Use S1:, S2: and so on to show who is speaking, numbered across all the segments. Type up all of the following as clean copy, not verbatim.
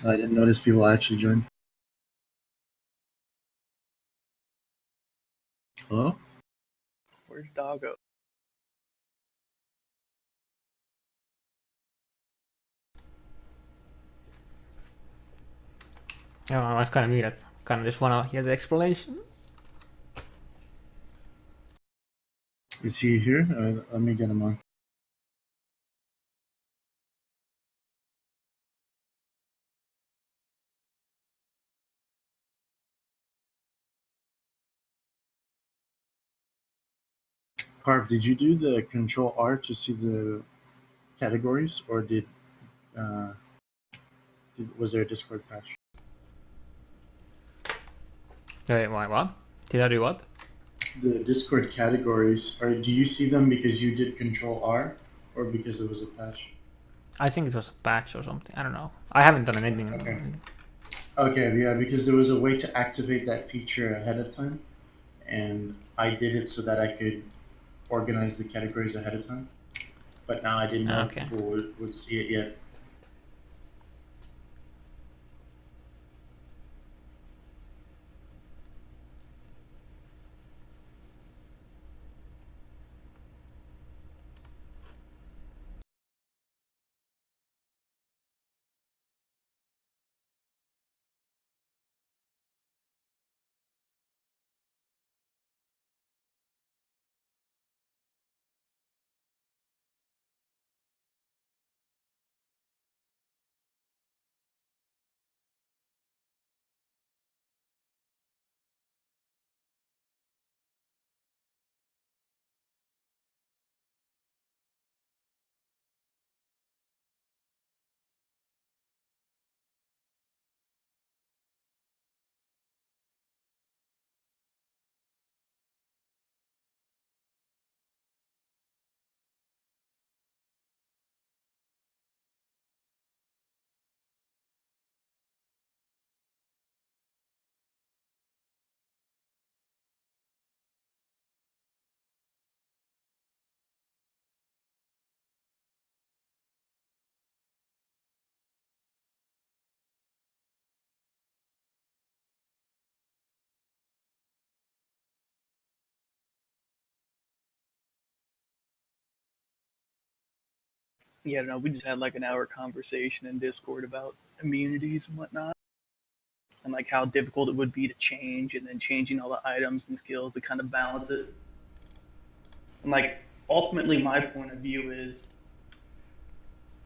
S1: I didn't notice people actually joined. Hello?
S2: Where's Doggo?
S3: Oh, I was kind of muted. Kind of just want to hear the explanation.
S1: Is he here? Let me get him on. Parv, did you do the Control R to see the categories, or was there a Discord patch?
S3: Wait, why, what? Did I do what?
S1: The Discord categories, or do you see them because you did Control R, or because there was a patch?
S3: I think it was a patch or something. I don't know. I haven't done anything.
S1: Okay. Okay, yeah, because there was a way to activate that feature ahead of time, and I did it so that I could organize the categories ahead of time. But now I didn't know if
S3: Okay.
S1: people would see it yet.
S2: Yeah, no, we just had like an hour conversation in Discord about immunities and whatnot, and like how difficult it would be to change, and then changing all the items and skills to kind of balance it. And like ultimately, my point of view is,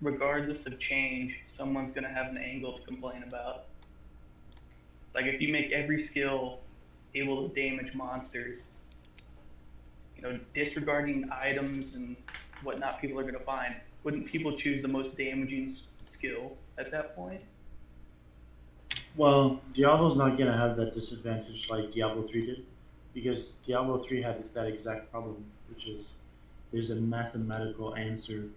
S2: regardless of change, someone's gonna have an angle to complain about. Like if you make every skill able to damage monsters, disregarding items and whatnot people are going to find, wouldn't people choose the most damaging skill at that point?
S1: Well, Diablo's not gonna have that disadvantage like Diablo 3 did, because Diablo 3 had that exact problem, which is there's a mathematical answer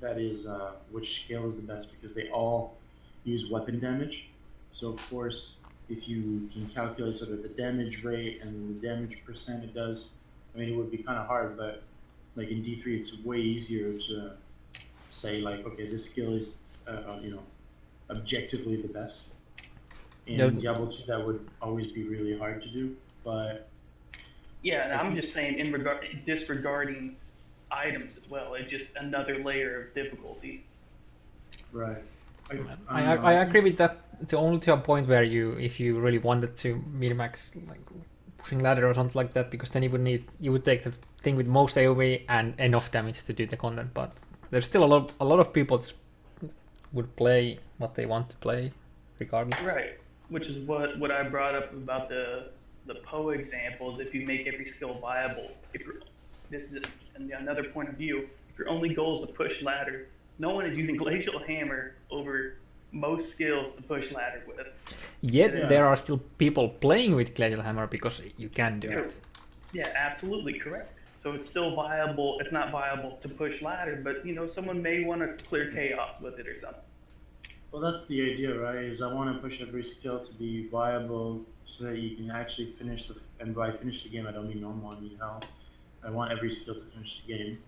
S1: that is which scale is the best, because they all use weapon damage. So of course, if you can calculate sort of the damage rate and the damage percent it does, I mean it would be kind of hard, but like in D3, it's way easier to say like, okay, this skill is objectively the best. In Diablo 2, that would always be really hard to do, but
S2: Yeah, and
S1: I
S2: I'm
S1: think
S2: just saying disregarding items as well. It's just another layer of difficulty.
S1: right. I don't know.
S3: I agree with that to only to a point where if you really wanted to min-max like pushing ladder or something like that, because then you would take the thing with most AoE and enough damage to do the content. But there's still a lot of people would play what they want to play, regardless.
S2: Right, which is what I brought up about the Poe examples. If you make every skill viable, if you're, this is another point of view. If your only goal is to push ladder, no one is using glacial hammer over most skills to push ladder with.
S3: Yet there are still people playing with Glacial Hammer because you can do it.
S2: Yeah, absolutely correct. So it's still viable. It's not viable to push ladder, but someone may want to clear chaos with it or something.
S1: Well, that's the idea, right? Is I want to push every skill to be viable so that you can actually finish and by finish the game, I don't mean normal, I mean hell. I want every skill to finish the game,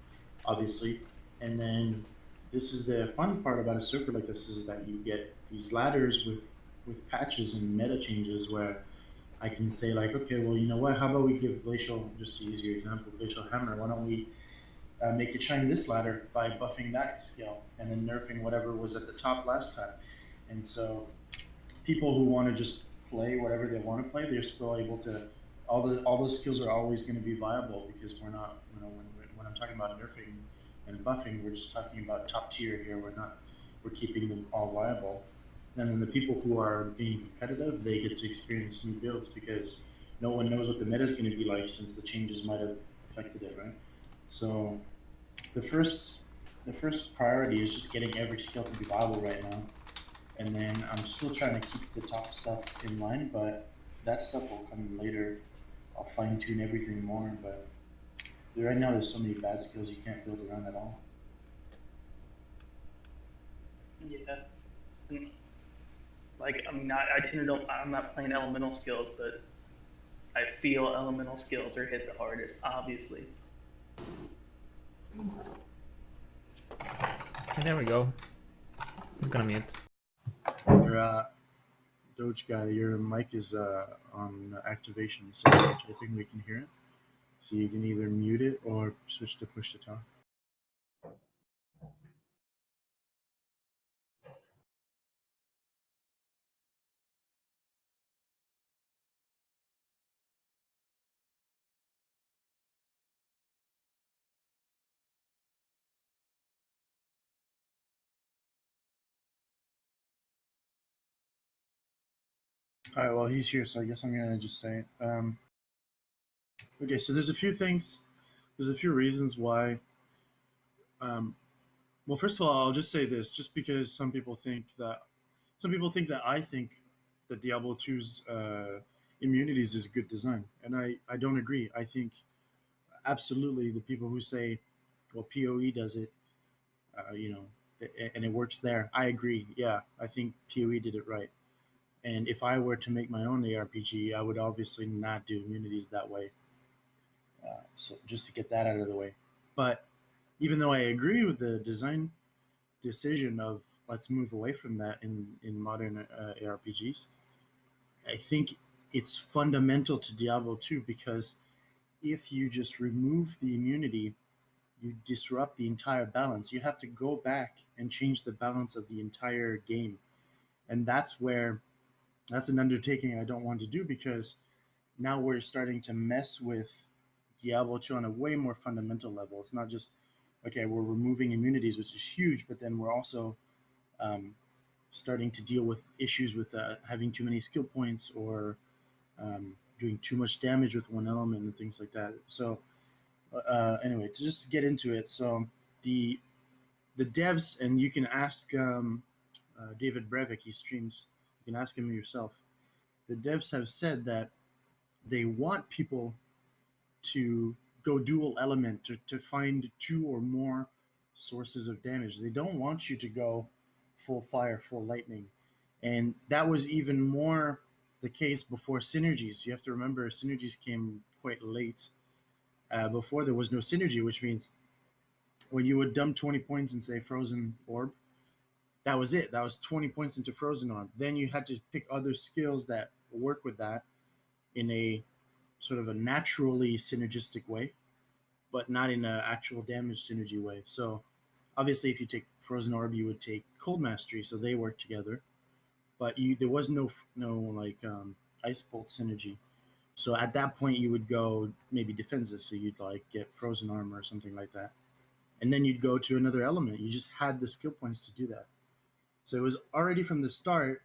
S1: obviously. And then this is the fun part about a server like this is that you get these ladders with patches and meta changes where I can say like, okay, well, you know what? How about we give Glacial, just to use your example, Glacial Hammer? Why don't we make it shine this ladder by buffing that skill and then nerfing whatever was at the top last time? And so people who want to just play whatever they want to play, they're still able to. All those skills are always going to be viable because we're not. When I'm talking about nerfing and buffing, we're just talking about top tier here. We're not. We're keeping them all viable. And then the people who are being competitive, they get to experience new builds because no one knows what the meta is going to be like since the changes might have affected it, right? So the first the first priority is just getting every skill to be viable right now, and then I'm still trying to keep the top stuff in line, but that stuff will come later. I'll fine tune everything more, but right now there's so many bad skills you can't build around at all.
S2: Yeah. And, like, I mean, I tend to don't. I'm not playing elemental skills, but I feel elemental skills are hit the hardest, obviously.
S3: And there we go. I'm gonna mute.
S1: Your Doge guy, your mic is on activation, so if you're typing, we can hear it. So you can either mute it or switch to push to talk. All right, well, he's here, so I guess I'm gonna just say it. Okay, so there's a few things. There's a few reasons why. Well, first of all, I'll just say this: just because some people think that I think that Diablo 2's immunities is good design, and I don't agree. I think absolutely the people who say, well, PoE does it, you know, and it works there. I agree. Yeah, I think PoE did it right. And if I were to make my own ARPG, I would obviously not do immunities that way. So just to get that out of the way. But even though I agree with the design decision of let's move away from that in modern ARPGs, I think it's fundamental to Diablo 2 because if you just remove the immunity, you disrupt the entire balance. You have to go back and change the balance of the entire game. And that's an undertaking I don't want to do because now we're starting to mess with Diablo 2 on a way more fundamental level. It's not just, okay, we're removing immunities, which is huge, but then we're also starting to deal with issues with having too many skill points or doing too much damage with one element and things like that. So anyway, to just get into it, so the the devs, and you can ask David Brevik, he streams. You can ask him yourself. The devs have said that they want people to go dual element to find two or more sources of damage. They don't want you to go full fire, full lightning. And that was even more the case before synergies. You have to remember synergies came quite late. Before there was no synergy, which means when you would dump 20 points and say frozen orb, that was it. That was 20 points into frozen orb. Then you had to pick other skills that work with that in a sort of a naturally synergistic way, but not in an actual damage synergy way. So obviously, if you take Frozen Orb, you would take Cold Mastery, so they work together. But there was no like Ice Bolt synergy. So at that point, you would go maybe defenses, so you'd like get Frozen Armor or something like that, and then you'd go to another element. You just had the skill points to do that. So it was already from the start.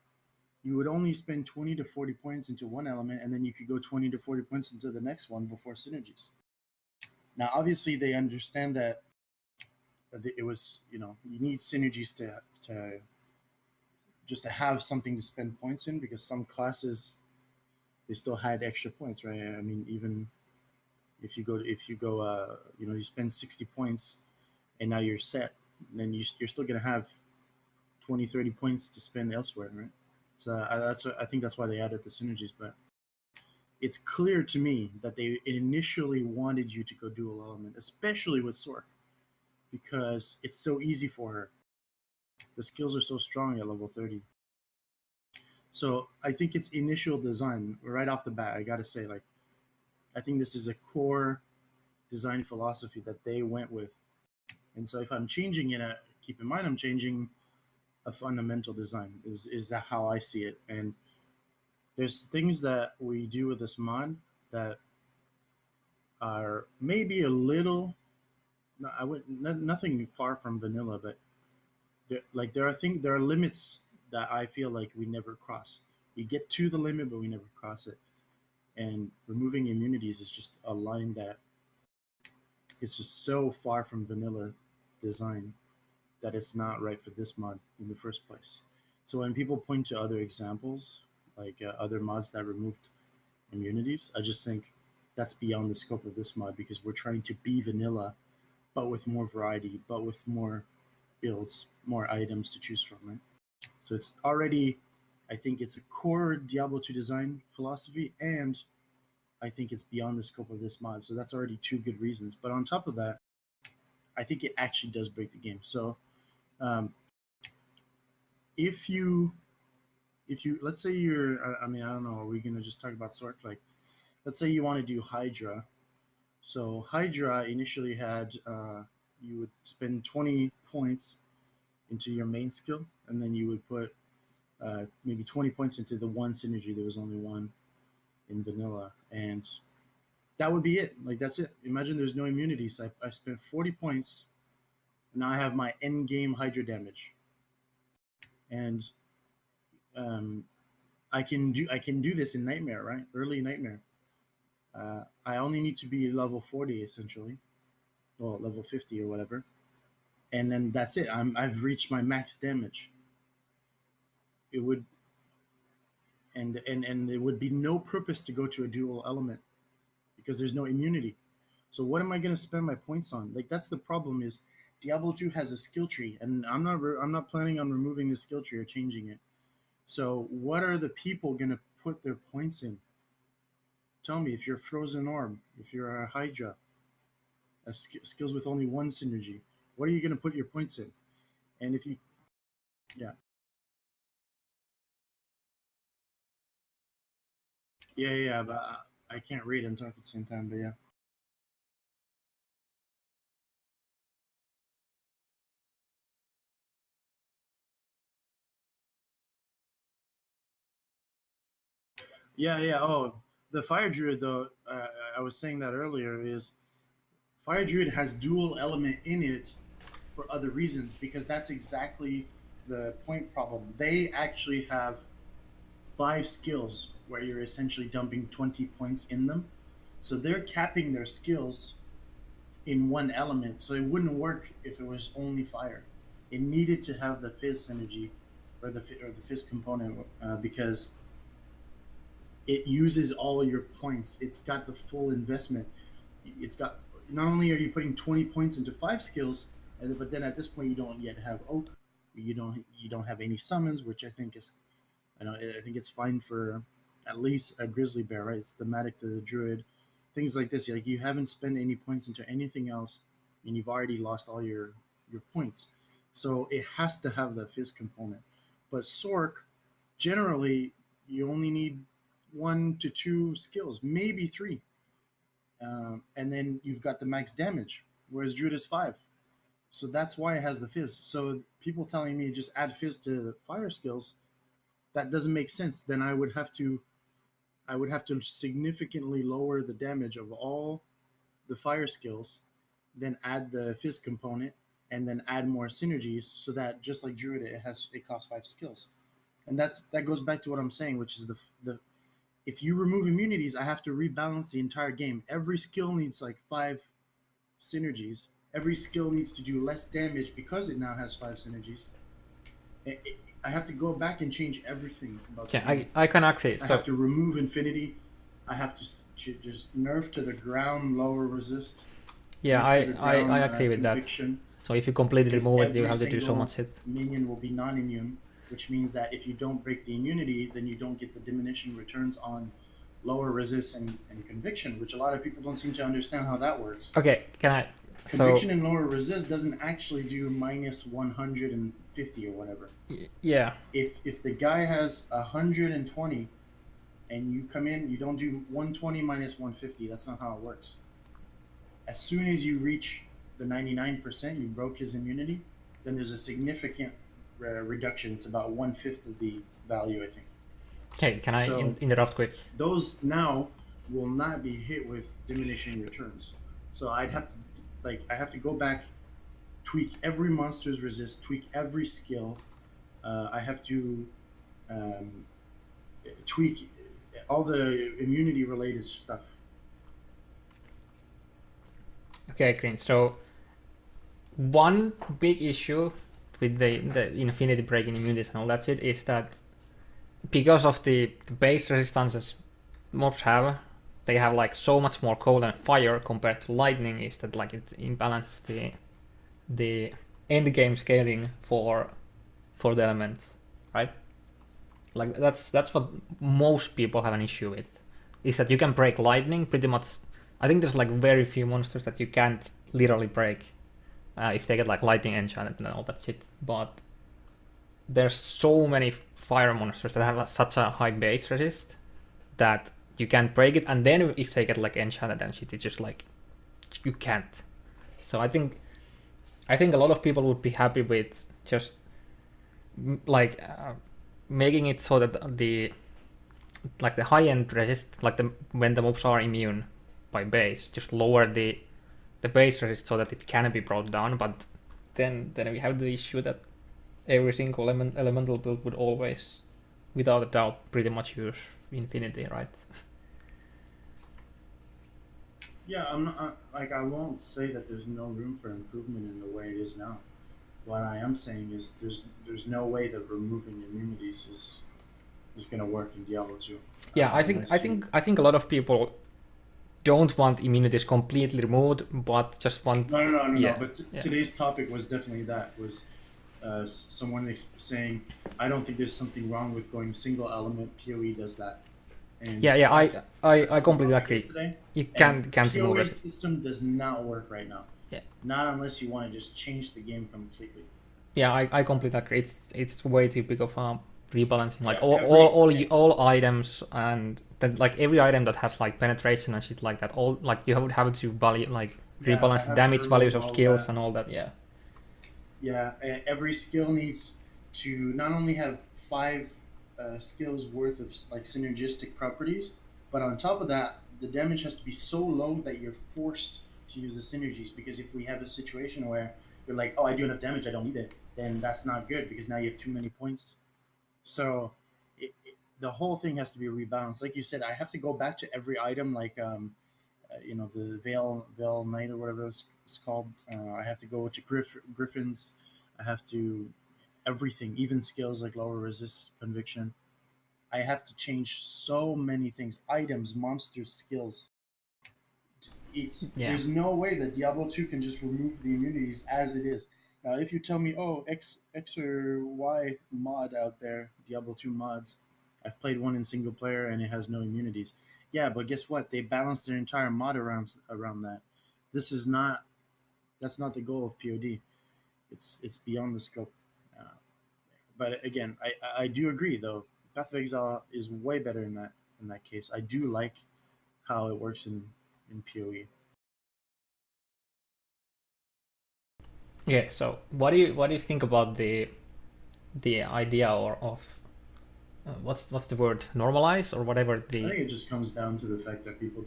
S1: You would only spend 20 to 40 points into one element, and then you could go 20 to 40 points into the next one before synergies. Now, obviously, they understand that it was, you need synergies to just to have something to spend points in because some classes they still had extra points, right? I mean, even if you spend 60 points and now you're set, then you're still gonna have 20, 30 points to spend elsewhere, right? So I think that's why they added the synergies, but it's clear to me that they initially wanted you to go dual element, especially with Sork, because it's so easy for her. The skills are so strong at level 30. So I think it's initial design right off the bat. I gotta say, like, I think this is a core design philosophy that they went with. And so if I'm changing it, keep in mind I'm changing a fundamental design. Is that how I see it? And there's things that we do with this mod that are maybe a little. I would nothing far from vanilla, but there are limits that I feel like we never cross. We get to the limit, but we never cross it. And removing immunities is just a line that it's just so far from vanilla design that it's not right for this mod in the first place. So when people point to other examples, like other mods that removed immunities, I just think that's beyond the scope of this mod because we're trying to be vanilla, but with more variety, but with more builds, more items to choose from, right? So it's already, I think it's a core Diablo 2 design philosophy, and I think it's beyond the scope of this mod. So that's already two good reasons. But on top of that, I think it actually does break the game. So if you let's say you're, I mean, I don't know, are we gonna just talk about sort? Like, let's say you want to do Hydra. So Hydra initially had you would spend 20 points into your main skill, and then you would put maybe 20 points into the one synergy. There was only one in vanilla, and that would be it. Like, that's it. Imagine there's no immunities. I spent 40 points, and now I have my end game Hydra damage, and I can do this in Nightmare, right? Early Nightmare. I only need to be level 40 essentially, well, level 50 or whatever, and then that's it. I've reached my max damage. It would, and there would be no purpose to go to a dual element because there's no immunity. So what am I going to spend my points on? Like, that's the problem. Is Diablo 2 has a skill tree, and I'm not planning on removing the skill tree or changing it. So what are the people going to put their points in? Tell me, if you're Frozen Orb, if you're a Hydra, skills with only one synergy, what are you going to put your points in? And if you, yeah. Yeah, but I can't read and talk at the same time, but yeah. Yeah. Oh, the Fire Druid, though, I was saying that earlier, is Fire Druid has dual element in it for other reasons, because that's exactly the point problem. They actually have 5 skills where you're essentially dumping 20 points in them. So they're capping their skills in one element. So it wouldn't work if it was only fire. It needed to have the fizz synergy or the fizz component because it uses all your points. It's got the full investment. It's got, not only are you putting 20 points into 5 skills, but then at this point you don't yet have Oak. You don't have any summons, which I think is, I think it's fine for at least a grizzly bear, right? It's thematic to the druid, things like this. Like, you haven't spent any points into anything else, and you've already lost all your points. So it has to have the fizz component. But Sork, generally, you only need 1 to 2 skills, maybe 3, and then you've got the max damage. Whereas druid is 5. So that's why it has the fizz. So people telling me just add fizz to the fire skills, that doesn't make sense. Then I would have to significantly lower the damage of all the fire skills, then add the fizz component, and then add more synergies, so that just like druid, it costs 5 skills. And that goes back to what I'm saying, which is the if you remove immunities, I have to rebalance the entire game. Every skill needs like 5 synergies. Every skill needs to do less damage because it now has 5 synergies. I have to go back and change everything about
S3: I can agree.
S1: I have to remove infinity. I have to just nerf to the ground, lower resist.
S3: Yeah, I agree with that. So if you completely remove it, you have to do so much hit.
S1: Minion will be non-immune, which means that if you don't break the immunity, then you don't get the diminishing returns on lower resist and conviction, which a lot of people don't seem to understand how that works.
S3: Okay, can
S1: Conviction and lower resist doesn't actually do minus 150 or whatever.
S3: Yeah.
S1: If the guy has 120 and you come in, you don't do 120 minus 150. That's not how it works. As soon as you reach the 99%, you broke his immunity, then there's a significant reduction. It's about 1/5 of the value, I think.
S3: Okay, can I interrupt quick?
S1: Those now will not be hit with diminishing returns. So I have to go back, tweak every monster's resist, tweak every skill. I have to tweak all the immunity related stuff.
S3: Okay, Green. So one big issue with the infinity breaking immunities and all that shit is that because of the base resistances mobs have, they have like so much more cold and fire compared to lightning, is that like it imbalances the end game scaling for the elements, right? Like that's what most people have an issue with, is that you can break lightning pretty much. I think there's like very few monsters that you can't literally break if they get like lightning enchanted and all that shit. But there's so many fire monsters that have such a high base resist that you can't break it, and then if they get like enchanted and shit, it's just like you can't. So I think a lot of people would be happy with just like making it so that the high end resist, like when the mobs are immune by base, just lower the base resist so that it can be brought down. But then we have the issue that every single elemental build would always, without a doubt, pretty much use infinity, right?
S1: Yeah, I'm not I won't say that there's no room for improvement in the way it is now. What I am saying is there's no way that removing immunities is going to work in Diablo 2.
S3: Yeah, I think a lot of people don't want immunities completely removed, but just want
S1: no. But today's topic was definitely that was someone saying, I don't think there's something wrong with going single element. PoE does that. And
S3: I completely agree. You can't remove
S1: PoE
S3: it.
S1: system does not work right now.
S3: Yeah.
S1: Not unless you want to just change the game completely.
S3: Yeah, I completely agree. It's way too big of a rebalancing. Like all items, and then like every item that has like penetration and shit like that. All like you would have to value like rebalance the damage values of skills and all that. Yeah.
S1: Yeah, every skill needs to not only have 5 skills worth of like synergistic properties, but on top of that, the damage has to be so low that you're forced to use the synergies. Because if we have a situation where you're like, oh, I do enough damage, I don't need it, then that's not good because now you have too many points. So the whole thing has to be rebalanced. Like you said, I have to go back to every item, like the Veil Knight or whatever it's called. I have to go to Griffins. I have to everything, even skills like lower resist, conviction. I have to change so many things: items, monsters, skills. There's no way that Diablo 2 can just remove the immunities as it is. Now, if you tell me, oh, X or Y mod out there, Diablo 2 mods, I've played one in single player and it has no immunities. Yeah, but guess what? They balance their entire mod around that. That's not the goal of POD. It's beyond the scope. But again, I do agree though. Path of Exile is way better in that case. I do like how it works in PoE.
S3: Yeah. So what do you think about the idea of what's the word, normalize or whatever?
S1: I think it just comes down to the fact that people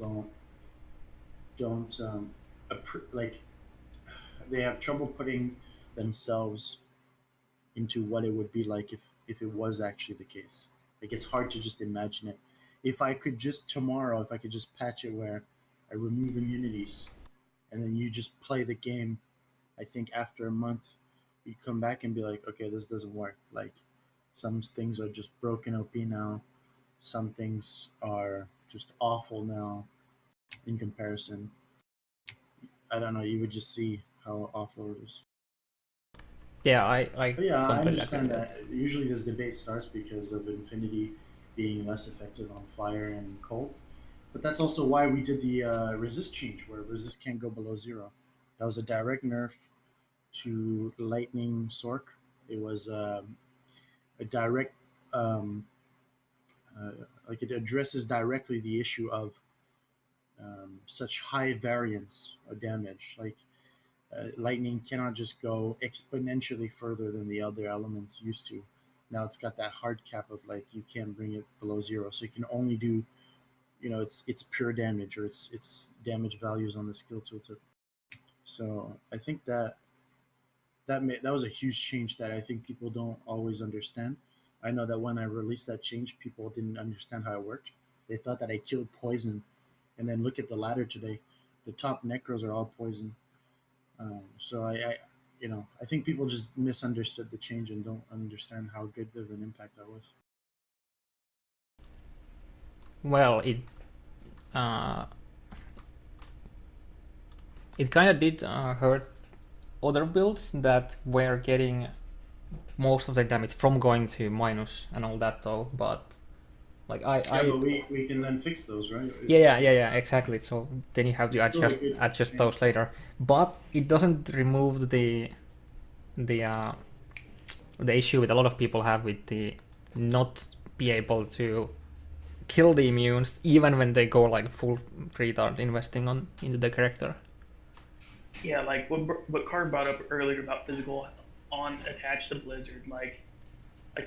S1: don't like they have trouble putting themselves into what it would be like if it was actually the case. Like it's hard to just imagine it. If I could just patch it where I remove immunities and then you just play the game, I think after a month you'd come back and be like, okay, this doesn't work. Like some things are just broken OP now. Some things are just awful now in comparison. I don't know, you would just see how awful it is.
S3: Yeah, I
S1: understand that. Usually this debate starts because of Infinity being less effective on fire and cold. But that's also why we did the resist change, where resist can't go below 0. That was a direct nerf to Lightning Sork. It was a direct, um, like it addresses directly the issue of such high variance of damage. Like lightning cannot just go exponentially further than the other elements used to. Now it's got that hard cap of like you can't bring it below 0, so you can only do, it's pure damage, or it's damage values on the skill tooltip. So I think that was a huge change that I think people don't always understand. I know that when I released that change, people didn't understand how it worked. They thought that I killed poison, and then look at the ladder today. The top necros are all poison. So I think people just misunderstood the change and don't understand how good of an impact that was.
S3: Well, it kind of did hurt other builds that were getting most of the damage from going to minus and all that though, but like
S1: but we can then fix those, right?
S3: Yeah, exactly. So then you have to adjust those later, but it doesn't remove the issue that a lot of people have with the not be able to kill the immunes even when they go like full retard investing into the character.
S2: Yeah, like what Carr brought up earlier about physical on attached to Blizzard, like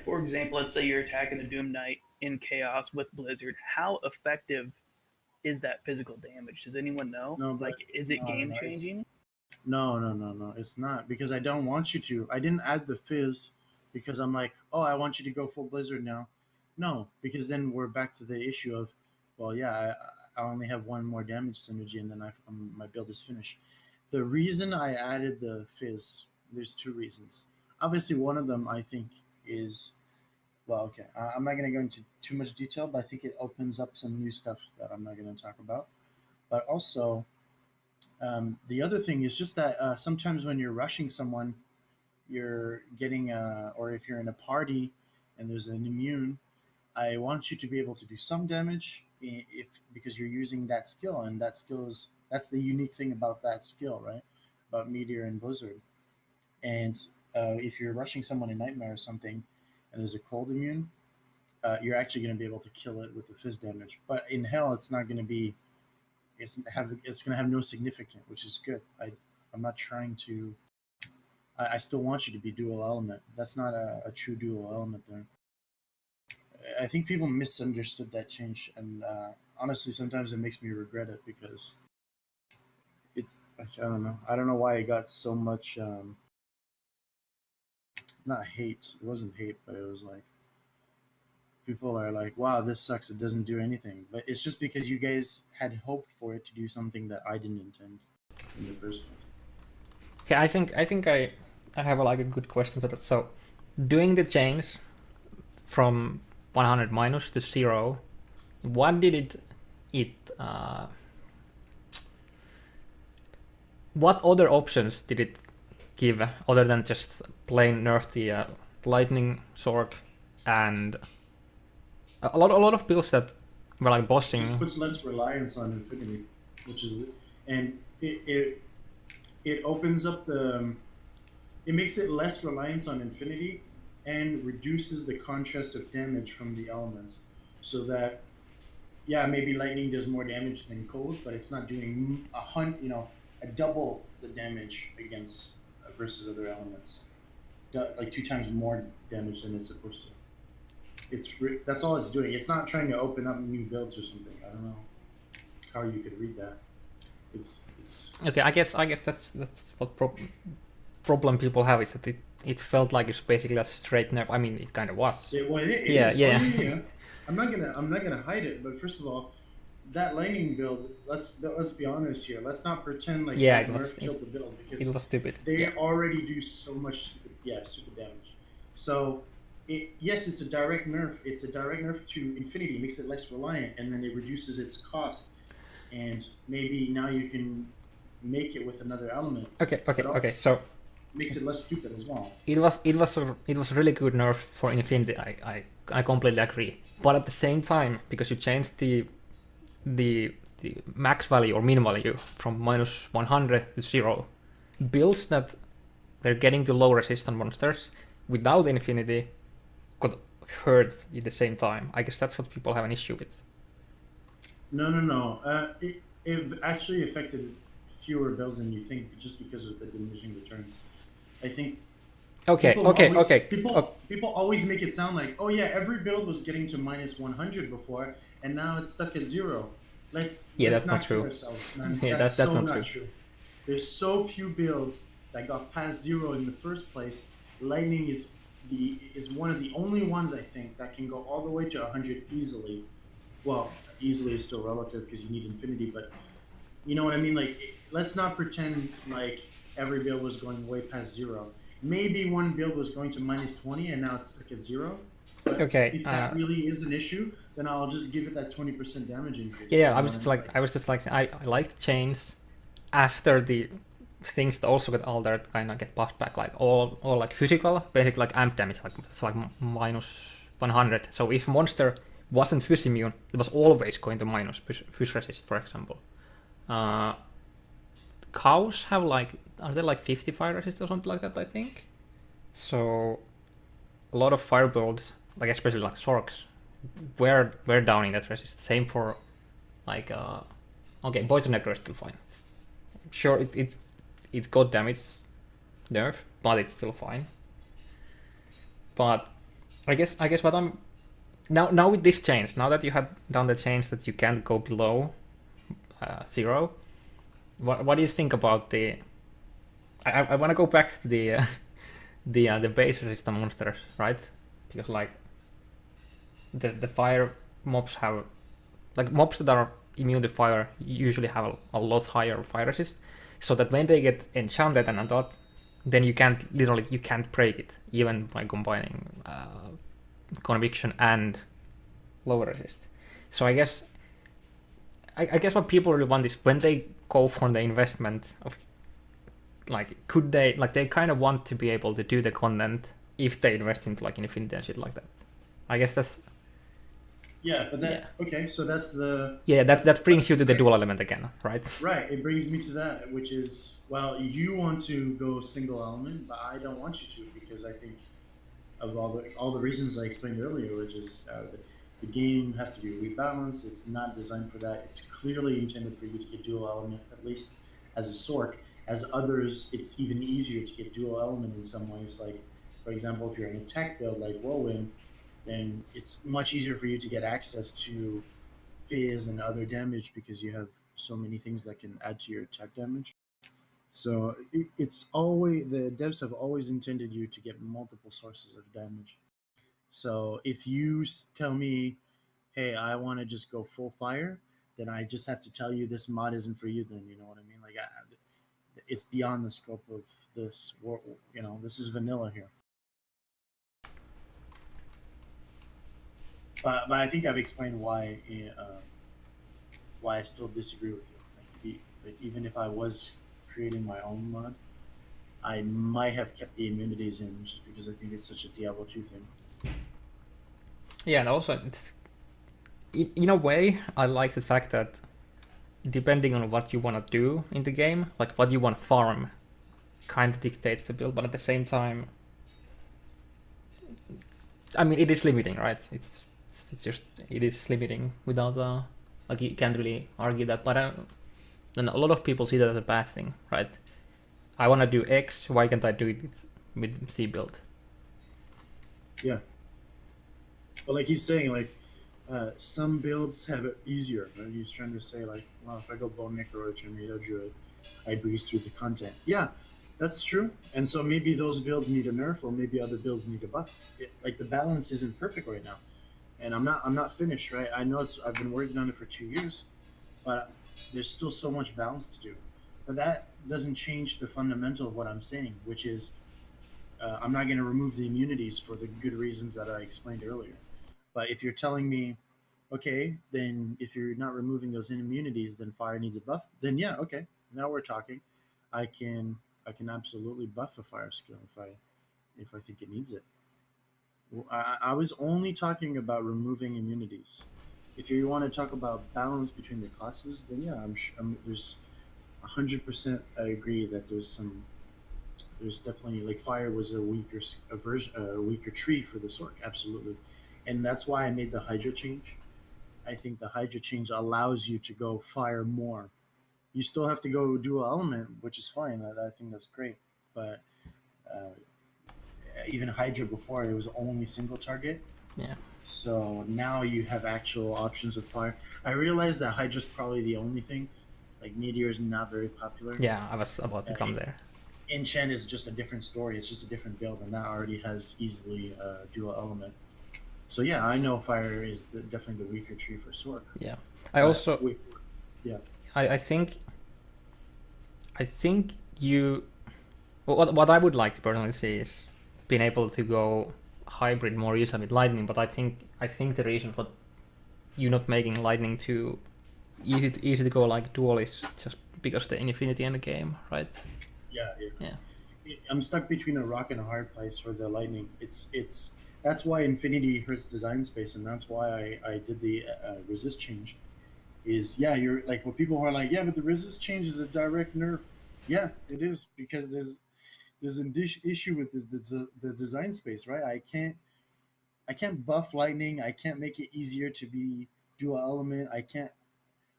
S2: for example, let's say you're attacking a Doom Knight in Chaos with Blizzard. How effective is that physical damage? Does anyone know?
S1: No, but,
S2: is it game changing?
S1: No, it's not, because I don't want you to. I didn't add the fizz because I'm like, oh, I want you to go full Blizzard now. No, because then we're back to the issue of, well, yeah, I only have one more damage synergy and then my build is finished. The reason I added the fizz, there's two reasons. Obviously, one of them I think is, well, okay, I'm not going to go into too much detail, but I think it opens up some new stuff that I'm not going to talk about. But also, the other thing is just that sometimes when you're rushing someone, you're getting, or if you're in a party and there's an immune, I want you to be able to do some damage because you're using that skill, and that's the unique thing about that skill, right? About Meteor and Blizzard. And if you're rushing someone in Nightmare or something, and there's a cold immune, you're actually going to be able to kill it with the fizz damage. But in Hell, it's not going to be. It's going to have no significance, which is good. I'm not trying to. I still want you to be dual element. That's not a true dual element there. I think people misunderstood that change, and honestly, sometimes it makes me regret it because it's. I don't know. I don't know why it got so much. Not hate. It wasn't hate, but it was like people are like, "Wow, this sucks. It doesn't do anything." But it's just because you guys had hoped for it to do something that I didn't intend in the first place.
S3: Okay, I think I have a good question for that. So, doing the change from 100 minus to 0, what did what other options did it give other than just plain nerf the Lightning Sork and a lot of builds that were like bossing?
S1: It just puts less reliance on Infinity, and it opens up it makes it less reliance on Infinity and reduces the contrast of damage from the elements, so that maybe Lightning does more damage than Cold, but it's not doing a double the damage against versus other elements, like 2 times more damage than it's supposed to. That's all it's doing. It's not trying to open up new builds or something. I don't know how you could read that. It's
S3: okay. I guess that's what problem people have, is that it felt like it's basically a straight nerf. I mean, it kind of was.
S1: It is. Yeah. I'm not gonna hide it. But first of all, that Lightning build. Let's be honest here. Let's not pretend like Nerf killed the build, because
S3: it was stupid.
S1: They already do so much stupid damage. So yes, it's a direct nerf. It's a direct nerf to Infinity. It makes it less reliant, and then it reduces its cost. And maybe now you can make it with another element.
S3: Okay. So
S1: makes it less stupid as well.
S3: It was really good nerf for Infinity. I completely agree. But at the same time, because you changed the max value or min value from minus 100 to 0, builds that they're getting to low resistant monsters without Infinity got hurt at the same time. I guess that's what people have an issue with.
S1: No. It actually affected fewer builds than you think, just because of the diminishing returns. I think
S3: Okay.
S1: people always make it sound like, oh yeah, every build was getting to minus 100 before, and now it's stuck at 0. Let's
S3: That's
S1: not
S3: not true.
S1: kid ourselves, man.
S3: Yeah,
S1: that's
S3: that's
S1: so
S3: not
S1: not
S3: true.
S1: true. There's so few builds that got past 0 in the first place. Lightning is one of the only ones, I think, that can go all the way to 100 easily. Well, easily is still relative because you need Infinity, but you know what I mean? Like, let's not pretend like every build was going way past 0. Maybe one build was going to minus 20 and now it's stuck at 0. But
S3: Okay.
S1: if that really is an issue, then I'll just give it that 20% damage increase.
S3: Yeah,
S1: You
S3: I
S1: know
S3: was
S1: what
S3: just
S1: mean?
S3: like, I was just like, I like the chains after the things that also get altered kind of get buffed back, like all like physical, basic like amp damage, like it's like minus 100. So if monster wasn't fuse immune, it was always going to minus fuse resist, for example. Cows have like, are they like 50 fire resist or something like that, I think. So a lot of fire builds, like especially like Sorks, were down in that resist. Same for like okay, Poison Necro is still fine. Sure, it got damage nerf, but it's still fine. But I guess what I'm now with this change, now that you have done the change that you can't go below 0, what do you think about the? I want to go back to the base resistant monsters, right? Because like the fire mobs have, like mobs that are immune to fire usually have a lot higher fire resist, so that when they get enchanted and untot, then you can't break it even by combining conviction and lower resist. So I guess what people really want is when they go for the investment of, like, could they, like, they kind of want to be able to do the content if they invest into like Infinity and shit like that. I guess that's
S1: Yeah, but okay, so that's the
S3: that brings you to the dual element again, right?
S1: Right, it brings me to that, which is, well, you want to go single element, but I don't want you to, because I think of all the reasons I explained earlier, which is the game has to be rebalanced. It's not designed for that. It's clearly intended for you to get dual element, at least as a Sork. As others, it's even easier to get dual element in some ways. Like, for example, if you're an attack build like Whirlwind, then it's much easier for you to get access to phase and other damage because you have so many things that can add to your attack damage. So it's always, the devs have always intended you to get multiple sources of damage. So if you tell me, hey, I want to just go full fire, then I just have to tell you this mod isn't for you. Then you know what I mean? Like, it's beyond the scope of this. You know, this is vanilla here. But I think I've explained why I still disagree with you. Like even if I was creating my own mod, I might have kept the immunities in just because I think it's such a Diablo 2 thing.
S3: Yeah, and also it's in a way I like the fact that depending on what you want to do in the game, like what you want to farm, kind of dictates the build. But at the same time, I mean, it is limiting, right? It's just, it is limiting without like, you can't really argue that. But and a lot of people see that as a bad thing, right? I want to do X, why can't I do it with C build?
S1: Yeah. But like he's saying, like some builds have it easier. Right? He's trying to say, like, well, if I go Bone Necro or Tornado Druid, I breeze through the content. Yeah, that's true. And so maybe those builds need a nerf, or maybe other builds need a buff. Like the balance isn't perfect right now, and I'm not finished. Right? I know I've been working on it for 2 years, but there's still so much balance to do. But that doesn't change the fundamental of what I'm saying, which is I'm not going to remove the immunities for the good reasons that I explained earlier. But if you're telling me, okay, then if you're not removing those immunities, then fire needs a buff, then yeah, okay, now we're talking. I can absolutely buff a fire skill if I think it needs it. I was only talking about removing immunities. If you want to talk about balance between the classes, then yeah, there's 100%. I agree that there's definitely like fire was a weaker tree for the Sork, absolutely, and that's why I made the Hydra change. I think the Hydra change allows you to go fire more. You still have to go dual element, which is fine. I think that's great, but uh, even Hydra before it was only single target.
S3: Yeah.
S1: So now you have actual options with fire. I realized that Hydra's probably the only thing. Like Meteor is not very popular.
S3: Yeah, I was about to come there.
S1: Enchant is just a different story. It's just a different build, and that already has easily dual element. So yeah, I know fire is definitely the weaker tree for Sork.
S3: Yeah, I also.
S1: Yeah.
S3: I think you. What I would like to personally see is being able to go hybrid more easily with lightning. But I think the reason for you not making lightning too easy to go like dual is just because the infinity in the game, right?
S1: Yeah. I'm stuck between a rock and a hard place for the lightning. It's that's why infinity hurts design space, and that's why I did the resist change. Is yeah, you're like what people are like, yeah, but the resist change is a direct nerf. Yeah, it is because there's an issue with the design space, right? I can't buff lightning. I can't make it easier to be dual element. I can't.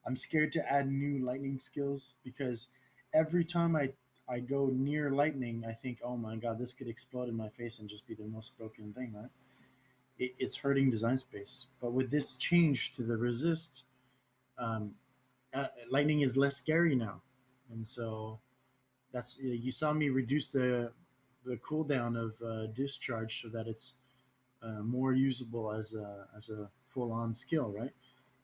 S1: I'm scared to add new lightning skills because every time I go near lightning, I think, oh my god, this could explode in my face and just be the most broken thing, right? It's hurting design space. But with this change to the resist, um, lightning is less scary now, and so that's you saw me reduce the cooldown of discharge so that it's more usable as a full on skill, right?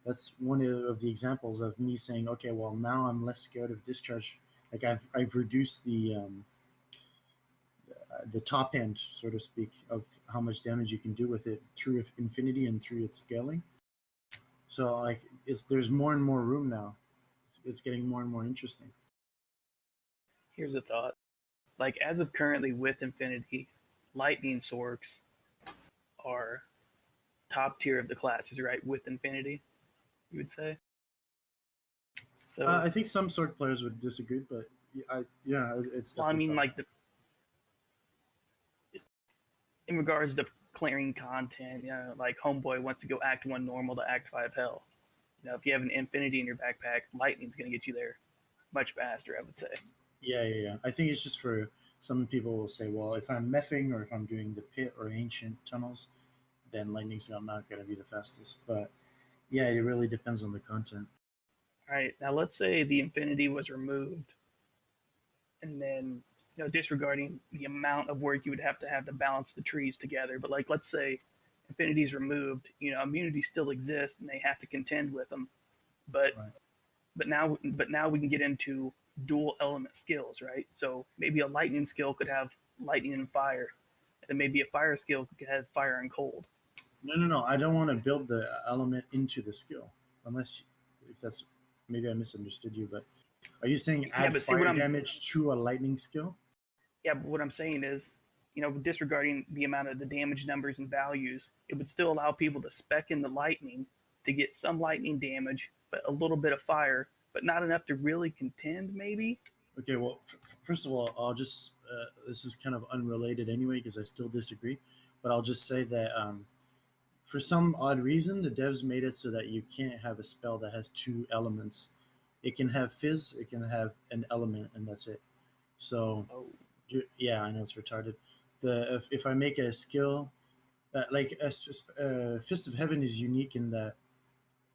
S1: That's one of the examples of me saying, okay, well now I'm less scared of discharge. Like I've reduced the top end, so to speak, of how much damage you can do with it through infinity and through its scaling. So like there's more and more room now. It's getting more and more interesting.
S2: Here's a thought. Like as of currently with Infinity, Lightning Sorks are top tier of the classes, right? With Infinity, you would say. So
S1: I think some Sork players would disagree, but it's
S2: well, I
S1: definitely
S2: mean,
S1: top.
S2: like in regards to clearing content, like Homeboy wants to go Act 1 normal to Act 5 hell. If you have an Infinity in your backpack, Lightning's going to get you there much faster, I would say.
S1: Yeah. I think it's just for some people will say, well, if I'm mething or if I'm doing the pit or ancient tunnels, then lightning's not going to be the fastest. But yeah, it really depends on the content.
S2: All right, now let's say the Infinity was removed, and then disregarding the amount of work you would have to balance the trees together. But like, let's say Infinity's removed, immunities still exist, and they have to contend with them. But
S1: Right.
S2: but now we can get into dual element skills, right? So maybe a lightning skill could have lightning and fire, and then maybe a fire skill could have fire and cold.
S1: No. I don't want to build the element into the skill, unless if that's maybe I misunderstood you. But are you saying
S2: Yeah,
S1: add
S2: but see what
S1: fire
S2: I'm
S1: damage to a lightning skill?
S2: yeah, but what I'm saying is, disregarding the amount of the damage numbers and values, it would still allow people to spec in the lightning to get some lightning damage, but a little bit of fire, but not enough to really contend, maybe.
S1: Okay, well, first of all, I'll just this is kind of unrelated anyway because I still disagree, but I'll just say that for some odd reason, the devs made it so that you can't have a spell that has two elements. It can have fizz, it can have an element, and that's it. So,
S2: Oh,
S1: yeah, I know it's retarded. If I make a skill, like Fist of Heaven is unique in that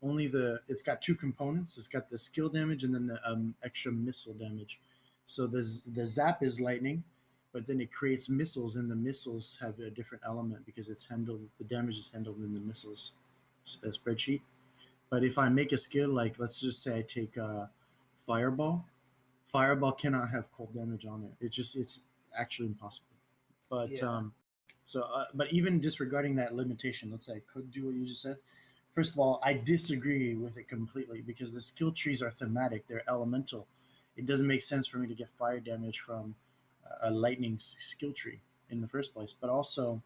S1: only it's got two components. It's got the skill damage and then the extra missile damage. So the zap is lightning, but then it creates missiles, and the missiles have a different element because it's handled. The damage is handled in the missiles spreadsheet. But if I make a skill like let's just say I take fireball, fireball cannot have cold damage on it. It's actually impossible. But
S2: yeah,
S1: but even disregarding that limitation, let's say I could do what you just said. First of all, I disagree with it completely because the skill trees are thematic; they're elemental. It doesn't make sense for me to get fire damage from a lightning skill tree in the first place. But also,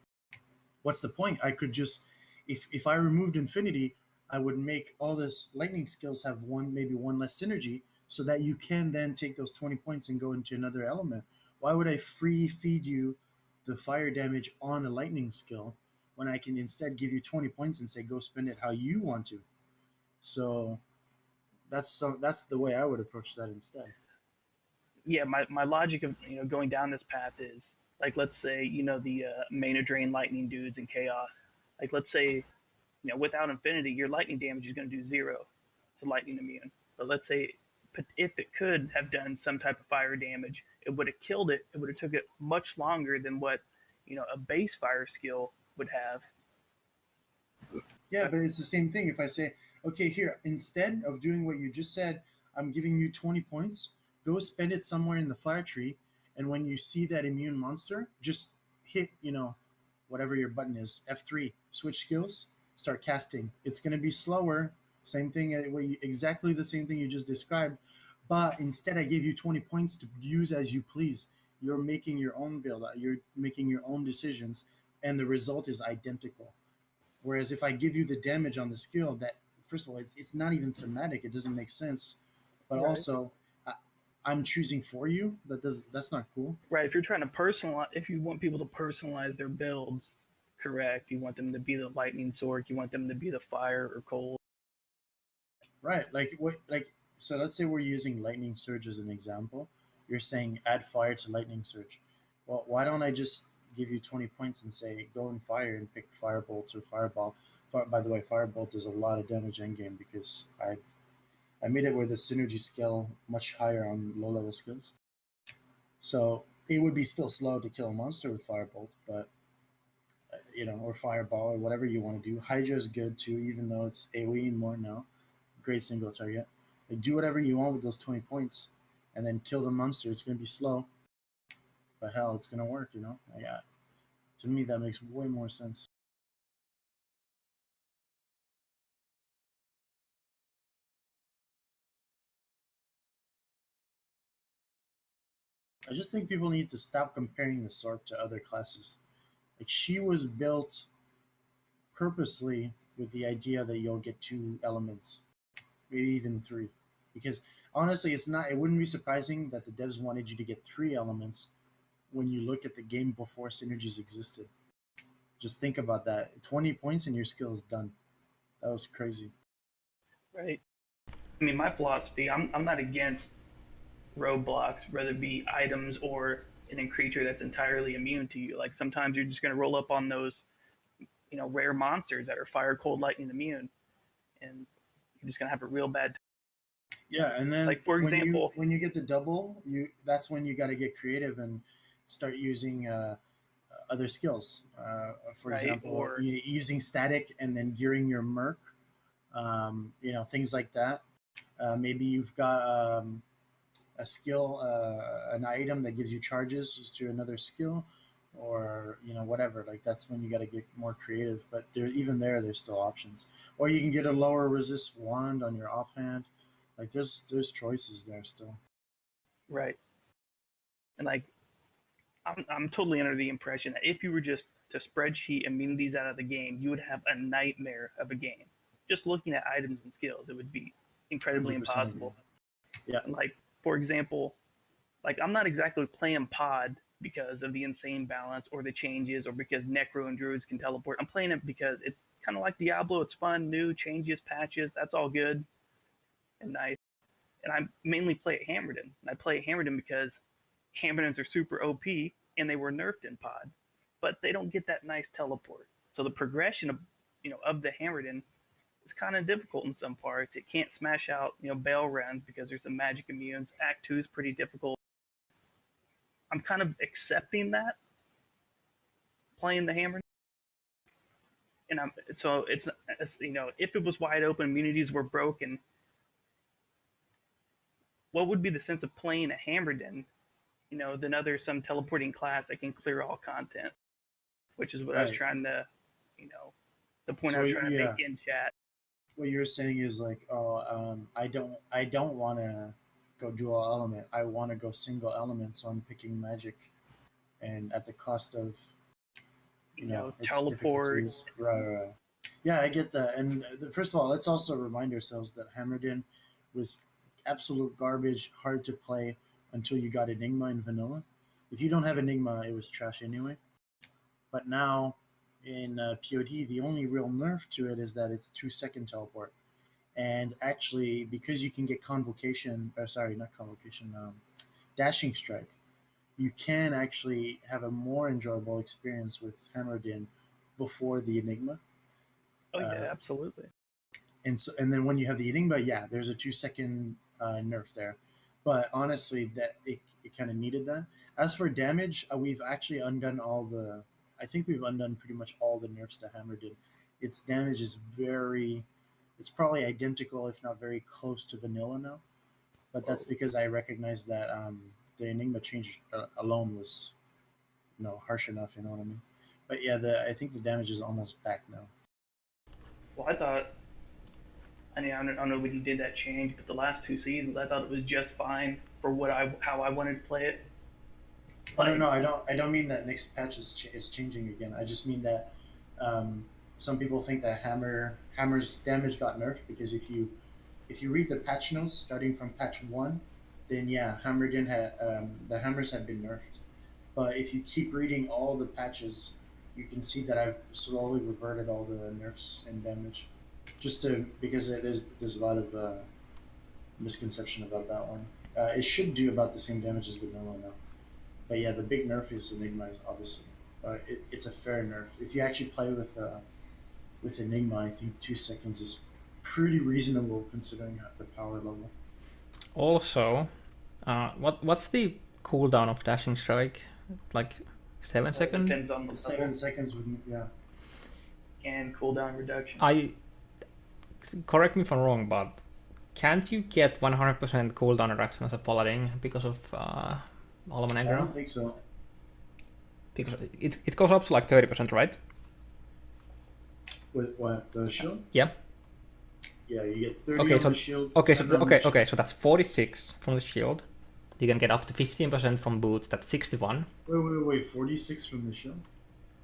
S1: what's the point? I could just, if I removed infinity, I would make all this lightning skills have maybe one less synergy. so that you can then take those 20 points and go into another element. Why would I free feed you the fire damage on a lightning skill when I can instead give you 20 points and say go spend it how you want to? So that's the way I would approach that instead.
S2: Yeah, my logic of going down this path is like, let's say the mana drain lightning dudes and chaos. Like, let's say without infinity, your lightning damage is going to do 0 to lightning immune. But let's say if it could have done some type of fire damage, it would have killed it. It would have took it much longer than what a base fire skill would have.
S1: Yeah, but it's the same thing. If I say, okay, here, instead of doing what you just said, I'm giving you 20 points, go spend it somewhere in the fire tree. And when you see that immune monster, just hit, whatever your button is, F3, switch skills, start casting. It's going to be slower. Same thing, exactly the same thing you just described. But instead, I gave you 20 points to use as you please. You're making your own build, you're making your own decisions, and the result is identical. Whereas if I give you the damage on the skill, that first of all, it's not even thematic. It doesn't make sense. But
S2: Right.
S1: also, I'm choosing for you. That's not cool.
S2: Right. If you're trying to personalize, if you want people to personalize their builds, correct. You want them to be the lightning sword. You want them to be the fire or cold.
S1: Right. Like what? Like so. Let's say we're using lightning surge as an example. You're saying add fire to lightning surge. Well, why don't I just give you 20 points and say go and fire and pick firebolt or fireball? By the way, firebolt does a lot of damage end game because I made it where the synergy scale much higher on low level skills. So it would be still slow to kill a monster with firebolt, but or fireball or whatever you want to do. Hydra is good too, even though it's AoE more now. Great single target. Like, do whatever you want with those 20 points, and then kill the monster. It's gonna be slow, but hell, it's gonna work. Yeah. To me, that makes way more sense. I just think people need to stop comparing the Sork to other classes. Like she was built purposely with the idea that you'll get 2 elements, maybe even 3. Because honestly, it wouldn't be surprising that the devs wanted you to get 3 elements when you look at the game before synergies existed. Just think about that. 20 points and your skill is done. That was crazy.
S2: Right. I mean, my philosophy, I'm not against roadblocks, whether it be items or in a creature that's entirely immune to you. Like sometimes you're just going to roll up on those, rare monsters that are fire, cold, lightning immune, and you're just going to have a real bad.
S1: Yeah, and then
S2: like for example,
S1: when you get the double, that's when you got to get creative and start using other skills. For
S2: right,
S1: example,
S2: or
S1: using static and then gearing your merc. Things like that. Maybe you've got a skill, an item that gives you charges to another skill, or whatever. Like that's when you got to get more creative. But there's still options. Or you can get a lower resist wand on your offhand. Like there's choices there still.
S2: right, and like I'm totally under the impression that if you were just to spreadsheet immunities out of the game, you would have a nightmare of a game. Just looking at items and skills, it would be incredibly
S1: 100%
S2: impossible.
S1: Yeah.
S2: And like for example, like I'm not exactly playing pod because of the insane balance or the changes or because Necro and Druids can teleport. I'm playing it because it's kind of like Diablo. It's fun, new changes, patches. That's all good and nice. And I mainly play at Hammerden. And I play at Hammerden because Hammerdens are super OP and they were nerfed in pod, but they don't get that nice teleport. So the progression of the Hammerden is kind of difficult in some parts. It can't smash out Bale runs because there's some magic immunes. Act 2 is pretty difficult. I'm kind of accepting that playing the Hammer, and it's if it was wide open, immunities were broken. What would be the sense of playing a Hammerden, than some teleporting class that can clear all content, which is what I was trying to, the point I was trying to make in chat.
S1: What you're saying is like, I don't want to go dual element. I want to go single element, so I'm picking magic, and at the cost of
S2: teleport.
S1: Right. Yeah, I get that. And first of all, let's also remind ourselves that Hammerden was absolute garbage, hard to play until you got Enigma in vanilla. If you don't have Enigma, it was trash anyway. But now in POD, the only real nerf to it is that it's 2-second teleport. And actually, because you can get convocation, or sorry, not convocation, dashing strike, you can actually have a more enjoyable experience with Hammered before the Enigma.
S2: Oh yeah, absolutely.
S1: And then when you have the Enigma, yeah, there's a 2-second nerf there. But honestly, that it kind of needed that. As for damage, we've actually undone all the. I think we've undone pretty much all the nerfs to Hammered. Its damage is very. It's probably identical, if not very close to vanilla now. But that's because I recognize that the Enigma change alone was, harsh enough. You know what I mean? But yeah, I think the damage is almost back now.
S2: Well, I thought. I mean, I don't know when you did that change, but the last 2 seasons, I thought it was just fine for how I wanted to play it.
S1: I don't know. I don't mean that next patch is changing again. I just mean that some people think that Hammer's damage got nerfed because if you read the patch notes starting from patch 1, then yeah, the hammers have been nerfed. But if you keep reading all the patches, you can see that I've slowly reverted all the nerfs and damage, because there's a lot of misconception about that one. It should do about the same damage as vanilla now. But yeah, the big nerf is Enigma, obviously. It's a fair nerf. If you actually play with Enigma, I think 2 seconds is pretty reasonable considering the power level.
S3: Also, what's the cooldown of dashing strike? Like 7 seconds?
S2: Depends on the
S1: 7 seconds would, yeah.
S2: And cooldown reduction.
S3: Correct me if I'm wrong, but can't you get 100% cooldown reduction as a paladin because of Alman
S1: I
S3: aggro?
S1: don't think so.
S3: Because it goes up to like 30%, right?
S1: With what, the shield?
S3: Yeah.
S1: Yeah, you get 30
S3: Okay,
S1: on
S3: so
S1: the shield.
S3: okay,
S1: 7 on the shield.
S3: so that's 46 from the shield. You can get up to 15% from boots. That's 61.
S1: Wait, 46 from the shield?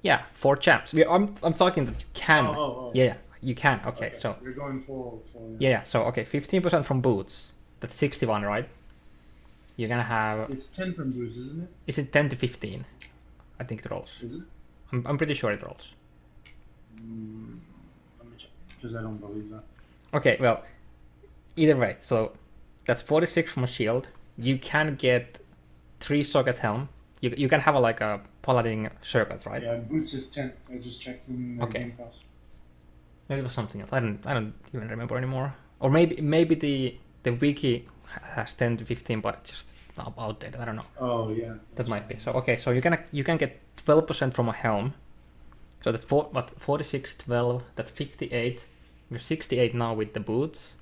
S3: Yeah, 4 champs. I'm talking that you can.
S1: Oh.
S3: Yeah, you can. Okay, so
S1: you're going full.
S3: yeah. So okay, 15% from boots. That's 61, right? You're gonna have.
S1: It's 10 from boots, isn't it?
S3: Is it 10 to 15? I think it rolls.
S1: Is it?
S3: I'm pretty sure it rolls.
S1: Let me check, because I don't believe that.
S3: Okay, well, either way. So that's 46 from a shield. You can get 3 socket helm. You can have like a paladin circlet, right?
S1: Yeah, boots is 10. I just checked in the game fast.
S3: Maybe it was something else. I don't even remember anymore. Or maybe the wiki has 10 to 15, but it's just outdated. I don't know.
S1: Oh yeah.
S3: That might be. So okay, so you can get 12% from a helm. So that's 46, 12. That's 58. We're 68 now with the boots.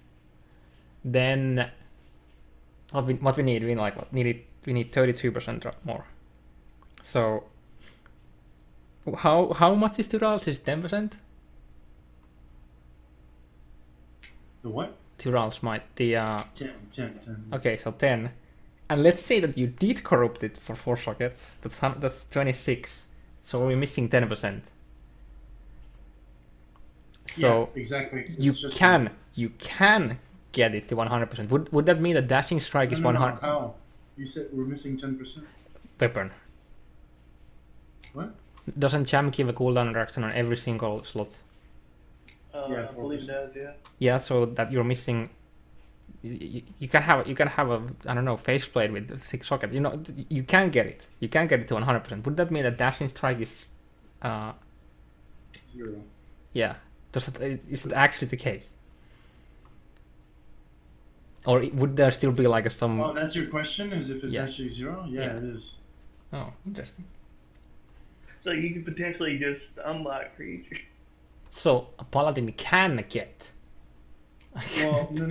S3: Then what we need? We need 32% more. So how much is 2 rolls? Is 10%?
S1: The what?
S3: 2 rolls might the
S1: 10.
S3: Okay, so 10. And let's say that you did corrupt it for 4 sockets. That's 26. So we're missing 10%. So
S1: yeah, exactly.
S3: You can get it to 100%. Would that mean that dashing strike is 100?
S1: How? You said we're missing 10%.
S3: Weapon.
S1: What?
S3: Doesn't Jam give a cooldown reduction on every single slot?
S1: Yeah,
S2: I believe it does. Yeah.
S3: Yeah, so that you're missing. You can have a I don't know faceplate with 6 sockets. You can get it. You can get it to 100%. Would that mean that dashing strike is
S1: 0?
S3: Yeah. Is that actually the case? Or would there still be like some?
S1: Oh, that's your question? Is if it's
S3: Yeah.
S1: actually 0? Yeah, it is.
S3: Oh, interesting.
S2: So you could potentially just unlock creatures.
S3: So a paladin can get.
S1: Well, no.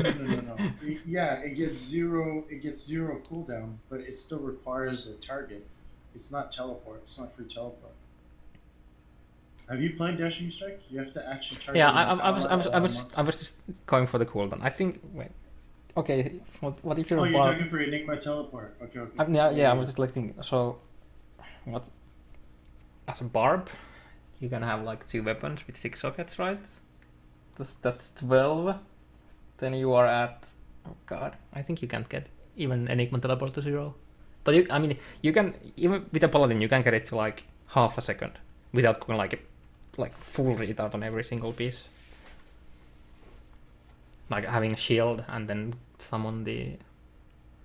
S1: It gets 0. It gets 0 cooldown, but it still requires a target. It's not teleport. It's not free teleport. Have you played Dashing Strike? You have to actually target.
S3: Yeah, I was just going for the cooldown. I think. Wait. Okay. What if you're?
S1: Oh, you're talking for Enigma teleport. Okay.
S3: Yeah. I was just like thinking. So, what? As a barb, you can have like 2 weapons with 6 sockets, right? That's 12. Then you are at Oh god, I think you can't get even Enigma teleport to 0. But you can, even with a Paladin, you can get it to like half a second without going like full retard on every single piece. Like having a shield and then summon the...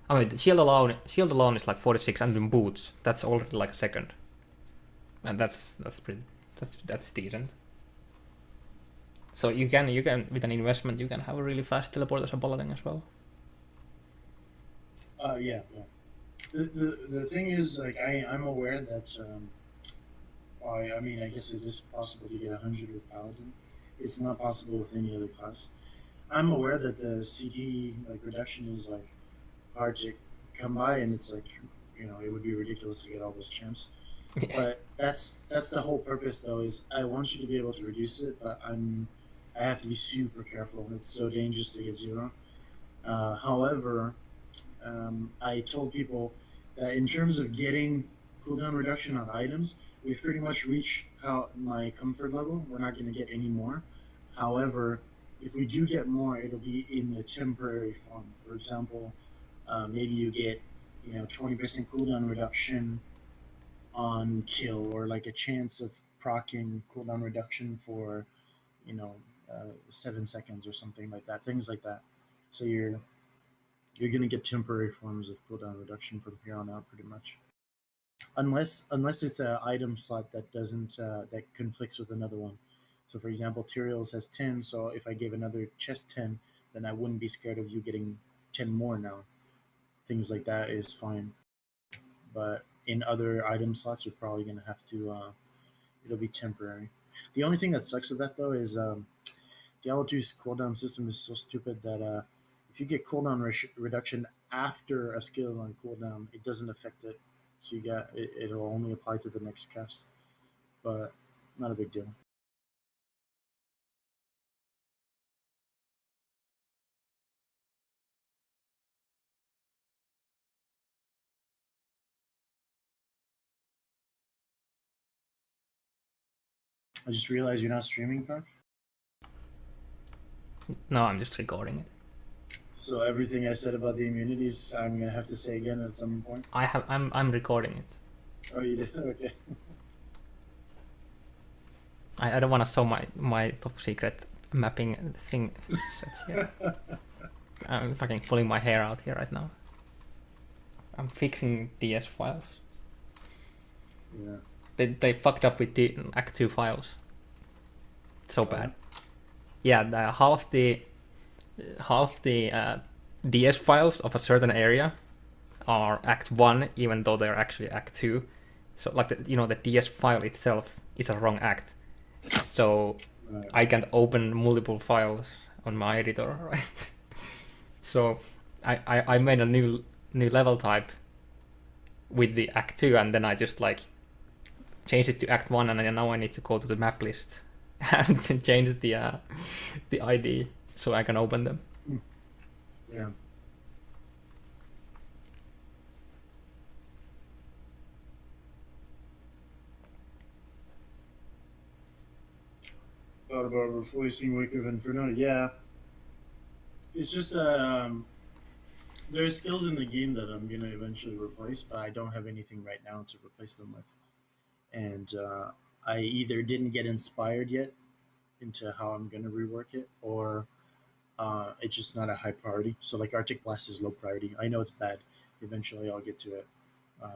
S3: the shield alone is like 46, and then boots, that's already like a second. And that's decent. So you can with an investment you can have a really fast teleport as a Paladin as well.
S1: Yeah. The thing is, like, I'm aware that I guess it is possible to get 100 with Paladin. It's not possible with any other class. I'm aware that the CD like reduction is like hard to come by, and it's like, it would be ridiculous to get all those champs. But that's the whole purpose, though. Is I want you to be able to reduce it, but I have to be super careful. It's so dangerous to get 0. However, I told people that in terms of getting cooldown reduction on items, we've pretty much reached my comfort level. We're not going to get any more. However, if we do get more, it'll be in a temporary form. For example, maybe you get 20% cooldown reduction on kill, or like a chance of proccing cooldown reduction for 7 seconds or something like that. Things like that. So you're going to get temporary forms of cooldown reduction from here on out, pretty much. Unless it's an item slot that doesn't that conflicts with another one. So, for example, Tyrael's has 10. So if I gave another chest 10, then I wouldn't be scared of you getting 10 more now. Things like that is fine. But in other item slots, you're probably going to have to. It'll be temporary. The only thing that sucks with that, though, is Diablo 2's cooldown system is so stupid that if you get cooldown reduction after a skill is on cooldown, it doesn't affect it. So it'll only apply to the next cast. But not a big deal. I just realized you're not streaming, Carp.
S3: No, I'm just recording it.
S1: So everything I said about the immunities, I'm gonna have to say again at some point.
S3: I'm recording it.
S1: Oh, you did? Okay.
S3: I don't want to show my top secret mapping thing set here. I'm fucking pulling my hair out here right now. I'm fixing DS files.
S1: Yeah.
S3: They fucked up with the Act 2 files. So bad. Yeah, half the DS files of a certain area are Act 1, even though they're actually Act 2. So like the DS file itself is a wrong act. So
S1: Right.
S3: I can't open multiple files on my editor, right? So I made a new level type with the Act 2, and then I just like changed it to Act 1, and then now I need to go to the map list and to change the ID so I can open them.
S1: Yeah. Thought about replacing Wake of Inferno. Yeah. It's just there's skills in the game that I'm gonna eventually replace, but I don't have anything right now to replace them with. And I either didn't get inspired yet into how I'm gonna rework it, or it's just not a high priority. So like Arctic Blast is low priority. I know it's bad. Eventually I'll get to it,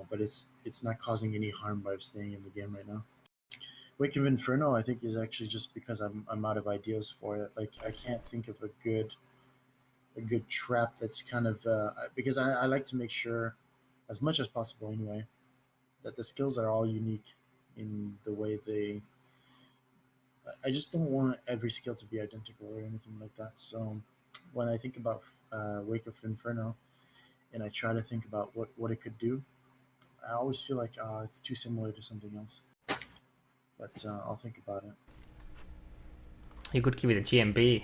S1: but it's not causing any harm by staying in the game right now. Wake of Inferno, I think, is actually just because I'm out of ideas for it. Like I can't think of a good trap that's kind of because I like to make sure, as much as possible anyway, that the skills are all unique in the way they. I just don't want every skill to be identical or anything like that. So when I think about Wake of Inferno, and I try to think about what it could do, I always feel like it's too similar to something else. But I'll think about it.
S3: You could give it a GMB.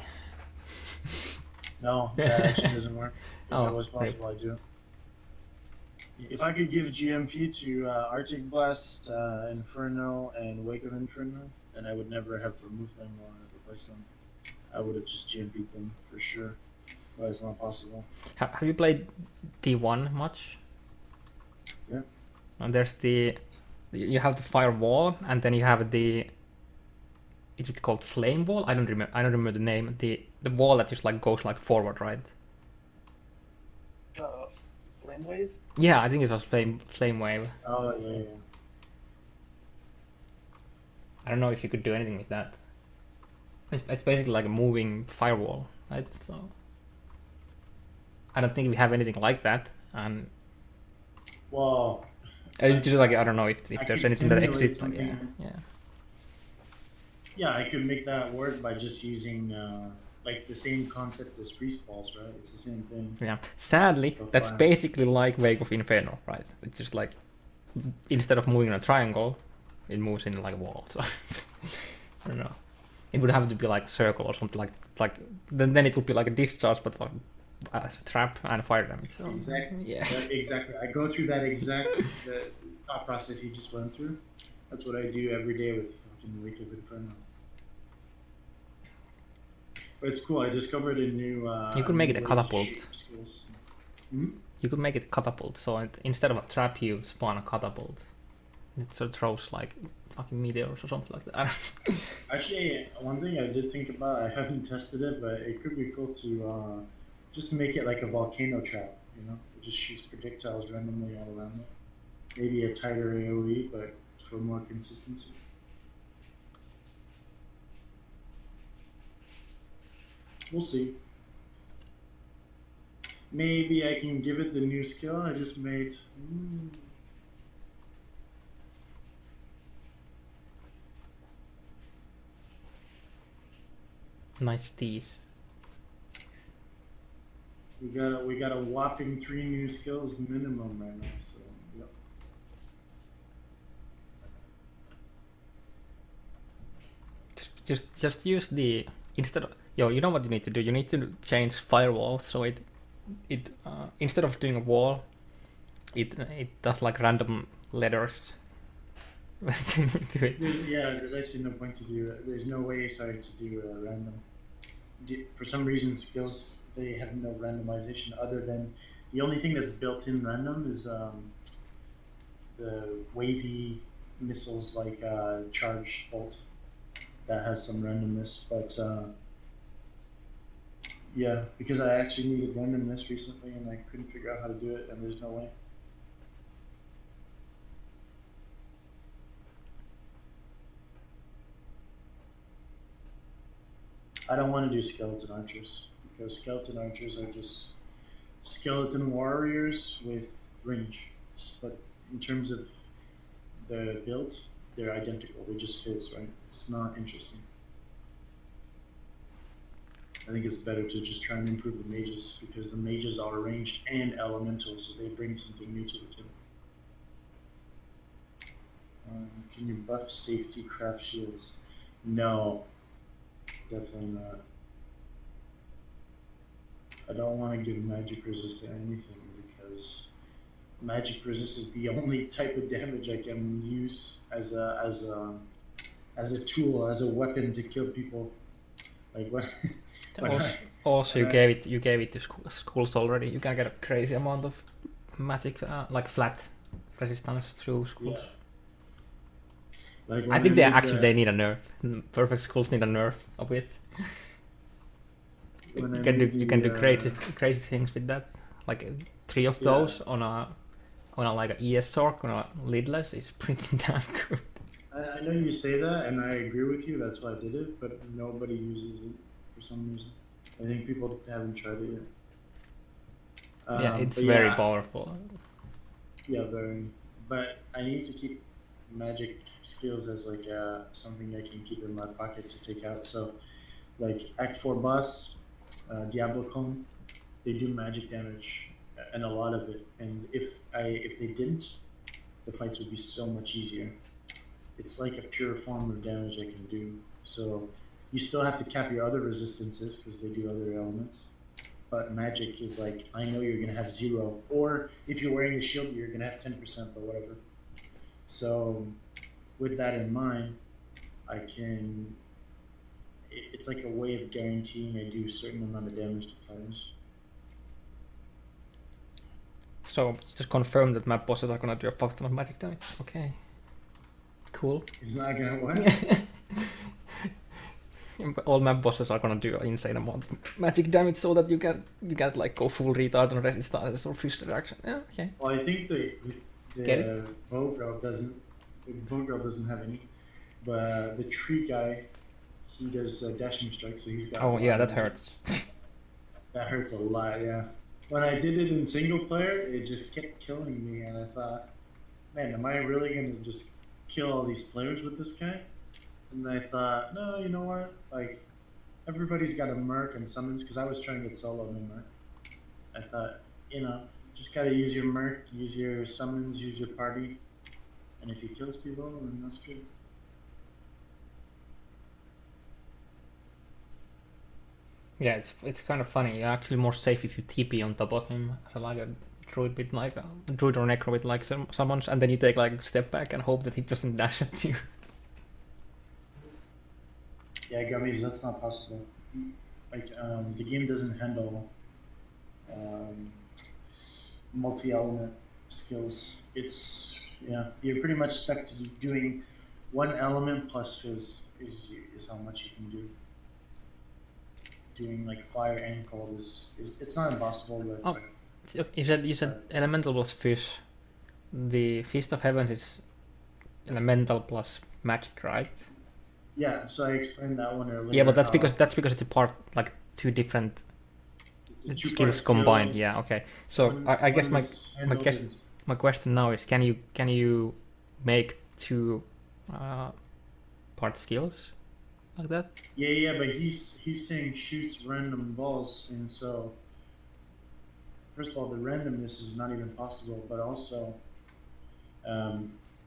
S1: No, that actually doesn't work. If
S3: Oh,
S1: it was possible, I'd do it. If I could give GMP to Arctic Blast, Inferno, and Wake of Inferno, then I would never have removed them or replaced them. I would have just GMP'd them for sure. but it's not possible.
S3: Have you played D1 much?
S1: Yeah.
S3: And there's you have the firewall, and then you have the. Is it called flame wall? I don't remember the name. The wall that just like goes like forward, right?
S2: Flame wave.
S3: Yeah, I think it was flame wave.
S1: Oh yeah.
S3: I don't know if you could do anything with that. It's basically like a moving firewall, right? So I don't think we have anything like that, and
S1: Well,
S3: it's just like I don't know if
S1: I
S3: there's
S1: could
S3: anything that
S1: simulate
S3: exists. Like,
S1: something.
S3: yeah.
S1: Yeah, I could make that work by just using like the same concept as freeze balls, right? It's the same thing.
S3: Yeah. Sadly,
S1: So
S3: that's
S1: fine.
S3: basically like Wake of Inferno, right? It's just like instead of moving in a triangle, it moves in like a wall. So I don't know. It would have to be like a circle or something like then it would be like a discharge, but like a trap and fire damage. So
S1: Exactly.
S3: yeah.
S1: Exactly. I go through that exact the thought process you just went through. That's what I do every day with fucking Wake of Inferno. But it's cool. I discovered a new.
S3: You could make it a
S1: way to
S3: catapult.
S1: shape skills.
S3: You could make it a catapult, so instead of a trap, you spawn a catapult. It sort of throws like fucking meteors or something like that.
S1: Actually, one thing I did think about, I haven't tested it, but it could be cool to just make it like a volcano trap, you know? It just shoots projectiles randomly all around it. Maybe a tighter AoE, but for more consistency. We'll see. Maybe I can give it the new skill I just made.
S3: Nice tease.
S1: We got a whopping 3 new skills minimum right now. So yep.
S3: Just use the instead of you know what you need to do. You need to change firewall so it instead of doing a wall, it does like random letters.
S1: There's actually no point to do it. There's no way, sorry, to do random. For some reason, skills, they have no randomization other than the only thing that's built in random is the wavy missiles like charge bolt that has some randomness. But yeah, because I actually needed randomness recently and I couldn't figure out how to do it, and there's no way. I don't want to do skeleton archers because skeleton archers are just skeleton warriors with range. But in terms of the build, they're identical. They just fizz, right? It's not interesting. I think it's better to just try and improve the mages because the mages are ranged and elemental, so they bring something new to the table. Can you buff safety craft shields? No. Definitely not. I don't want to give magic resist to anything because magic resist is the only type of damage I can use as a tool, as a weapon to kill people. Like
S3: Also, you gave it to schools already. You can get a crazy amount of magic, like flat resistance through schools.
S1: Yeah. Like
S3: I think they need a nerf. Perfect schools need a nerf of it. You can do crazy things with that. Like 3 of those on a like a ES Sorc on a lidless is pretty damn good.
S1: I know you say that, and I agree with you. That's why I did it, but nobody uses it for some reason. I think people haven't tried it yet.
S3: Yeah, it's very powerful.
S1: Yeah, very. But I need to keep magic skills as like something I can keep in my pocket to take out. So, like Act 4 boss, Diablo Cone, they do magic damage and a lot of it. And if they didn't, the fights would be so much easier. It's like a pure form of damage I can do. So you still have to cap your other resistances because they do other elements. But magic is like, I know you're going to have 0. Or if you're wearing a shield, you're going to have 10%, but whatever. So with that in mind, it's like a way of guaranteeing I do a certain amount of damage to players.
S3: So just confirm that map bosses are gonna do a fuck ton of magic damage. Okay. Cool.
S1: He's not gonna what?
S3: All map bosses are gonna do an insane amount of magic damage so that you can like go full retard on resistance or fist reaction. Yeah, okay.
S1: Well, I think the
S3: Get
S1: bow girl doesn't. The bow girl doesn't have any, but the tree guy, he does dashing strikes, so he's got.
S3: Oh yeah, that hurts.
S1: That hurts a lot, yeah. When I did it in single player, it just kept killing me, and I thought, man, am I really gonna just kill all these players with this guy? And I thought, no, you know what? Like, everybody's got a merc and summons, because I was trying to get solo no merc. I thought, you know, just gotta use your merc, use your summons, use your party, and if he kills people, then that's good.
S3: Yeah, it's kind of funny. You're actually more safe if you TP on top of him, so like a druid with like a druid or necro with like summons, and then you take like a step back and hope that he doesn't dash at you.
S1: Yeah, gummies, that's not possible. Like, the game doesn't handle multi-element skills. It's, yeah, you're pretty much stuck to doing one element plus fizz is how much you can do. Doing like fire and cold is it's not impossible, but it's like.
S3: You said elemental plus fish. The Feast of Heavens is elemental plus magic, right?
S1: Yeah, so I explained that one earlier.
S3: Yeah, but that's because it's a part like two different skills combined. Yeah, okay. So I guess my question now is, can you make two part skills like that?
S1: Yeah, but he's saying shoots random balls, and so first of all, the randomness is not even possible, but also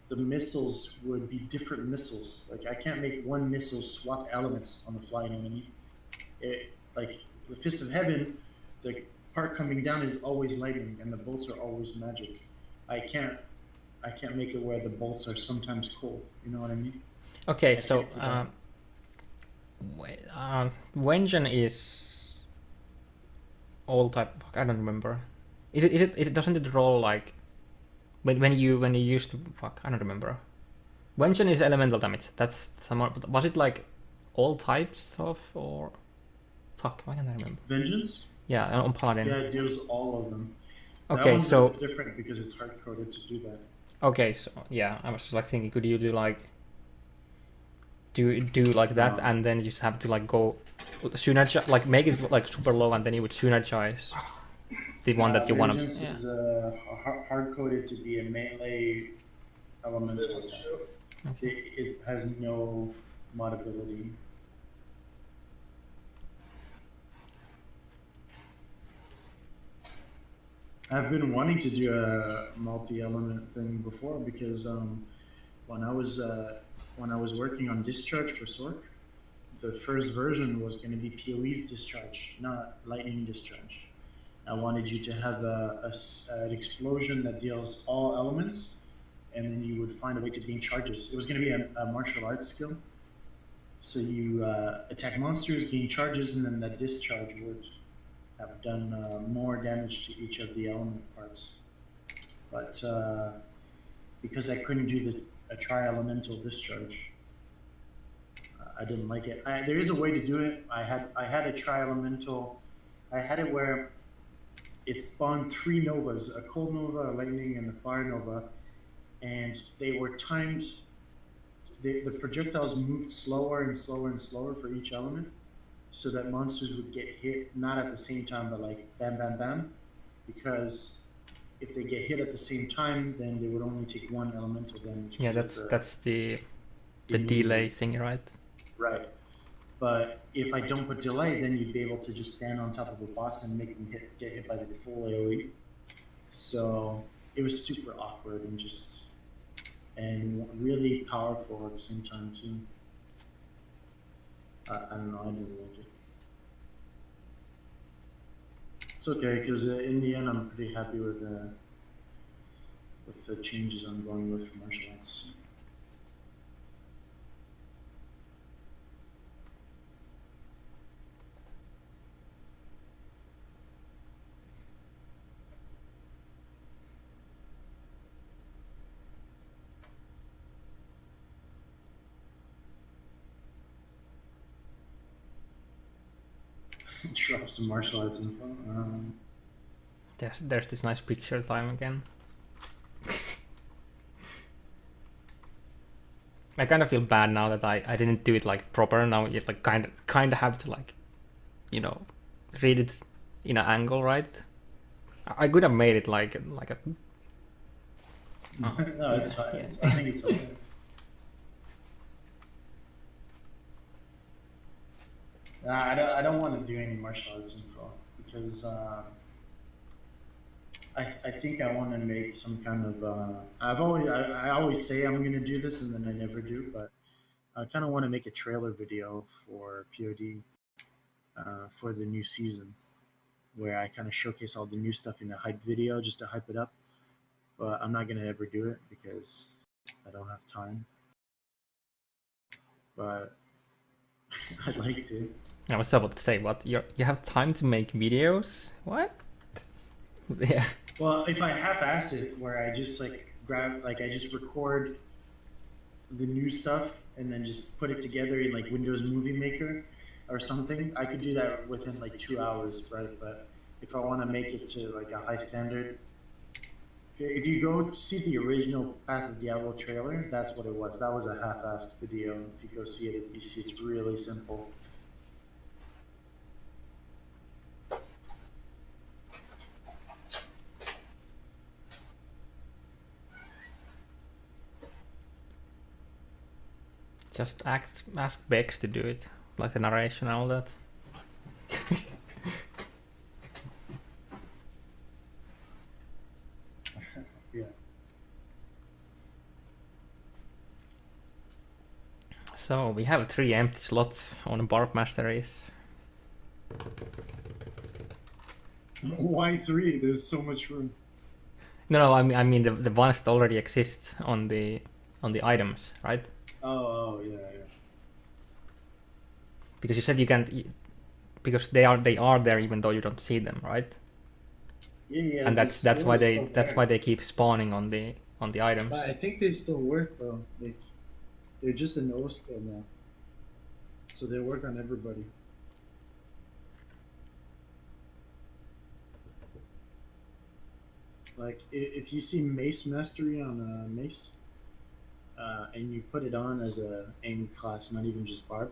S1: the missiles would be different missiles. Like, I can't make one missile swap elements on the fly, you know what I mean? Like, the Fist of Heaven, the part coming down is always lightning, and the bolts are always magic. I can't make it where the bolts are sometimes cold, you know what I mean?
S3: Okay, so Wengen is all type. Fuck, I don't remember. Is it doesn't it roll like when you used to fuck? I don't remember. Wengen is elemental damage. That's somewhere. Was it like all types of or fuck? Why can't I remember?
S1: Vengeance?
S3: Yeah, on Paladin.
S1: Yeah, it deals all of them.
S3: Okay,
S1: that one's
S3: so
S1: a bit different because it's hard coded to do that.
S3: Okay, so yeah, I was just like thinking, could you do like like that, and then you just have to like go synergize, like make it like super low, and then you would synergize the one that you want to.
S1: Vengeance is hard coded to be a melee elemental attack.
S3: Okay.
S1: It has no modability. I've been wanting to do a multi-element thing before because when I was working on Discharge for Sork, the first version was going to be PoE's Discharge, not Lightning Discharge. I wanted you to have an explosion that deals all elements, and then you would find a way to gain charges. It was going to be a martial arts skill. So you attack monsters, gain charges, and then that Discharge would have done more damage to each of the element parts. But because I couldn't do a tri-elemental Discharge, I didn't like it. There is a way to do it. I had a tri-elemental. I had it where it spawned 3 novas: a cold nova, a lightning, and a fire nova, and they were timed. The projectiles moved slower and slower and slower for each element, so that monsters would get hit not at the same time, but like bam, bam, bam. Because if they get hit at the same time, then they would only take 1 elemental damage.
S3: Yeah, that's the delay thing, right?
S1: Right. But if I don't put delay, then you'd be able to just stand on top of a boss and make them get hit by the full AoE. So it was super awkward and really powerful at the same time too. I don't know, I didn't like it. It's okay, because in the end I'm pretty happy with the changes I'm going with for martial arts. Drop some martial arts info.
S3: There's this nice picture time again. I kind of feel bad now that I didn't do it like proper. Now you like kind of have to like, you know, read it in an angle, right? I could have made it like a.
S1: No, it's fine.
S3: Yeah.
S1: I think it's hilarious. I don't want to do any martial arts info because I think I want to make some kind of. I always say I'm going to do this and then I never do, but I kind of want to make a trailer video for POD for the new season, where I kind of showcase all the new stuff in a hype video just to hype it up. But I'm not going to ever do it because I don't have time. But I'd like to.
S3: I was about to say, what you have time to make videos? What? Yeah.
S1: Well, if I half-ass it, where I just like grab, like I just record the new stuff and then just put it together in like Windows Movie Maker or something, I could do that within like 2 hours, right? But if I want to make it to like a high standard, if you go see the original Path of Diablo trailer, that's what it was. That was a half-assed video. If you go see it, you see it's really simple.
S3: Just ask Bex to do it, like the narration and all that.
S1: Yeah.
S3: So we have 3 empty slots on Barb Masteries.
S1: Why 3? There's so much room.
S3: No, I mean the ones that already exist on the items, right?
S1: Oh, yeah.
S3: Because you said you can't, because they are there even though you don't see them, right?
S1: Yeah.
S3: And that's why they keep spawning on the items.
S1: But I think they still work though. Like they're just an O skill now, so they work on everybody. Like if you see Mace Mastery on Mace, and you put it on as a aim class, not even just Barb,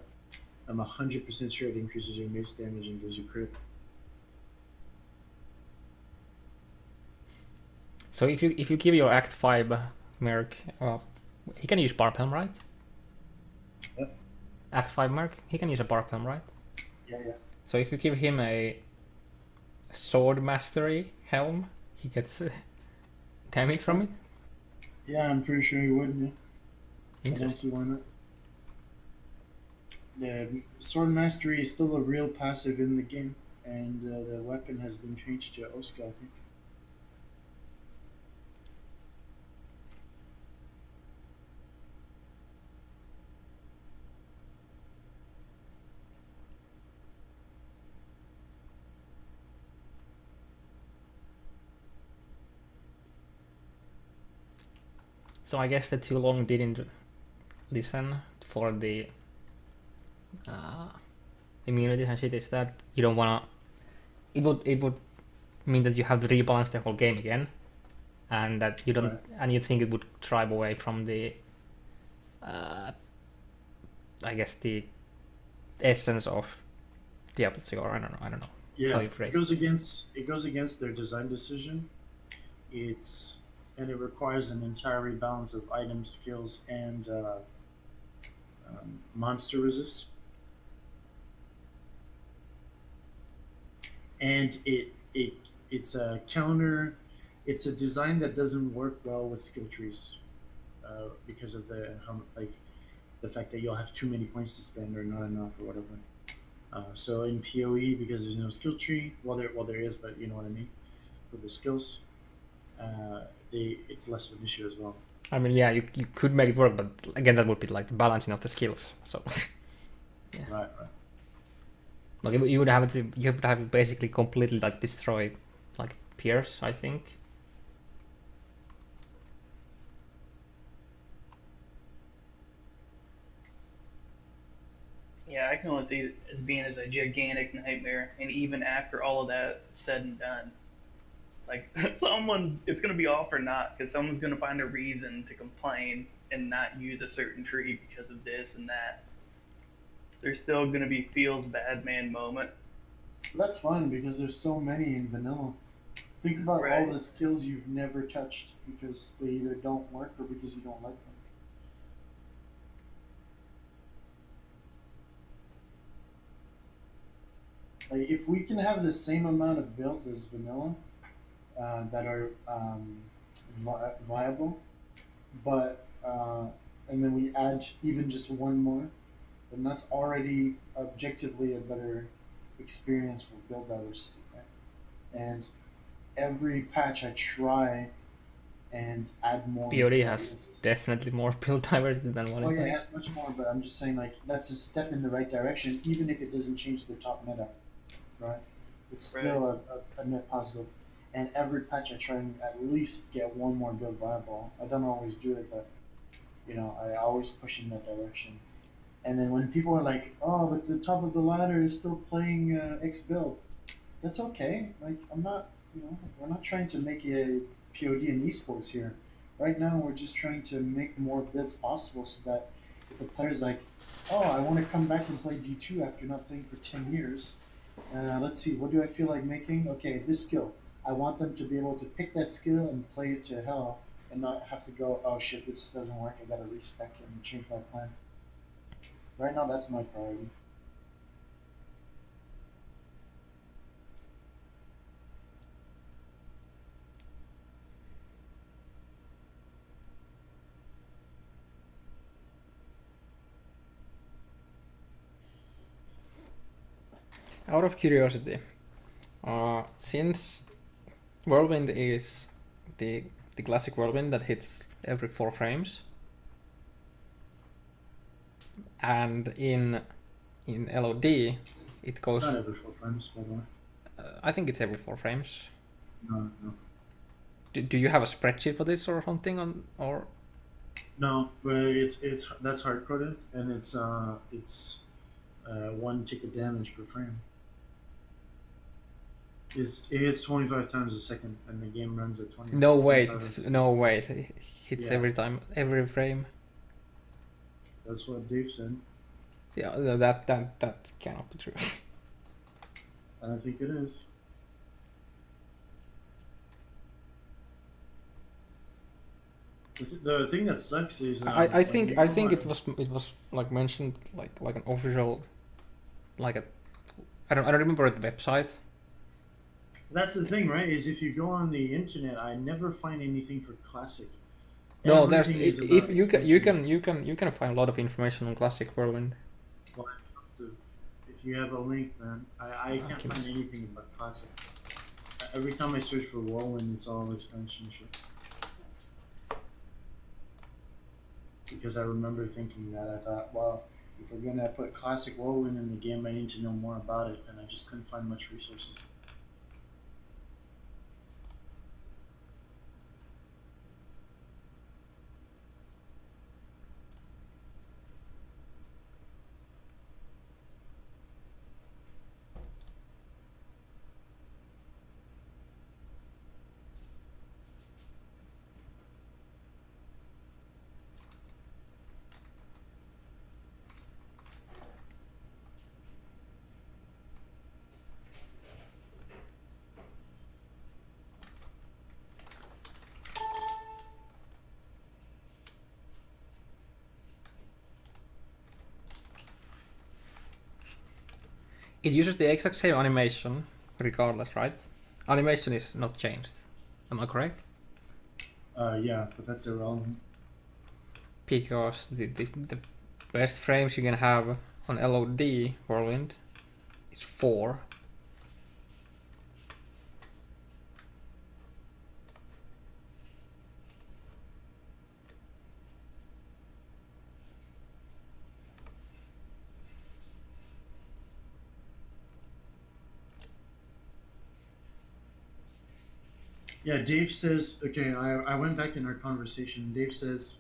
S1: I'm 100% sure it increases your Mace damage and gives you crit.
S3: So if you give your Act 5 Merc, he can use Barb Helm, right?
S1: Yep.
S3: Act 5 Merc, he can use a Barb Helm, right?
S1: Yeah.
S3: So if you give him a Sword Mastery Helm, he gets damage from it?
S1: Yeah, I'm pretty sure he would. Yeah. I don't see why not. The Sword Mastery is still a real passive in the game, and the weapon has been changed to Oscar, I think.
S3: So I guess the too long didn't listen for the immunities and shit is that you don't wanna. It would mean that you have to rebalance the whole game again, and that you don't,
S1: Right.
S3: and you think it would drive away from the, I guess the essence of Diablo 2, or I don't know.
S1: Yeah,
S3: how you phrase
S1: it goes against their design decision. And it requires an entire rebalance of item skills and monster resist. And it's a counter. It's a design that doesn't work well with skill trees because of the fact that you'll have too many points to spend or not enough or whatever. So in PoE, because there's no skill tree, well there is, but you know what I mean, with the skills, it's less of an issue as well.
S3: I mean, yeah, you could make it work, but again, that would be like the balancing of the skills. So
S1: Yeah. Right.
S3: like you would have to basically completely like destroy like Pierce, I think.
S2: Yeah, I can only see it as being as a gigantic nightmare, and even after all of that said and done, like it's gonna be off or not, because someone's gonna find a reason to complain and not use a certain tree because of this and that. There's still gonna be feels bad man moment.
S1: That's fine because there's so many in vanilla. Think about all
S2: Right.
S1: the skills you've never touched because they either don't work or because you don't like them. Like if we can have the same amount of builds as vanilla that are viable, but and then we add even just one more, then that's already objectively a better experience for build diversity, right? And every patch I try and add more
S3: POD
S1: to that
S3: has
S1: list.
S3: definitely more build diversity than what
S1: Oh
S3: it
S1: yeah, it
S3: has.
S1: has much more, but I'm just saying like that's a step in the right direction, even if it doesn't change the top meta, right? It's still a net positive. And every patch I try and at least get one more build viable. I don't always do it, but you know, I always push in that direction. And then when people are like, "Oh, but the top of the ladder is still playing X build," that's okay. Like I'm not, you know, we're not trying to make a POD in esports here. Right now, we're just trying to make more builds possible so that if a player's like, "Oh, I want to come back and play D2 after not playing for 10 years," let's see, what do I feel like making? Okay, this skill. I want them to be able to pick that skill and play it to hell and not have to go, oh shit, this doesn't work. I gotta respec and change my plan. Right now, that's my priority.
S3: Out of curiosity, since Whirlwind is the classic Whirlwind that hits every 4 frames, and in LOD it goes.
S1: It's not every 4 frames, by the way.
S3: I think it's every 4 frames.
S1: No, no.
S3: Do you have a spreadsheet for this or something on or?
S1: No, but it's that's hard coded and it's 1 tick of damage per frame. It hits 25 times a second, and the game runs at 20.
S3: No wait,
S1: 25
S3: it's,
S1: FPS.
S3: no wait. It hits
S1: Yeah.
S3: every time, every frame.
S1: That's what Dave said.
S3: Yeah, that cannot be true.
S1: I don't think it is. The thing that sucks is
S3: I
S1: when
S3: think
S1: you
S3: I
S1: go
S3: think
S1: on-
S3: it was like mentioned like an official, like a I don't remember the website.
S1: That's the thing, right? Is if you go on the internet, I never find anything for classic.
S3: No, there's
S1: Everything is
S3: if
S1: about
S3: you can find a lot of information on classic Whirlwind.
S1: Well, if you have a link, man, I can't
S3: Okay.
S1: find anything about classic. Every time I search for Whirlwind, it's all expansion shit. Because I remember thinking that I thought, well, if we're gonna put classic Whirlwind in the game, I need to know more about it, and I just couldn't find much resources.
S3: It uses the exact same animation, regardless, right? Animation is not changed. Am I correct?
S1: Yeah, but that's irrelevant.
S3: Because the best frames you can have on LOD Whirlwind is 4.
S1: Yeah, Dave says, okay, I went back in our conversation. Dave says,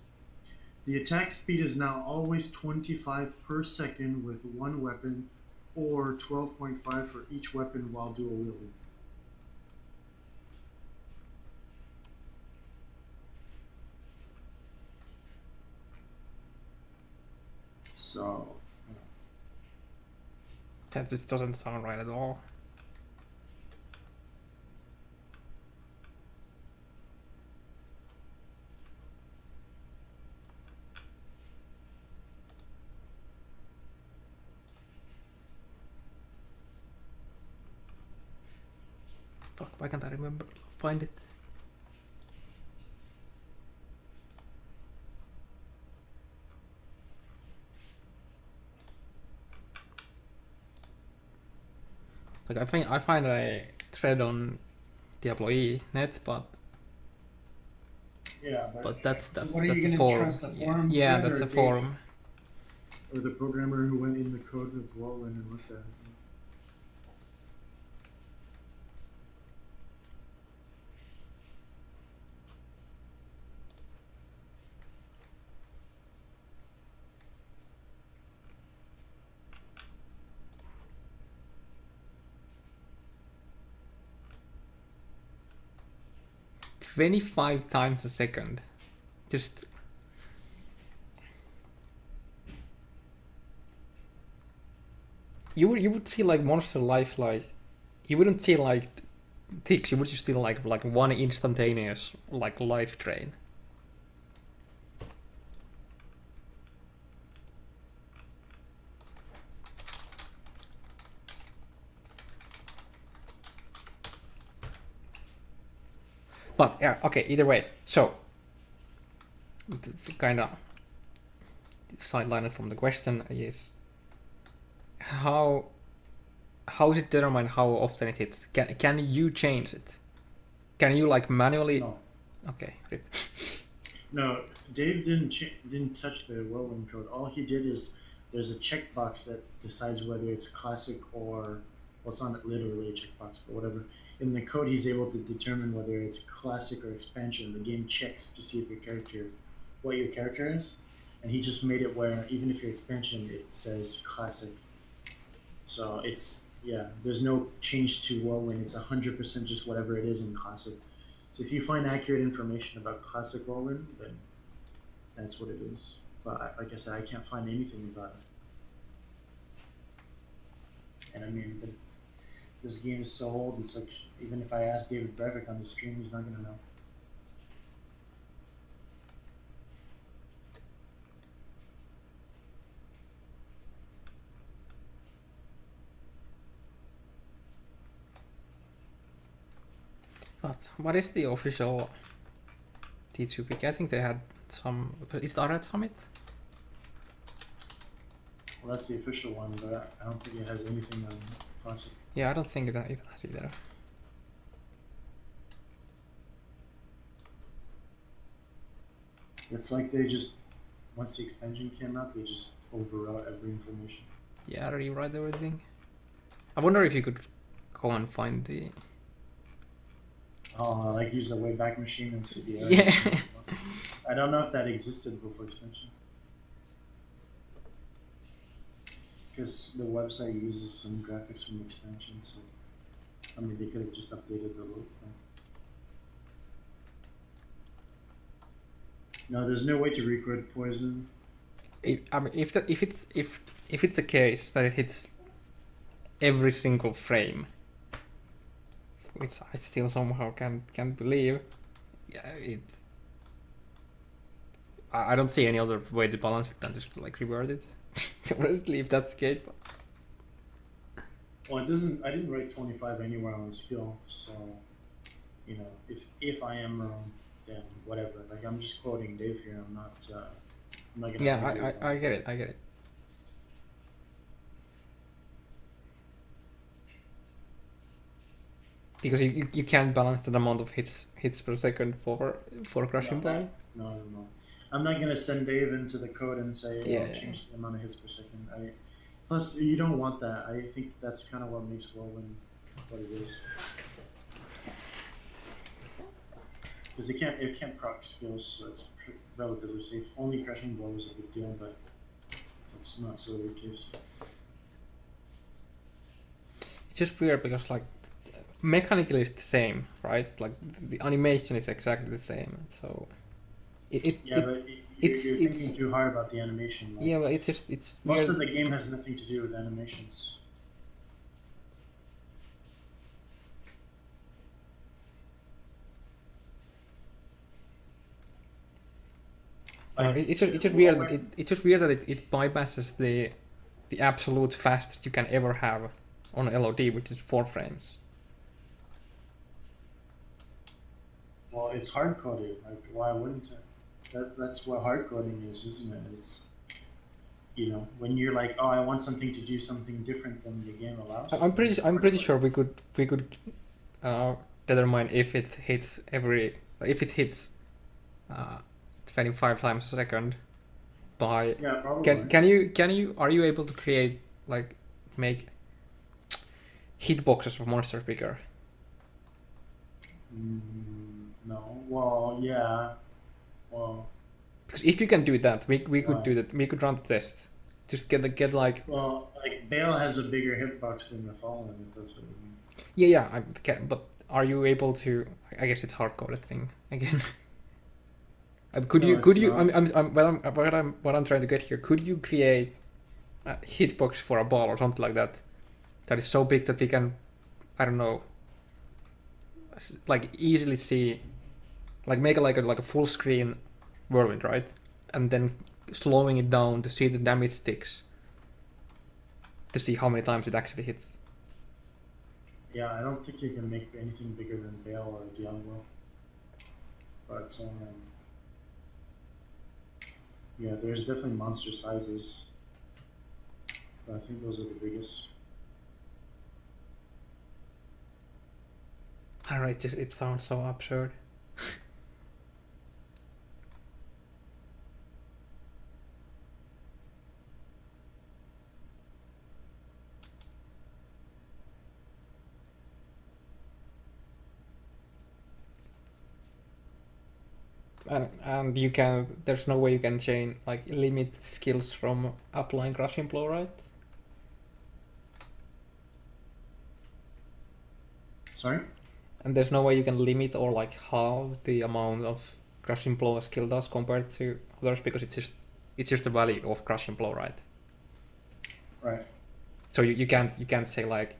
S1: The attack speed is now always 25 per second with one weapon, or 12.5 for each weapon while dual wielding. So
S3: That just doesn't sound right at all. Fuck, why can't I remember? Find it. Like I find a thread on Diablo E net, but
S1: yeah,
S3: but that's
S1: what are you
S3: a
S1: gonna
S3: forum.
S1: trust, a forum
S3: Yeah,
S1: thread
S3: that's
S1: or
S3: a
S1: Dave?
S3: forum.
S1: Or the programmer who went in the code of Whirlwind and looked at it.
S3: $25 times a second. Just you would see like monster life, like you wouldn't see like ticks, you would just see like one instantaneous like life drain. But yeah, okay, either way. So it's kind of sidelined from the question is how is it determined how often it hits? Can you change it? Can you like manually?
S1: No,
S3: Okay. Rip.
S1: no, Dave didn't touch the Whirlwind code. All he did is there's a checkbox that decides whether it's classic or, well, it's not literally a checkbox, but whatever. In the code, he's able to determine whether it's classic or expansion. The game checks to see if what your character is, and he just made it where even if you're expansion, it says classic. So it's, yeah, there's no change to Whirlwind. It's 100% just whatever it is in classic. So if you find accurate information about classic Whirlwind, then that's what it is. But like I said, I can't find anything about it. And I mean, this game is so old. It's like even if I ask David Brevik on the stream, he's not gonna know.
S3: But what is the official T2 pick? I think they had some. Is the Red Summit?
S1: Well, that's the official one, but I don't think it has anything on classic.
S3: Yeah, I don't think that it has either.
S1: It's like they just, once the expansion came out, they just overwrote every information.
S3: Yeah, rewrite everything. I wonder if you could go and find the.
S1: Oh, like use the Wayback Machine and CDR.
S3: Yeah.
S1: I don't know if that existed before expansion. Because the website uses some graphics from expansion, so I mean they could have just updated the look. No, there's no way to record poison.
S3: I mean, if it's a case that it hits every single frame, which I still somehow can't believe. Yeah, I don't see any other way to balance it than just like reword it. Honestly, if that's the case. But...
S1: Well, it doesn't. I didn't write 25 anywhere on the skill, so you know, if I am wrong, then whatever. Like I'm just quoting Dave here. I'm not gonna.
S3: Yeah, I get it. I get it. Because you can't balance the amount of hits per second for crushing blow.
S1: No. I'm not gonna send Dave into the code and say,
S3: Yeah.
S1: change the amount of hits per second. Plus, you don't want that. I think that's kind of what makes Whirlwind what it is. because it can't proc skills, so it's relatively safe. Only crushing blow is a big deal, but it's not so the case.
S3: It's just weird because like mechanically it's the same, right? Like the animation is exactly the same, so
S1: But you're thinking too hard about the animation. Like,
S3: yeah, but it's
S1: most
S3: weird.
S1: of the game has nothing to do with animations.
S3: It's just weird. It's just weird that it bypasses the absolute fastest you can ever have on LOD, which is 4 frames.
S1: Well, it's hard coded. Like, why wouldn't it? That's what hard coding is, isn't it? Is, you know, when you're like, oh, I want something to do something different than the game allows.
S3: I'm pretty sure we could determine if it hits 25 times a second by
S1: Yeah, probably.
S3: can you are you able to create like make hitboxes of monsters bigger?
S1: No. Well, yeah. Well.
S3: Because if you can do that, we could
S1: Why?
S3: do that. We could run the test. Just get like
S1: Well, like Bale has a bigger hitbox than the Fallen, if that's what you mean.
S3: yeah. But are you able to? I guess it's hard coded thing again. Could
S1: No,
S3: you?
S1: it's
S3: Could you?
S1: not.
S3: What I'm trying to get here. Could you create a hitbox for a ball or something like that? That is so big that we can, I don't know, like easily see, like make it like a full screen whirlwind, right? And then slowing it down to see the damage sticks. To see how many times it actually hits.
S1: Yeah, I don't think you can make anything bigger than Bale or Diablo. But yeah, there's definitely monster sizes. But I think those are the biggest.
S3: I don't know, it sounds so absurd. And you can, there's no way you can change, like limit skills from applying crushing blow, right?
S1: Sorry?
S3: And there's no way you can limit or like halve the amount of crushing blow a skill does compared to others, because it's just the value of crushing blow, right?
S1: Right.
S3: So you can't say like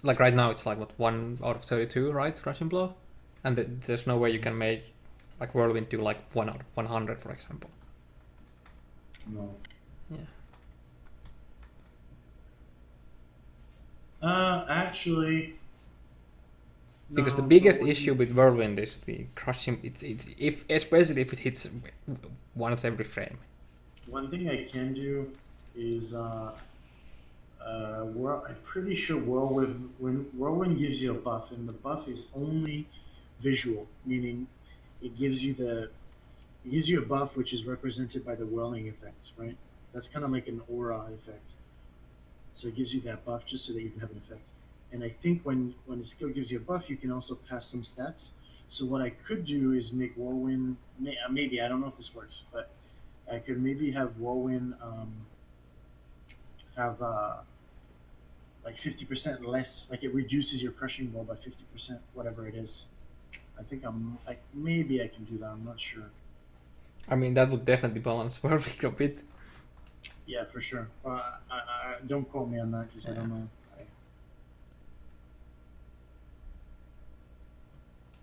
S3: right now it's like what 1 out of 32, right? Crushing blow, and there's no way you can make like whirlwind do like 1 out of 100, for example.
S1: No.
S3: Yeah.
S1: Actually.
S3: Because
S1: no,
S3: the biggest
S1: wouldn't.
S3: issue with whirlwind is the crushing. It's if especially if it hits once every frame.
S1: One thing I can do is I'm pretty sure Whirlwind gives you a buff, and the buff is only visual, meaning it gives you a buff which is represented by the whirling effect, right? That's kind of like an aura effect. So it gives you that buff just so that you can have an effect. And I think when a skill gives you a buff, you can also pass some stats. So what I could do is make Whirlwind, maybe, I don't know if this works, but I could maybe have Whirlwind have like 50% less, like it reduces your crushing blow by 50%, whatever it is. I think maybe I can do that, I'm not sure.
S3: I mean, that would definitely balance whirlwind a bit.
S1: Yeah, for sure. I don't quote me on that because I don't know.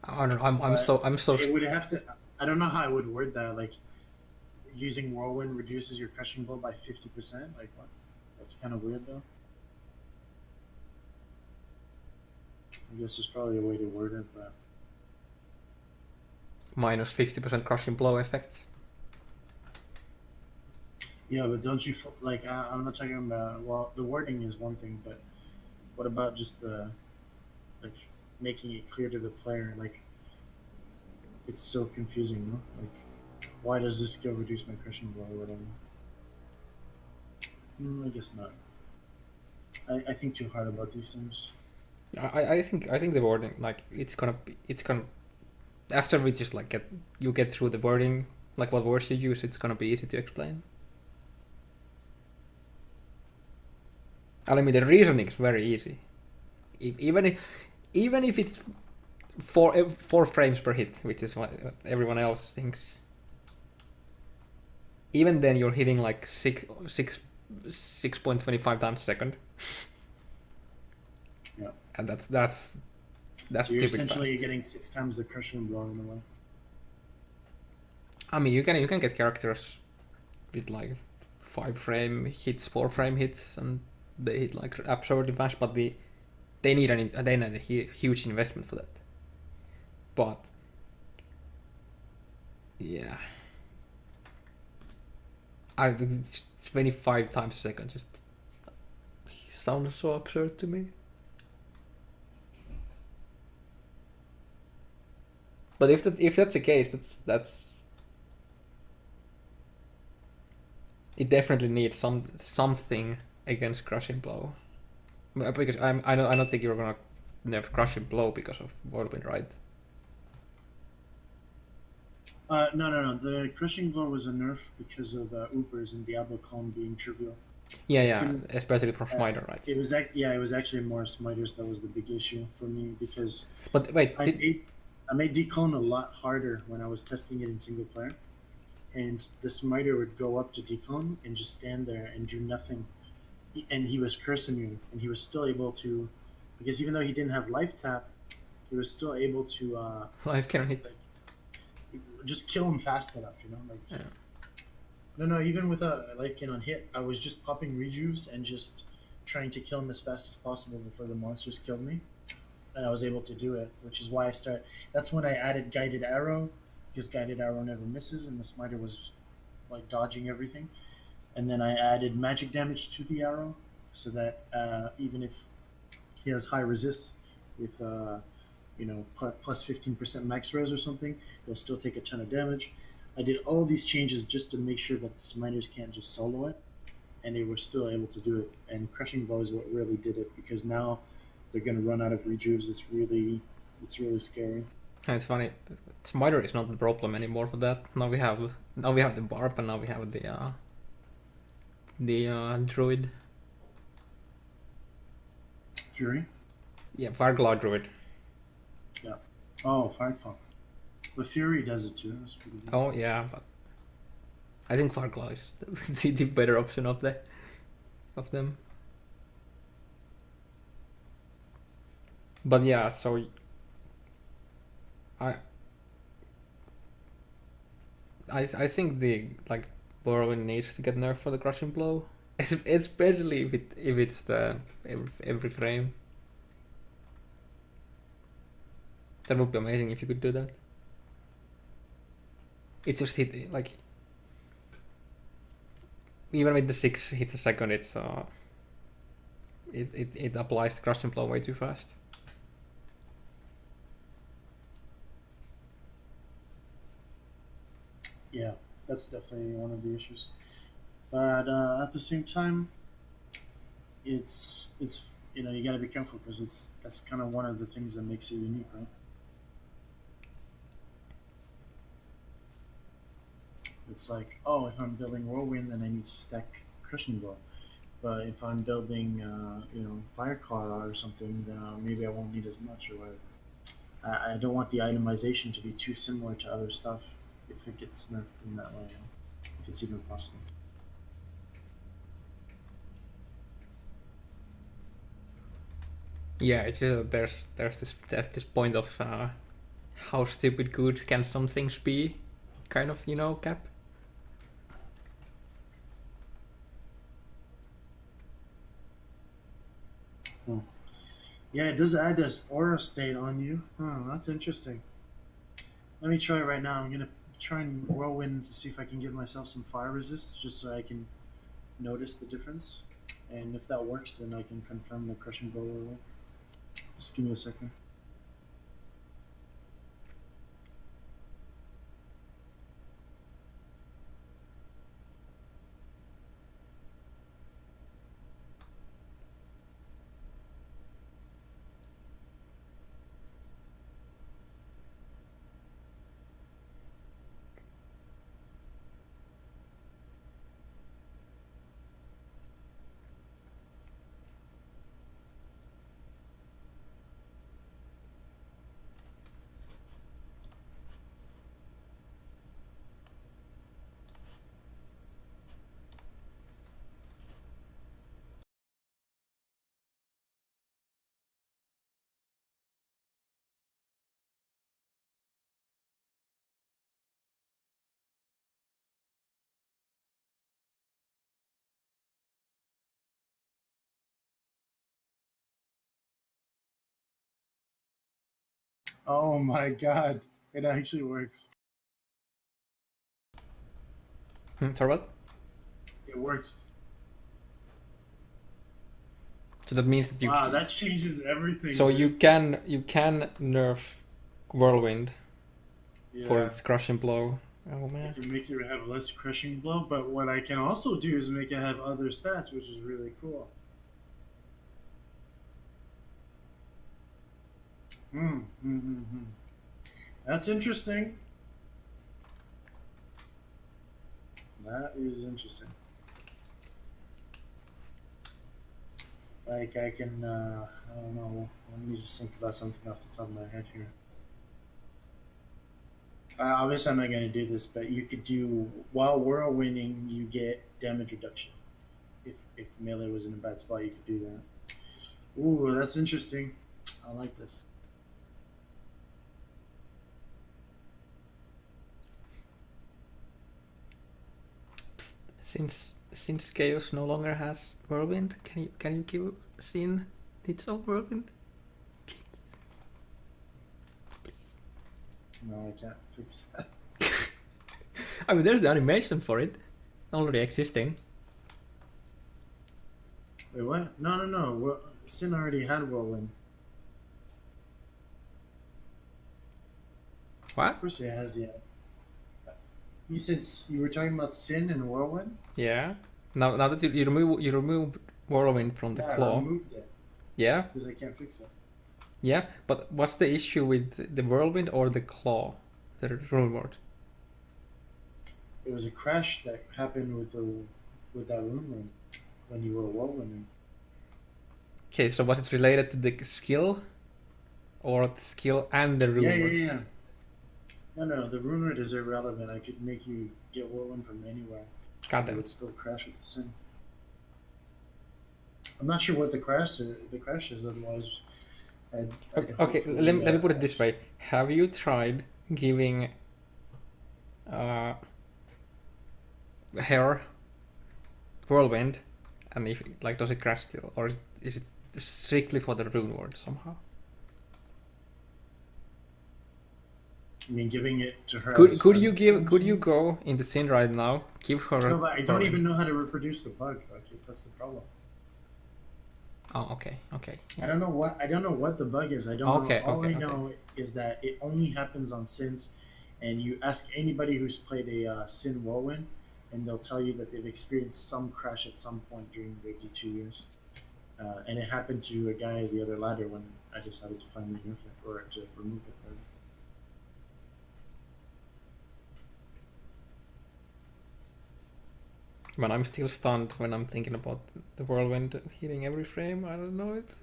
S3: I don't know. I'm so.
S1: It would have to. I don't know how I would word that. Like, using whirlwind reduces your crushing blow by 50%. Like, what? That's kind of weird, though. I guess there's probably a way to word it, but
S3: minus 50% crushing blow effect.
S1: yeah, but don't you like? I'm not talking about. Well, the wording is one thing, but what about just the like making it clear to the player? Like, it's so confusing, no? Like, why does this skill reduce my crushing blow or whatever? I guess not. I think too hard about these things.
S3: I think the wording, like, it's gonna after we just like get through the wording, like what words you use, it's gonna be easy to explain. I mean, the reasoning is very easy. Even if it's four frames per hit, which is what everyone else thinks, even then you're hitting like 6.25 times a second.
S1: Yeah.
S3: And that's
S1: So you're
S3: stupid
S1: essentially
S3: fast.
S1: getting 6 times the crushing blow in a way.
S3: I mean, you can get characters with like 5-frame hits, 4-frame hits, and they hit like absurdly fast, but they need a huge investment for that. But yeah, 25 times a second just sounds so absurd to me. But if that's the case, that's it definitely needs something against crushing blow. Because I don't think you're gonna nerf crushing blow because of whirlwind, right?
S1: No. The crushing blow was a nerf because of Ubers and Diablo Calm being trivial.
S3: Yeah, especially from Smiter, right?
S1: It was it was actually more Smiters that was the big issue for me because
S3: But wait,
S1: I made Decone a lot harder when I was testing it in single player, and the Smiter would go up to Decone and just stand there and do nothing, and he was curse immune, and he was still able to, because even though he didn't have life tap, he was still able to
S3: life cannon hit.
S1: just kill him fast enough, like.
S3: Yeah.
S1: No, even with a life cannon hit, I was just popping rejuves and just trying to kill him as fast as possible before the monsters killed me. And I was able to do it, which is why that's when I added Guided Arrow, because Guided Arrow never misses and the Smiter was like dodging everything. And then I added magic damage to the arrow, so that even if he has high resists with plus 15% max res or something, he'll still take a ton of damage. I did all these changes just to make sure that the Smiters can't just solo it, and they were still able to do it. And Crushing Blow is what really did it, because now they're going to run out of rejuves. It's really scary.
S3: And it's funny, Smiter is not the problem anymore for that. Now we have the Barb, and now we have the Druid.
S1: Fury?
S3: Yeah, Fireclaw Druid.
S1: Yeah. Oh, Fireclaw. But Fury does it too. That's pretty good.
S3: Oh yeah, but I think Fireclaw is the better option of them. But yeah, so I think the like Whirlwind needs to get nerfed for the crushing blow, especially if it's the every frame. That would be amazing if you could do that. It just hit like even with the 6 hits a second, it's it applies the crushing blow way too fast.
S1: Yeah, that's definitely one of the issues. But at the same time, it's you got to be careful, because that's kind of one of the things that makes it unique, right? It's like, oh, if I'm building Whirlwind, then I need to stack Crushing Blow. But if I'm building, Fireclaw or something, then maybe I won't need as much or whatever. I don't want the itemization to be too similar to other stuff if it gets nerfed in that way, if it's even possible.
S3: Yeah, it's just there's this point of how stupid good can some things be, kind of, cap.
S1: Yeah, it does add this aura state on you. Oh, that's interesting. Let me try it right now. I'm gonna try and Whirlwind to see if I can give myself some fire resist, just so I can notice the difference. And if that works, then I can confirm the Crushing Blow will work. Just give me a second. Oh my god, it actually works.
S3: Sorry, what?
S1: It works.
S3: So that means that you.
S1: Wow, that changes everything.
S3: So
S1: dude.
S3: you can nerf Whirlwind for
S1: Yeah,
S3: its crushing blow. Oh
S1: I
S3: man.
S1: can make it have less crushing blow, but what I can also do is make it have other stats, which is really cool. Hmm. That's interesting. That is interesting. Like I can, I don't know. Let me just think about something off the top of my head here. Obviously, I'm not going to do this, but you could do while whirlwinding, you get damage reduction. If melee was in a bad spot, you could do that. Ooh, that's interesting. I like this.
S3: Psst, since Chaos no longer has Whirlwind, can you give Sin its own Whirlwind?
S1: No, I can't fix that.
S3: I mean, there's the animation for it already existing.
S1: Wait, what? No. Sin already had whirlwind.
S3: What?
S1: Of course, it has the. You said you were talking about Sin and whirlwind.
S3: Yeah. Now that you remove Whirlwind from the
S1: Yeah, I
S3: claw.
S1: removed it
S3: Yeah.
S1: because I can't fix it.
S3: Yeah. But what's the issue with the Whirlwind or the claw? The rune word.
S1: It was a crash that happened with that room when you were whirlwinding.
S3: Okay, so was it related to the skill, or the skill and the rune word?
S1: Yeah. No, the rune word is irrelevant. I could make you get whirlwind from anywhere.
S3: God
S1: It
S3: damn.
S1: would still crash with the Sin. I'm not sure what the crash is. Otherwise,
S3: Okay, let me put it this way. Have you tried giving hair whirlwind, and if like does it crash still, or is it strictly for the rune word somehow?
S1: I mean, giving it to her.
S3: Could you go in the scene right now, give her
S1: No, but I don't
S3: whirlwind?
S1: even know how to reproduce the bug. Like that's the problem.
S3: Oh, okay.
S1: I don't know what the bug is. I don't
S3: Okay,
S1: know. All
S3: okay,
S1: I know is that it only happens on Sins, and you ask anybody who's played a Sin whirlwind, and they'll tell you that they've experienced some crash at some point during their D2 years. And it happened to a guy the other ladder when I decided to finally nerf it or to remove it.
S3: Man, I'm still stunned when I'm thinking about the whirlwind hitting every frame. I don't know. It's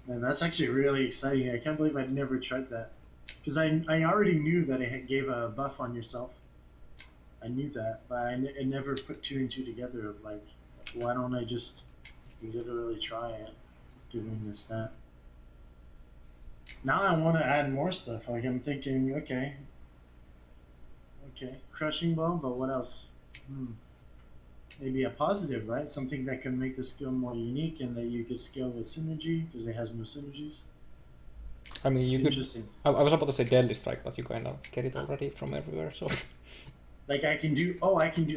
S1: Man, that's actually really exciting. I can't believe I'd never tried that. Because I already knew that it gave a buff on yourself. I knew that, but I never put two and two together of like, why don't I just literally try it, giving this stat. Now I want to add more stuff. Like I'm thinking, okay, crushing blow, but what else? Maybe a positive, right? Something that can make the skill more unique and that you could scale with synergy because it has no synergies.
S3: I mean,
S1: It's
S3: you could.
S1: interesting.
S3: I was about to say deadly strike, but you kind of get it already from everywhere. So.
S1: Like I can do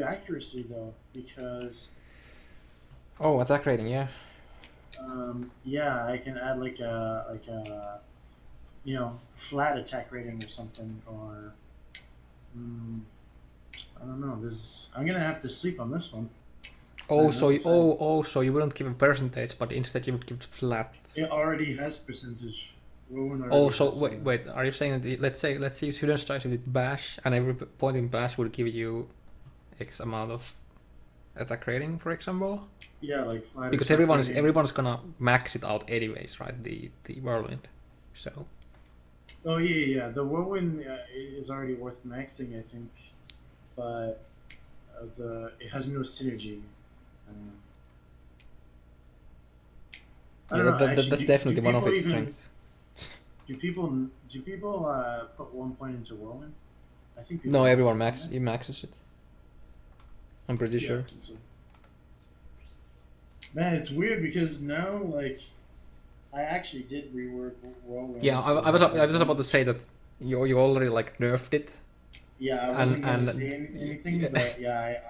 S1: accuracy though because
S3: Oh, attack rating, yeah.
S1: yeah, I can add like a flat attack rating or something or I don't know. I'm gonna have to sleep on this one.
S3: Oh,
S1: Man,
S3: so
S1: that's
S3: you,
S1: exciting.
S3: so you wouldn't give a percentage, but instead you would give flat.
S1: It already has percentage. Rowan already
S3: Oh, so
S1: has,
S3: wait, are you saying that let's say you shouldn't start with bash, and every point in bash would give you X amount of attack rating, for example?
S1: Yeah, like flat.
S3: Because
S1: attack rating.
S3: everyone's gonna max it out anyways, right? The whirlwind. So.
S1: Oh yeah. The whirlwind is already worth maxing, I think, but it has no synergy. I don't know.
S3: That's
S1: Actually,
S3: definitely one of its
S1: even,
S3: strengths.
S1: Do people put 1 point into whirlwind? I think people
S3: No,
S1: max
S3: everyone
S1: it,
S3: maxes it. I'm pretty sure.
S1: I think so. Man, it's weird because now like I actually did rework Whirlwind.
S3: Yeah, I was about to say that you already like nerfed it.
S1: Yeah, I wasn't going to
S3: and
S1: say anything, but yeah,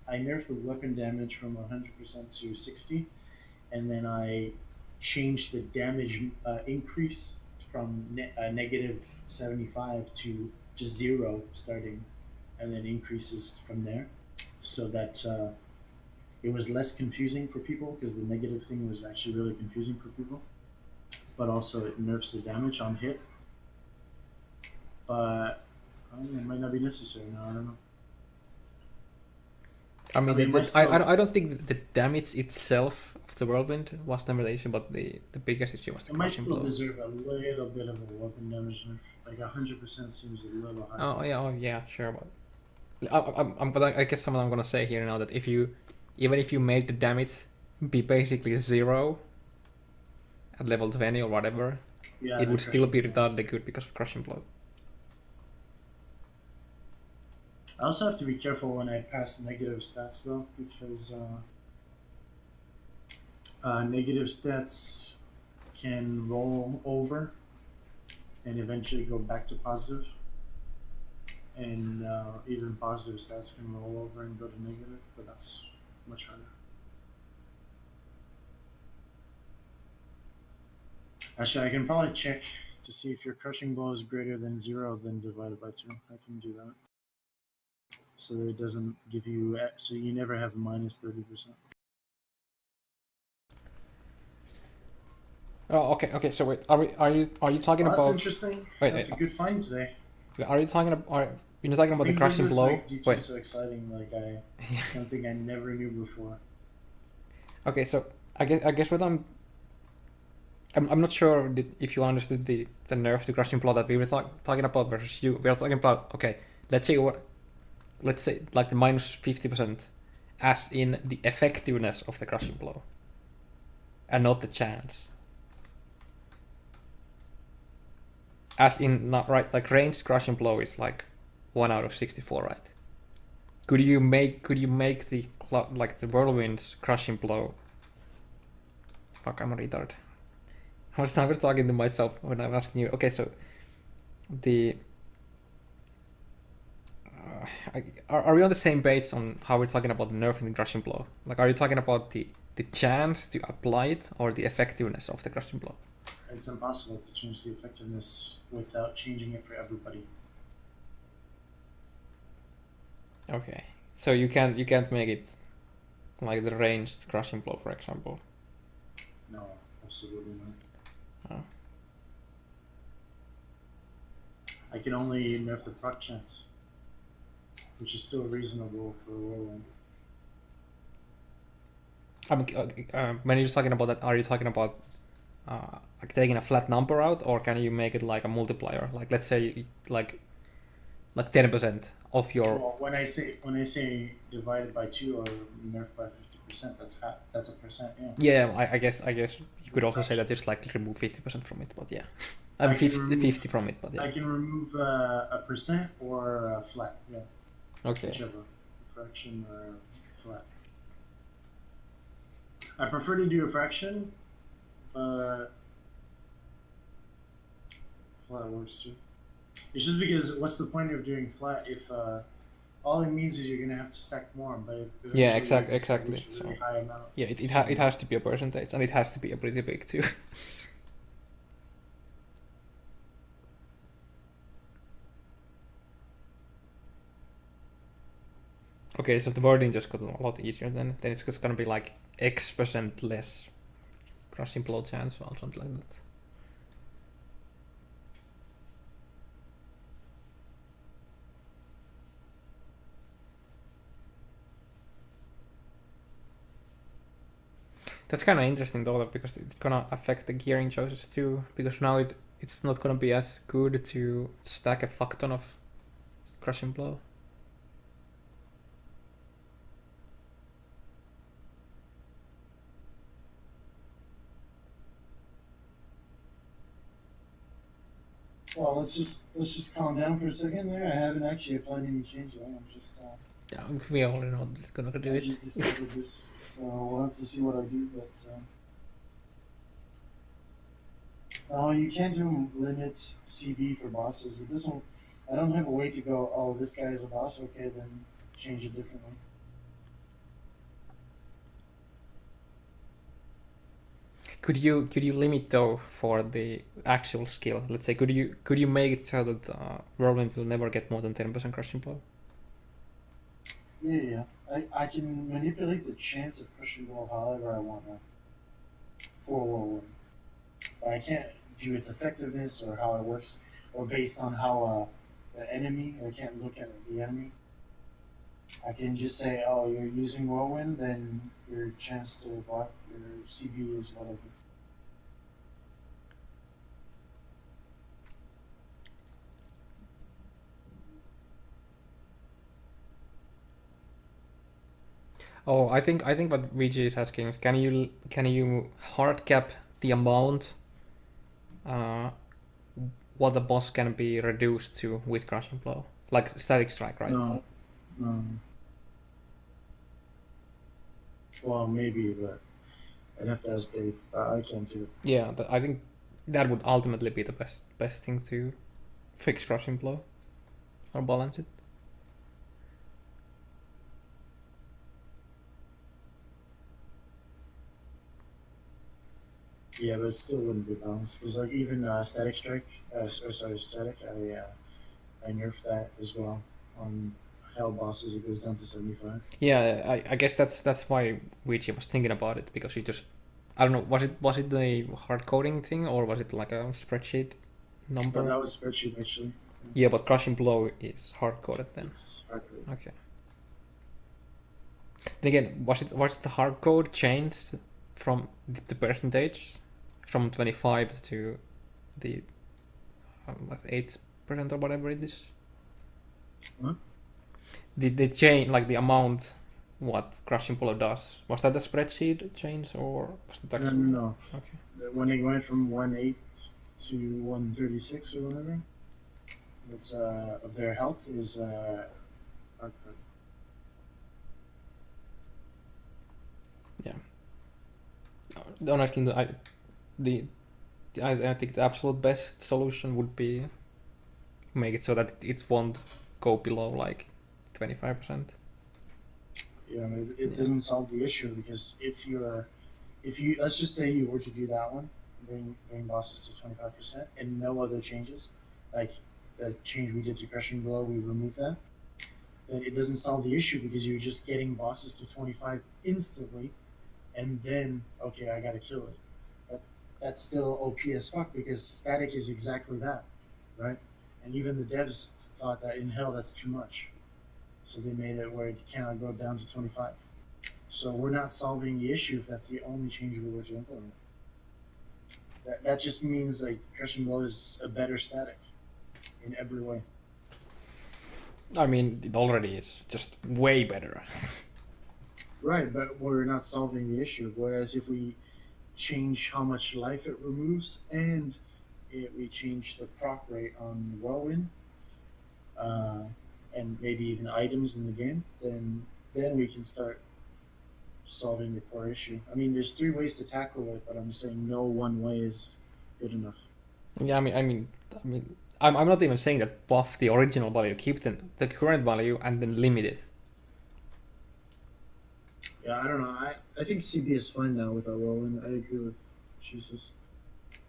S1: I nerfed the weapon damage from 100% to 60, and then I changed the damage increase from negative 75 to just 0 starting, and then increases from there, so that it was less confusing for people, because the negative thing was actually really confusing for people, but also it nerfs the damage on hit. But I don't know, it might not be necessary now. I don't know.
S3: I mean,
S1: mean,
S3: I don't think the damage itself of the whirlwind was never the issue, but the biggest issue was the
S1: It might
S3: crushing
S1: still
S3: blow.
S1: deserve a little bit of a weapon damage nerf. Like 100% seems a little high.
S3: Oh yeah, sure, but I guess what I'm gonna say here now that even if you make the damage be basically 0 at level 20 or whatever,
S1: Yeah,
S3: it
S1: the
S3: would still be
S1: crushing-
S3: retardedly good because of crushing blow.
S1: I also have to be careful when I pass negative stats though, because negative stats can roll over and eventually go back to positive, and even positive stats can roll over and go to negative, but that's much harder. Actually, I can probably check to see if your crushing blow is greater than 0, then divided by 2. I can do that. So that it doesn't give you, so you never have minus 30%.
S3: Oh, okay. So wait, are you talking
S1: Well, that's
S3: about?
S1: interesting.
S3: Wait,
S1: That's a good find today.
S3: Are you talking about? You're talking about the
S1: Things like
S3: crushing
S1: this
S3: blow?
S1: make DT
S3: Wait.
S1: so exciting. Like something I never knew before.
S3: Okay, so I guess what I'm not sure if you understood the nerf to crushing blow that we were talking about versus you. We are talking about, okay, let's say like the minus 50% as in the effectiveness of the crushing blow and not the chance. As in, not right, like ranged crushing blow is like 1 out of 64, right? Could you make the like the whirlwind's crushing blow? Fuck, I'm a retard. I was talking to myself when I was asking you. Okay, so the are we on the same page on how we're talking about the nerfing the crushing blow? Like, are you talking about the chance to apply it or the effectiveness of the crushing blow?
S1: It's impossible to change the effectiveness without changing it for everybody.
S3: Okay, so you can't make it like the ranged crushing blow, for example.
S1: No, absolutely not.
S3: Oh.
S1: I can only nerf the proc chance, which is still reasonable for a whirlwind.
S3: When you're talking about that, are you talking about like taking a flat number out, or can you make it like a multiplier? Like, let's say like 10% of your.
S1: Well, when I say divided by 2 or nerf by 50%, that's a percent. Yeah.
S3: Yeah, I guess you could also say that just like remove 50% from it, but yeah,
S1: I
S3: I'm
S1: can
S3: 50 from it, but yeah.
S1: I can remove a percent or a flat. Yeah.
S3: Okay.
S1: Whichever, fraction or flat. I prefer to do a fraction, but flat works too. It's just because what's the point of doing flat if all it means is you're gonna have to stack more, but if
S3: Yeah,
S1: eventually you can
S3: exactly.
S1: reach a really
S3: So
S1: high amount.
S3: yeah, it has to be a percentage, and it has to be a pretty big too. Okay, so the wording just got a lot easier then it's just gonna be like X% less crushing blow chance or something like that. That's kind of interesting though, because it's gonna affect the gearing choices too, because now it's not gonna be as good to stack a fuck ton of crushing blow.
S1: Well, let's just calm down for a second there. I haven't actually applied any change yet. I'm just
S3: Yeah, we already know it's gonna do
S1: I
S3: it.
S1: just discovered this, so we'll have to see what I do. But No, you can't do limit CB for bosses. It doesn't. I don't have a way to go. Oh, this guy's a boss. Okay, then change it differently.
S3: Could you limit though for the actual skill? Let's say could you make it so that Whirlwind will never get more than 10% crushing blow?
S1: Yeah. I can manipulate the chance of crushing blow however I want now. For Whirlwind. But I can't do its effectiveness or how it works, or based on how the enemy. I can't look at the enemy. I can just say, oh, you're using Whirlwind, then your chance to block your CB is whatever.
S3: Oh, I think what VG is asking is can you hard cap the amount what the boss can be reduced to with crushing blow, like static strike, right?
S1: No. Well, maybe, but I'd have to ask Dave. I can't do it.
S3: Yeah, I think that would ultimately be the best thing to fix crushing blow or balance it.
S1: Yeah, but it still wouldn't be balanced because, like, even static strike, static, I nerfed that as well on hell bosses. It goes down to 75.
S3: Yeah, I guess that's why Ouija was thinking about it, because he just, I don't know, was it the hard coding thing or was it like a spreadsheet number?
S1: But that was spreadsheet actually.
S3: Yeah, but crushing blow is hard coded then.
S1: It's hard coded.
S3: Okay. Then again, was the hard code changed from the percentage from 25 to the 8% or whatever it is?
S1: Huh?
S3: Did they change like the amount what crushing blow does? Was that a spreadsheet change or was that actually?
S1: No.
S3: Okay.
S1: When it went from 1.8 to 136 or whatever, it's of their health is hard coded.
S3: Yeah. Honestly, I think the absolute best solution would be make it so that it won't go below like 25%.
S1: Yeah, it doesn't solve the issue because if you let's just say you were to do that one, bring bosses to 25% and no other changes, like the change we did to crushing blow, we remove that. Then it doesn't solve the issue because you're just getting bosses to 25 instantly, and then okay, I gotta kill it. But that's still OP as fuck because static is exactly that, right? And even the devs thought that in hell that's too much. So they made it where it cannot go down to 25. So we're not solving the issue if that's the only change we were to implement. That just means like crushing blow is a better static in every way.
S3: I mean, it already is just way better.
S1: Right, but we're not solving the issue. Whereas if we change how much life it removes and we change the proc rate on Whirlwind, and maybe even items in the game, then we can start solving the core issue. I mean, there's 3 ways to tackle it, but I'm saying no one way is good enough.
S3: Yeah, I'm not even saying that buff the original value, keep the current value and then limit it.
S1: Yeah, I don't know. I think CB is fine now with our Whirlwind. I agree with Jesus.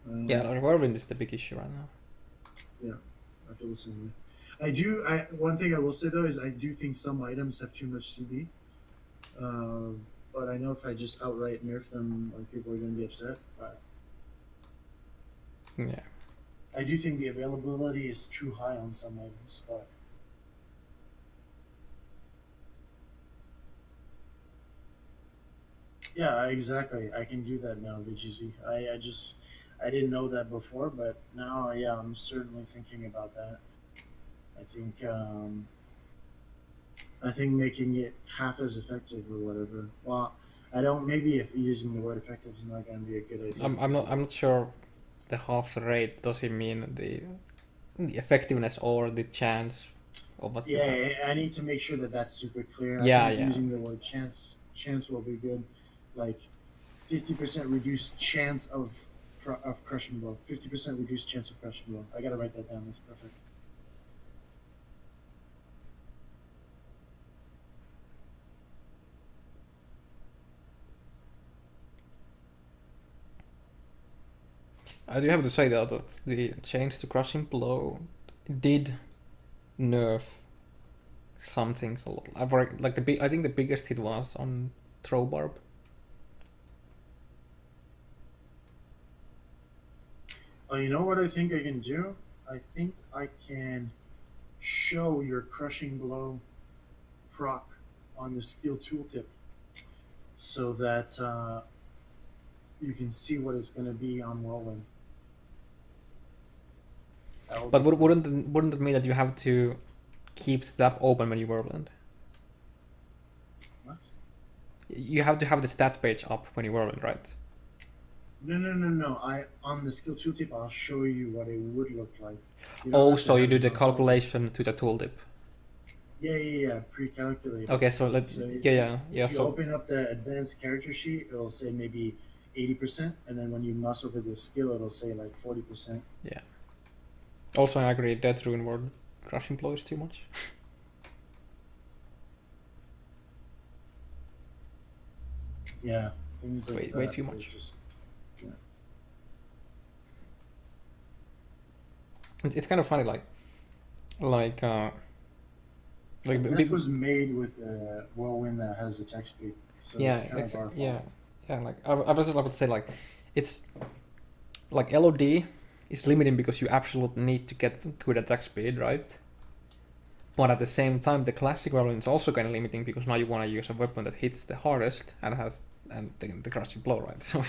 S3: Yeah, Whirlwind is the big issue right now.
S1: Yeah, I feel the same way. One thing I will say though is I do think some items have too much CB. But I know if I just outright nerf them, like people are going to be upset. But
S3: yeah,
S1: I do think the availability is too high on some items. But yeah, exactly. I can do that now, VGZ. I didn't know that before, but now, yeah, I'm certainly thinking about that. I think making it half as effective or whatever. Well, I don't. Maybe if using the word effective is not going to be a good idea.
S3: I'm not sure. The half rate, does it mean the effectiveness or the chance of what?
S1: Yeah, I need to make sure that that's super clear.
S3: Yeah,
S1: I think using the word chance will be good. Like 50% reduced chance of of crushing blow. 50% reduced chance of crushing blow. I gotta write that down. That's perfect.
S3: I do have to say that the change to crushing blow did nerf some things a lot. I think the biggest hit was on throw barb.
S1: Oh, you know what I think I can do? I think I can show your crushing blow proc on the skill tooltip so that you can see what it's going to be on Whirlwind.
S3: But wouldn't it mean that you have to keep the tab open when you whirlwind?
S1: What?
S3: You have to have the stat page up when you whirlwind, right?
S1: No. On the skill tooltip, I'll show you what it would look like.
S3: Oh, so you do the calculation to the tooltip.
S1: Yeah. Pre-calculated.
S3: Okay, so
S1: If you open up the advanced character sheet, it'll say maybe 80%, and then when you mouse over the skill, it'll say like 40%.
S3: Yeah. Also, I agree. Death Rune Ward crushing blow is too much.
S1: Yeah, things like
S3: way too much. It's kind of funny,
S1: Death was made with a Whirlwind that has attack speed, so it's kind of our fault.
S3: Yeah. Like I was about to say, like, it's like LOD is limiting because you absolutely need to get good attack speed, right? But at the same time, the classic Whirlwind is also kind of limiting because now you want to use a weapon that hits the hardest and has the crushing blow, right? So.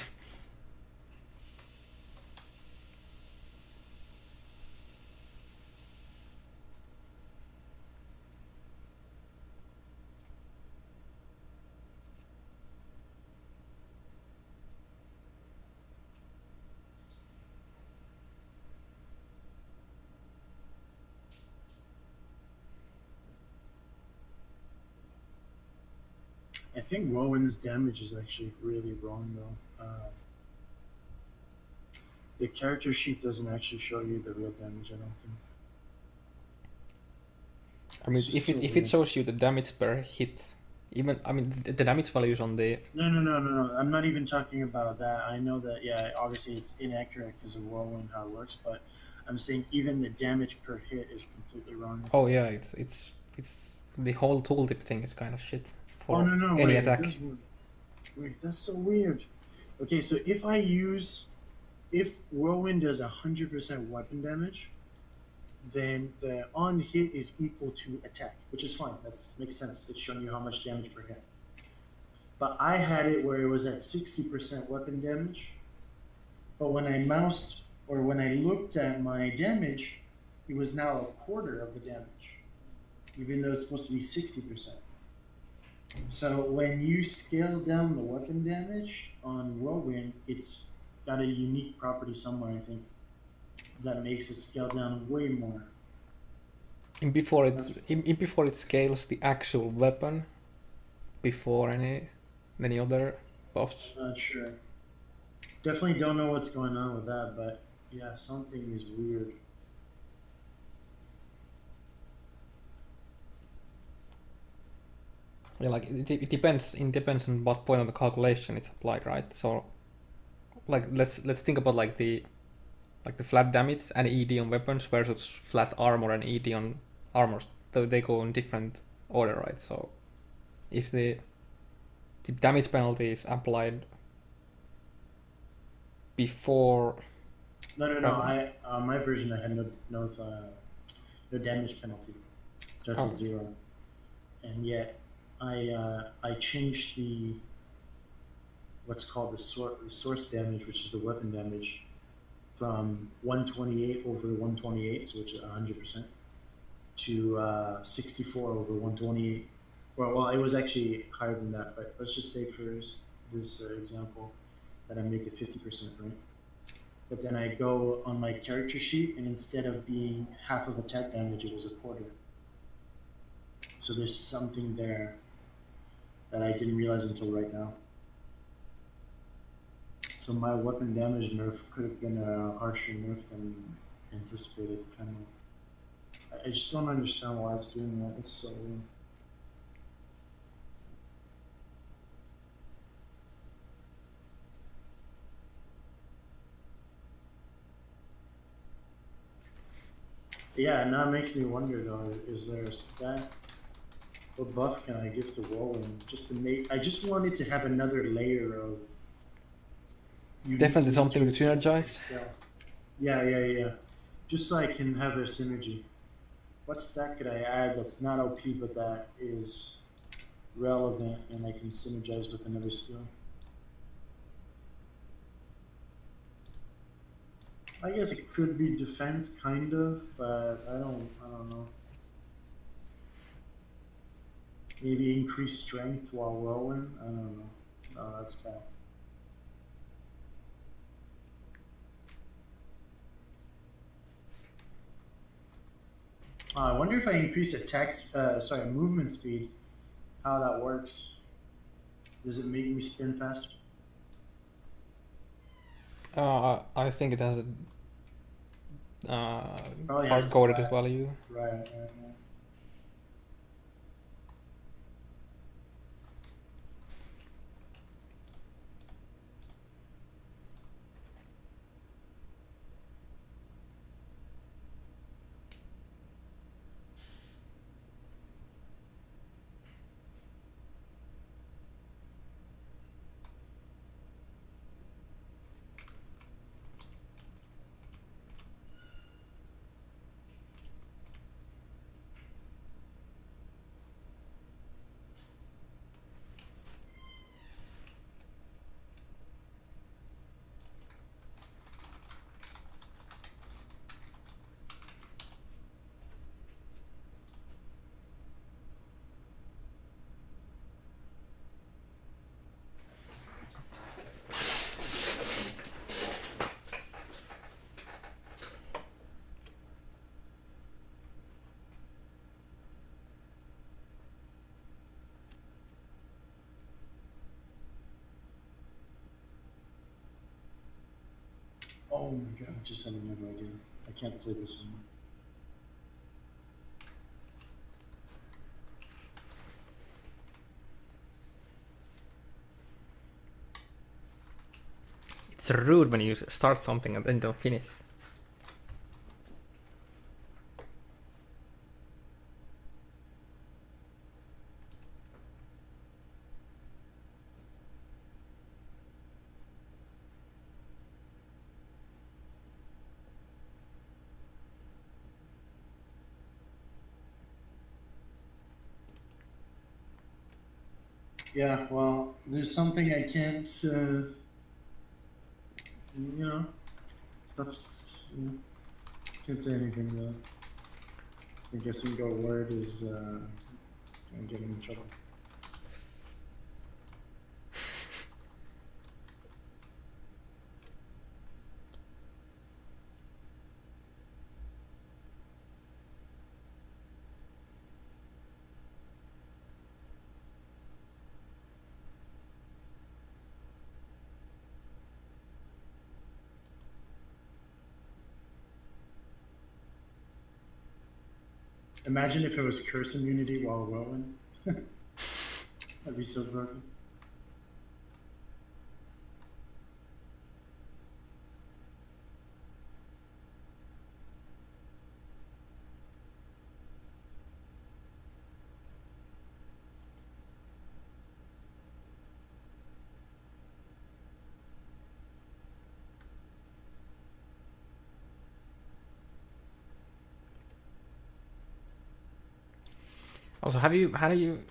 S1: I think Whirlwind's damage is actually really wrong, though. The character sheet doesn't actually show you the real damage, I don't think.
S3: I mean, if it shows you the damage per hit, the damage values on the...
S1: No. I'm not even talking about that. I know that, yeah, obviously it's inaccurate because of Whirlwind, how it works, but I'm saying even the damage per hit is completely wrong.
S3: Oh, yeah, it's the whole tooltip thing is kind of shit for any
S1: wait,
S3: attack.
S1: Wait, that's so weird. Okay, so if Whirlwind does 100% weapon damage, then the on hit is equal to attack, which is fine. That makes sense. It's showing you how much damage per hit. But I had it where it was at 60% weapon damage, but when I moused or when I looked at my damage, it was now a quarter of the damage, even though it's supposed to be 60%. So when you scale down the weapon damage on Whirlwind, it's got a unique property somewhere, I think, that makes it scale down way more.
S3: Before it scales the actual weapon before any other buffs.
S1: Not sure. Definitely don't know what's going on with that, but yeah, something is weird.
S3: Yeah, like it depends on what point of the calculation it's applied, right? So, like let's think about like the flat damage and ED on weapons versus flat armor and ED on armors. So they go in different order, right? So, if the damage penalty is applied before.
S1: No. My version I had no damage penalty. Starts at 0, and yet I changed the what's called the source damage, which is the weapon damage, from 128 over 128, so which is 100%, to 64 over 128. Well, it was actually higher than that, but let's just say for this example that I make it 50%, right? But then I go on my character sheet, and instead of being half of attack damage, it was a quarter. So there's something there that I didn't realize until right now. So So my weapon damage nerf could have been a harsher nerf than anticipated, kind of. I just don't understand why it's doing that. It's so weird. Yeah, now it makes me wonder though, is there a stat? What buff can I give to Whirlwind just to make? I just wanted to have another layer of.
S3: Definitely something to
S1: uniqueness
S3: synergize.
S1: Yeah. Just so I can have a synergy. What stat could I add that's not OP but that is relevant and I can synergize with another skill? I guess it could be defense, kind of, but I don't know. Maybe increase strength while whirlwind. I don't know. No, that's bad. I wonder if I increase movement speed, how that works. Does it make me spin faster?
S3: I think it has a
S1: Probably has a
S3: hard-coded
S1: flat-
S3: value.
S1: Right. Oh my god, I just had another idea. I can't say this one.
S3: It's rude when you start something and then don't finish.
S1: Yeah, well, there's something I can't, stuff's, can't say anything though. I guess single word is, gonna get me in trouble. Imagine if it was curse immunity while rolling. That'd be so broken.
S3: Also, how do you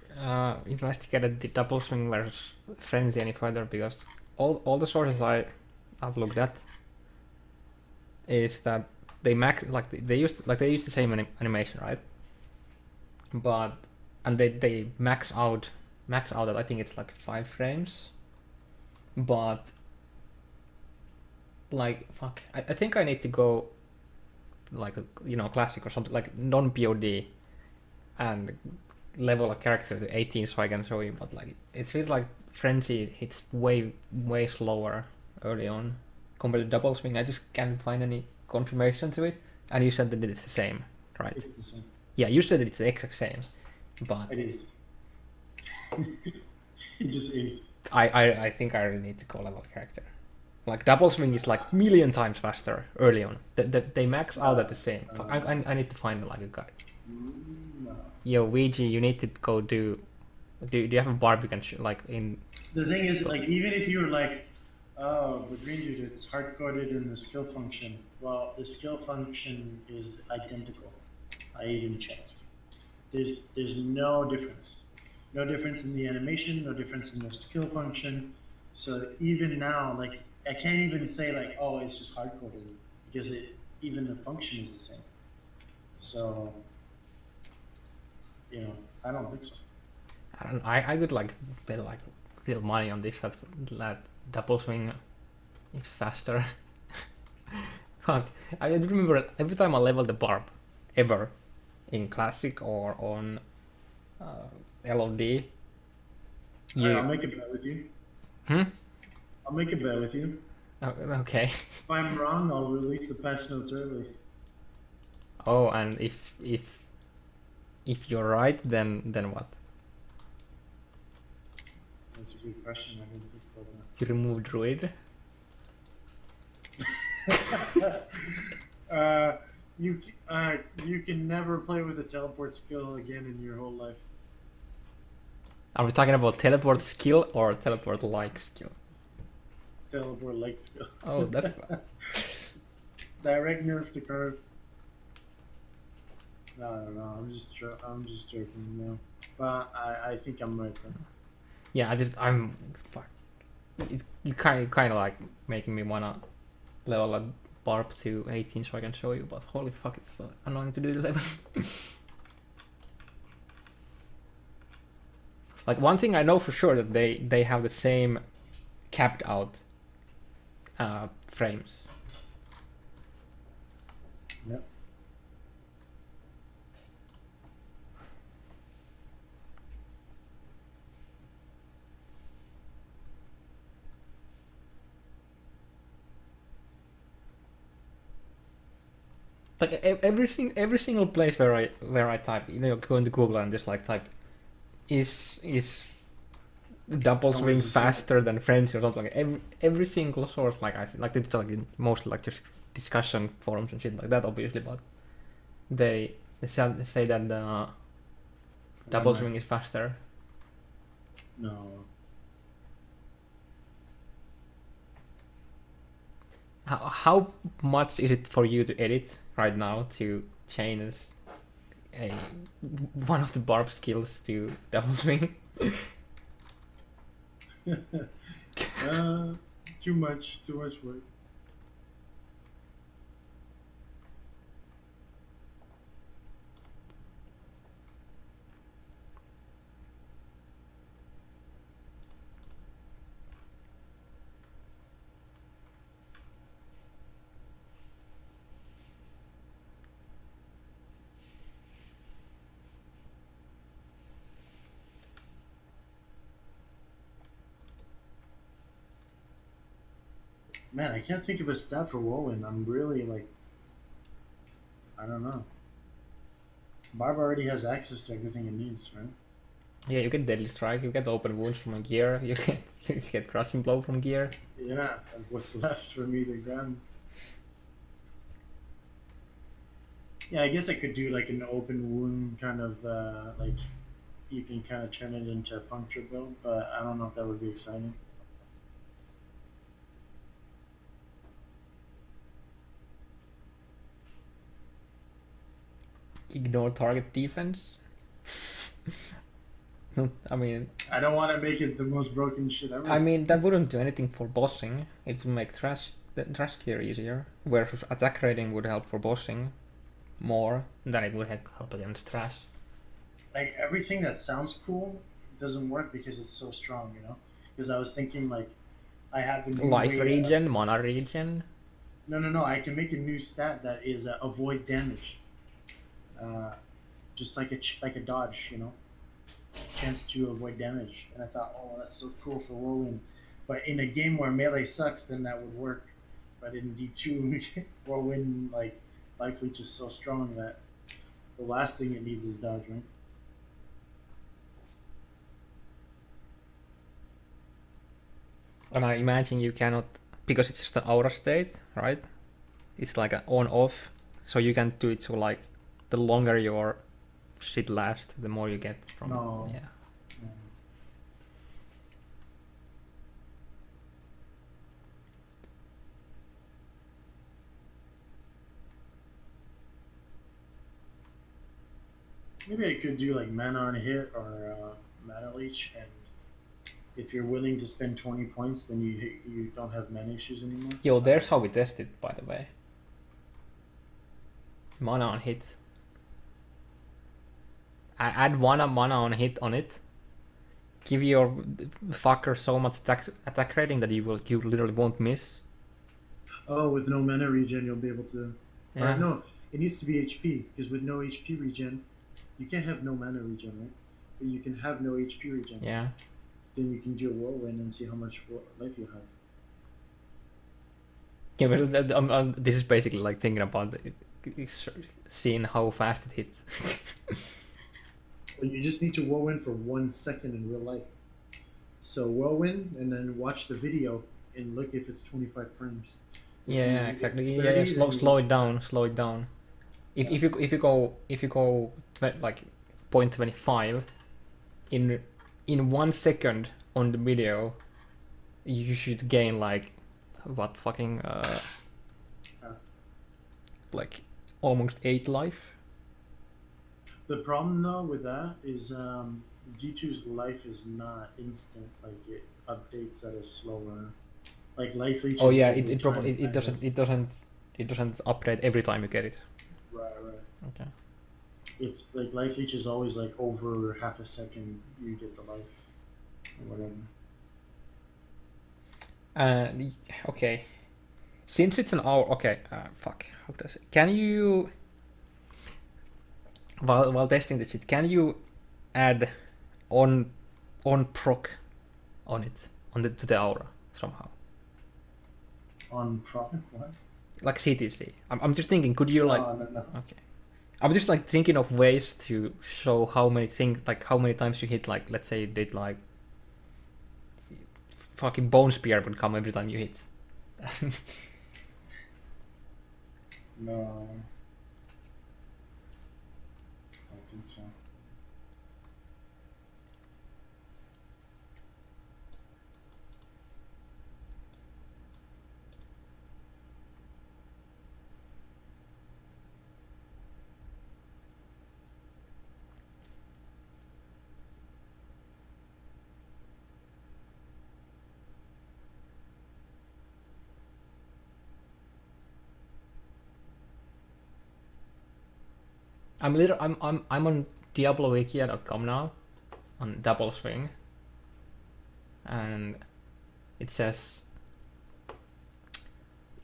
S3: investigated the double swing versus frenzy any further? Because all the sources I've looked at is that they use the same animation, right? But they max out at, I think it's like 5 frames. But like fuck, I think I need to go like classic or something, like non-POD, and level a character to 18 so I can show you. But like it feels like frenzy hits way slower early on compared to double swing. I just can't find any confirmation to it. And you said that it's the same, right?
S1: It's the same.
S3: Yeah, you said that it's the exact same, but
S1: It is. It just is.
S3: I think I really need to call level character. Like double swing is like million times faster early on. They max out at the same. I need to find like a guide.
S1: No.
S3: Yo, VG, you need to go do you have a barb you can like in?
S1: The thing is, like, even if you were like, oh, but GreenDude, it's hard coded in the skill function. Well, the skill function is identical. I even checked. There's no difference. No difference in the animation, no difference in the skill function. So even now, like, I can't even say like, oh, it's just hard coded because even the function is the same. So, I don't think so.
S3: I would like bet like real money on this that double swing is faster. Fuck. I remember every time I leveled the barb, ever, in classic or on LOD.
S1: I'll make a bet with you. I'll make a bet with you.
S3: Oh, okay.
S1: If I'm wrong, I'll release the patch notes early.
S3: Oh, and if you're right, then what?
S1: That's a good question. I didn't think about
S3: You remove druid?
S1: that. You can never play with a teleport skill again in your whole life.
S3: Are we talking about teleport skill or teleport like skill?
S1: Teleport like skill.
S3: Oh, that's
S1: Direct nerf to card. No. I'm just joking. No, but I think I'm right then.
S3: yeah. I'm fuck. You kind of like making me wanna level a barb to 18 so I can show you. But holy fuck, it's so annoying to do the level. Like one thing I know for sure that they have the same capped out frames.
S1: Yep.
S3: Like every single place where I type, go into Google and just like type, is double swing faster than frenzy or something? Like every single source, like I like it's like mostly like just discussion forums and shit like that, obviously, but they say that the double swing is faster.
S1: No.
S3: How much is it for you to edit right now to change one of the barb skills to double swing?
S1: Too much work. Man, I can't think of a stat for Woolin. I'm really like, I don't know. Barb already has access to everything it needs, right?
S3: Yeah, you get deadly strike, you get open wounds from a gear, you get crushing blow from gear.
S1: Yeah, and what's left for me to grab? Yeah, I guess I could do like an open wound kind of like you can kind of turn it into a puncture build, but I don't know if that would be exciting.
S3: Ignore target defense. I mean,
S1: I don't want to make it the most broken shit ever.
S3: I mean that wouldn't do anything for bossing. It would make the trash gear easier. Whereas attack rating would help for bossing more than it would help against trash.
S1: Like everything that sounds cool doesn't work because it's so strong, Because I was thinking like I have the new
S3: life regen, mana regen.
S1: No. I can make a new stat that is avoid damage. Just like a dodge, chance to avoid damage. And I thought, oh, that's so cool for Whirlwind. But in a game where melee sucks, then that would work. But in D2, Whirlwind, like, Life Leech is so strong that the last thing it needs is dodge, right?
S3: And I imagine you cannot, because it's just an aura state, right? It's like an on-off, so you can do it so like the longer your shit lasts, the more you get from
S1: No.
S3: Yeah.
S1: No. Maybe I could do like mana on a hit or mana leech, and if you're willing to spend 20 points, then you don't have mana issues anymore.
S3: Yo, there's how we test it, by the way. Mana on hit. I add one mana on hit on it. Give your fucker so much attack rating that you literally won't miss.
S1: Oh, with no mana regen, you'll be able to.
S3: Yeah.
S1: Or no, it needs to be HP, because with no HP regen, you can't have no mana regen, right? But you can have no HP regen.
S3: Yeah.
S1: Then you can do a whirlwind and see how much life you have.
S3: Yeah, but this is basically like thinking about seeing how fast it hits.
S1: Well, you just need to whirlwind for 1 second in real life. So whirlwind, and then watch the video and look if it's 25 frames.
S3: Yeah, exactly.
S1: it's
S3: Yeah,
S1: 30, then
S3: slow
S1: you-
S3: it down. Slow it down. If you go like 0.25 in 1 second on the video, you should gain like what fucking like almost 8 life.
S1: The problem though with that is D2's life is not instant. Like it updates at a slower. Like life leech.
S3: Oh
S1: is
S3: yeah,
S1: over
S3: it
S1: time,
S3: probably
S1: kind of.
S3: it doesn't update every time you get it.
S1: Right.
S3: Okay.
S1: It's like life leech is always like over half a second you get the life or whatever.
S3: Okay. Since it's an hour, okay. Fuck. How does it? Can you, while testing the shit, can you add on proc on it to the aura somehow?
S1: On product what?
S3: Like CTC. I'm just thinking. Could you like?
S1: No.
S3: Okay. I'm just like thinking of ways to show how many times you hit. Like, let's say you did like fucking bone spear would come every time you hit.
S1: No. I don't think so.
S3: I'm on diablowiki.com now, on double swing, and it says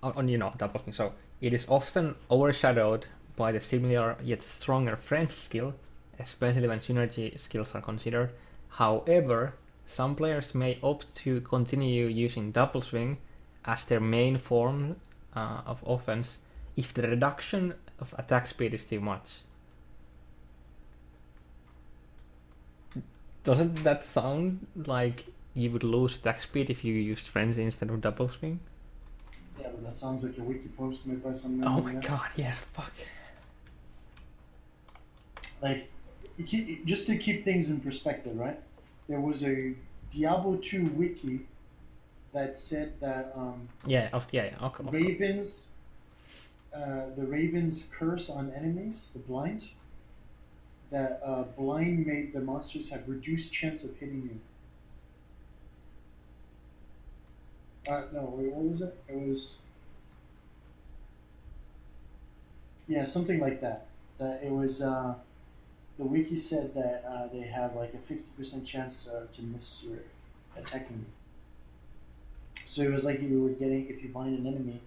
S3: on double swing. So it is often overshadowed by the similar yet stronger French skill, especially when synergy skills are considered. However, some players may opt to continue using double swing as their main form of offense if the reduction of attack speed is too much. Doesn't that sound like you would lose attack speed if you used frenzy instead of double swing?
S1: Yeah, but that sounds like a wiki post made by some.
S3: Oh my god, yeah, fuck.
S1: Like, just to keep things in perspective, right? There was a Diablo 2 wiki that said that
S3: Okay.
S1: ravens, the ravens curse on enemies, the blind. That blind made the monsters have reduced chance of hitting you. No, wait, what was it? It was. Yeah, something like that. That it was. The wiki said that they have like a 50% chance to miss your attacking you. So it was like you were getting, if you blind an enemy,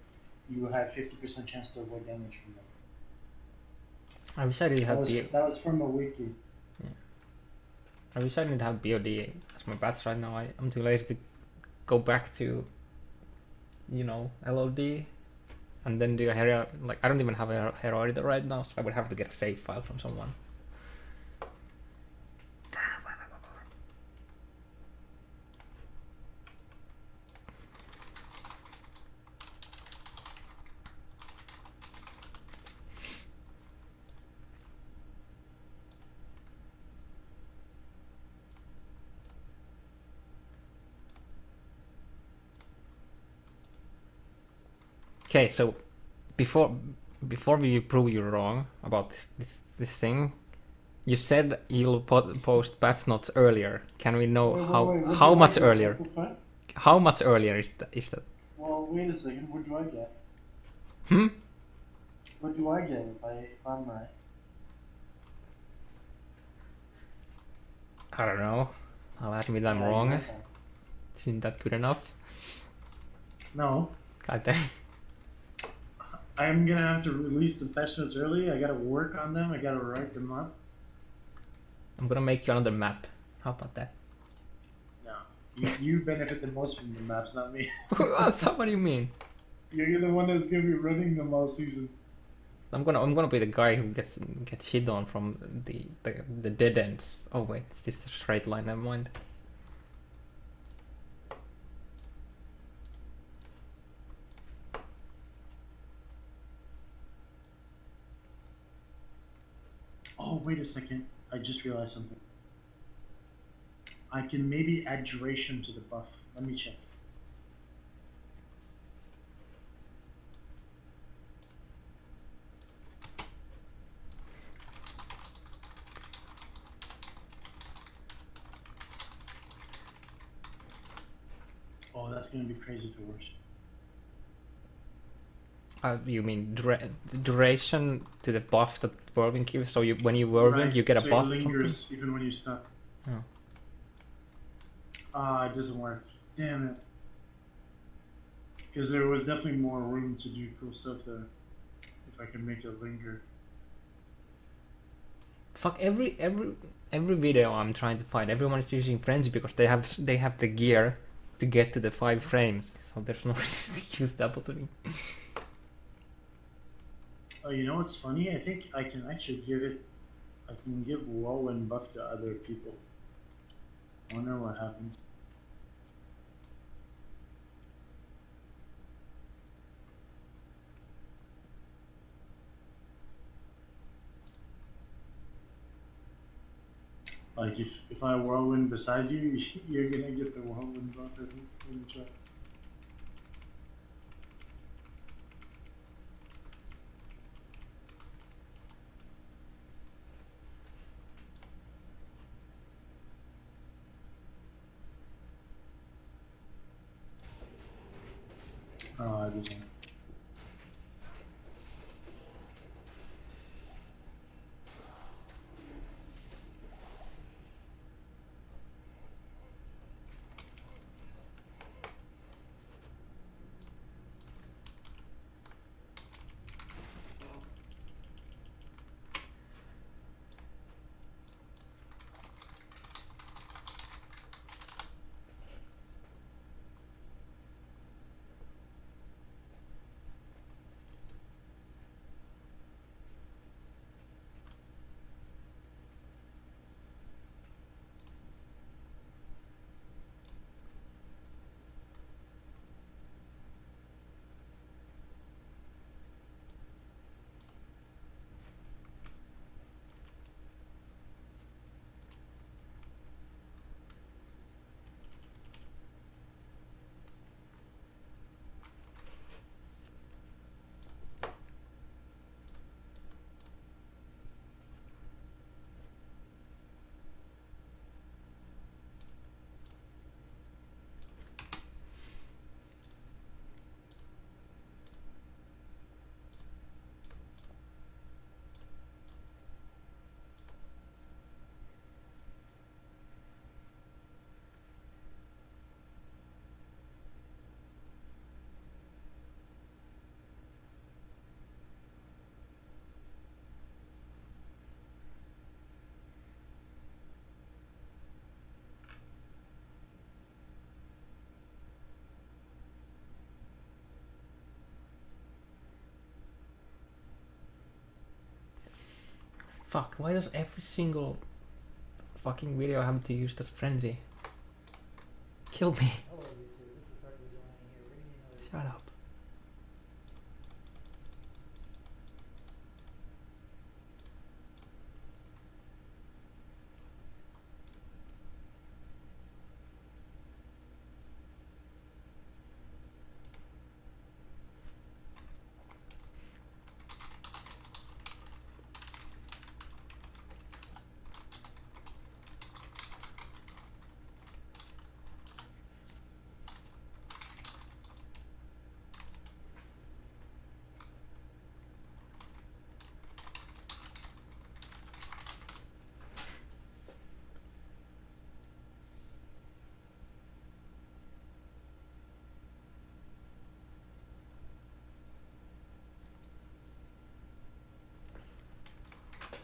S1: you had 50% chance to avoid damage from them.
S3: I wish I didn't have
S1: That was from a wiki.
S3: I wish I didn't have BOD as my bats right now. I'm too lazy to go back to, you know, LOD, and then do a hero. Like I don't even have a hero editor right now, so I would have to get a save file from someone. Okay, so before we prove you wrong about this thing, you said you'll post patch notes earlier. Can we know
S1: Wait,
S3: how
S1: what do I
S3: much
S1: get?
S3: earlier?
S1: What the fuck?
S3: How much earlier is that?
S1: Well, wait a second. What do I get?
S3: Hmm?
S1: What do I get if I'm right?
S3: I don't know. I'll admit I'm
S1: Yeah,
S3: wrong.
S1: exactly.
S3: Isn't that good enough?
S1: No.
S3: God damn.
S1: I'm gonna have to release the patch notes early. I gotta work on them. I gotta write them up.
S3: I'm gonna make you another map. How about that?
S1: No, you benefit the most from the maps, not me.
S3: What do you mean?
S1: You're the one that's gonna be running them all season.
S3: I'm gonna be the guy who gets shit on from the dead ends. Oh wait, it's just a straight line. Never mind.
S1: Oh, wait a second. I just realized something. I can maybe add duration to the buff. Let me check. Oh, that's gonna be crazy if it works.
S3: You mean duration to the buff that whirlwind gives? So when you whirlwind, you get a
S1: so
S3: buff.
S1: It lingers even when you stop.
S3: Oh.
S1: It doesn't work. Damn it. Because there was definitely more room to do cool stuff there. If I can make it linger.
S3: Fuck every video I'm trying to find. Everyone is using frenzy because they have the gear to get to the 5 frames. So there's no reason to use double three.
S1: Oh, you know what's funny? I think I can actually I can give whirlwind buff to other people. I wonder what happens. Like if I whirlwind beside you, you're gonna get the whirlwind buff. I think. Let me try. Oh, it doesn't.
S3: Fuck, why does every single fucking video have to use this frenzy? Kill me.
S4: Hello YouTube, this is Darkly joining here, bringing you another
S3: Shut up.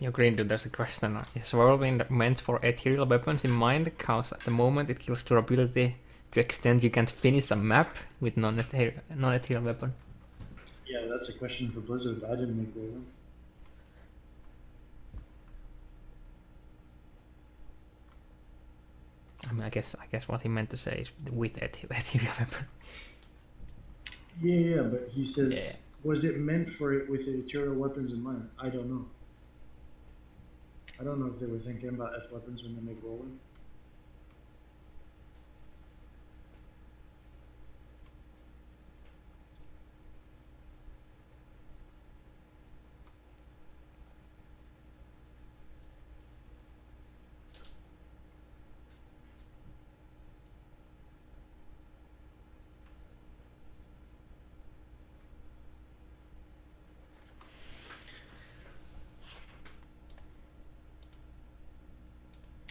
S3: Yo, GreenDude, there's a question. Is whirlwind meant for ethereal weapons in mind? Because at the moment it kills durability to the extent you can't finish a map with non-ethereal weapon.
S1: Yeah, that's a question for Blizzard. I didn't make one.
S3: I mean, I guess what he meant to say is with ethereal weapon.
S1: Yeah, but he says, was it meant for it with ethereal weapons in mind? I don't know. I don't know if they were thinking about F weapons when they make rolling.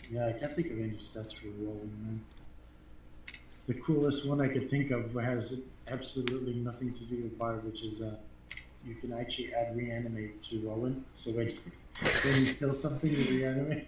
S1: Yeah, I can't think of any stats for rolling, man. The coolest one I could think of has absolutely nothing to do with bar, which is you can actually add reanimate to rolling. So when you kill something, you reanimate.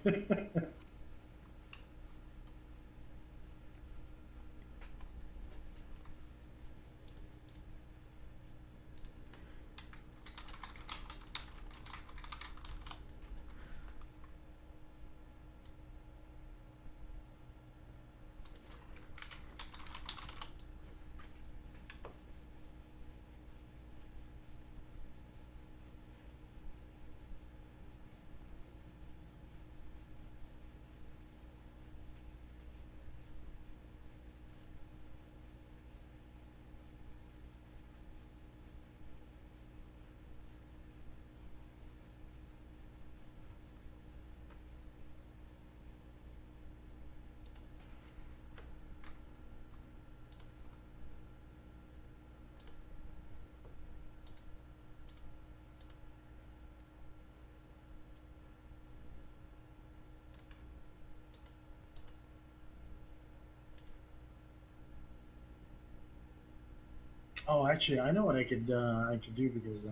S1: Oh, actually, I know what I could do because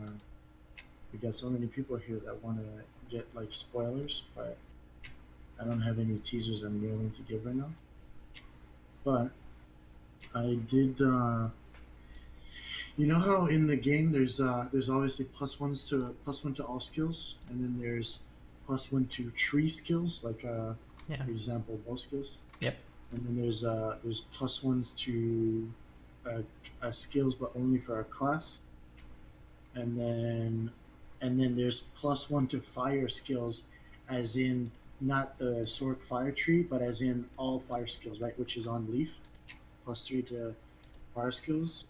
S1: we got so many people here that want to get like spoilers, but I don't have any teasers I'm willing to give right now. But I did. You know how in the game there's obviously +1 to all skills, and then there's +1 to tree skills, like
S3: Yeah.
S1: for example bow skills.
S3: Yep.
S1: And then there's +1s to skills, but only for a class. And then there's +1 to fire skills, as in not the sword fire tree, but as in all fire skills, right? Which is on leaf. +3 to fire skills.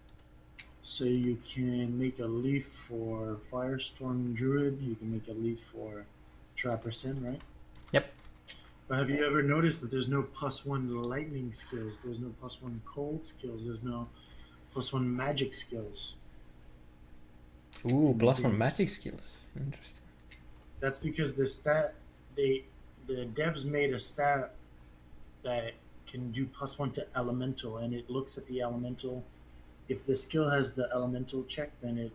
S1: So you can make a leaf for Firestorm Druid. You can make a leaf for Trapper Sin, right?
S3: Yep.
S1: But have you ever noticed that there's no +1 lightning skills? There's no +1 cold skills. There's no +1 magic skills.
S3: Ooh, +1 magic skills. Interesting.
S1: That's because the devs made a stat that can do +1 to elemental, and it looks at the elemental. If the skill has the elemental check, then it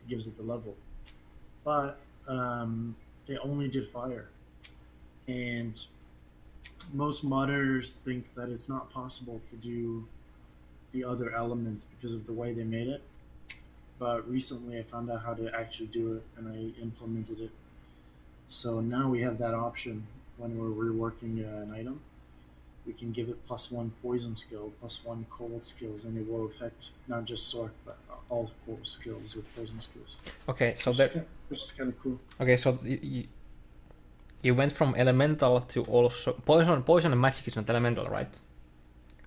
S1: gives it the level. But they only did fire, and most modders think that it's not possible to do the other elements because of the way they made it. But recently I found out how to actually do it, and I implemented it. So now we have that option when we're reworking an item. We can give it +1 poison skill, +1 cold skills, and it will affect not just sword but all cold skills with poison skills.
S3: Okay, so
S1: Which is kind of cool.
S3: okay, so you went from elemental to also poison. Poison and magic is not elemental, right?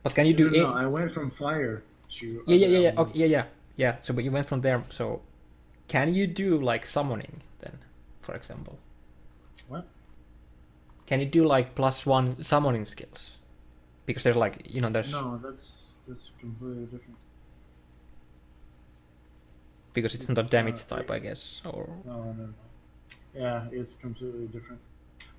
S3: But can you do
S1: No, I went from fire to
S3: yeah.
S1: other
S3: Okay, yeah. So but you went from there. So can you do like summoning then, for example?
S1: What?
S3: Can you do like +1 summoning skills? Because there's like there's
S1: No, that's completely different.
S3: because it's not a damage type, I guess. Or
S1: No. Yeah, it's completely different.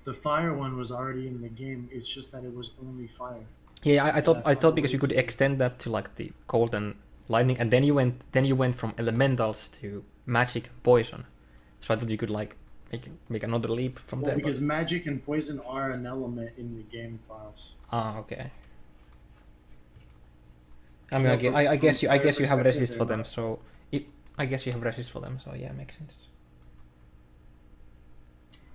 S1: The fire one was already in the game. It's just that it was only fire.
S3: yeah, I thought
S1: fire
S3: because you could
S1: was-
S3: extend that to like the cold and lightning, and then you went from elementals to magic, poison. So I thought you could like make another leap from
S1: Well,
S3: there.
S1: because magic and poison are an element in the game files.
S3: Okay. I mean,
S1: Yeah,
S3: I guess you
S1: from
S3: have
S1: perspective,
S3: resist for
S1: they're
S3: them,
S1: not.
S3: so I guess you have resist for them, so yeah, makes sense.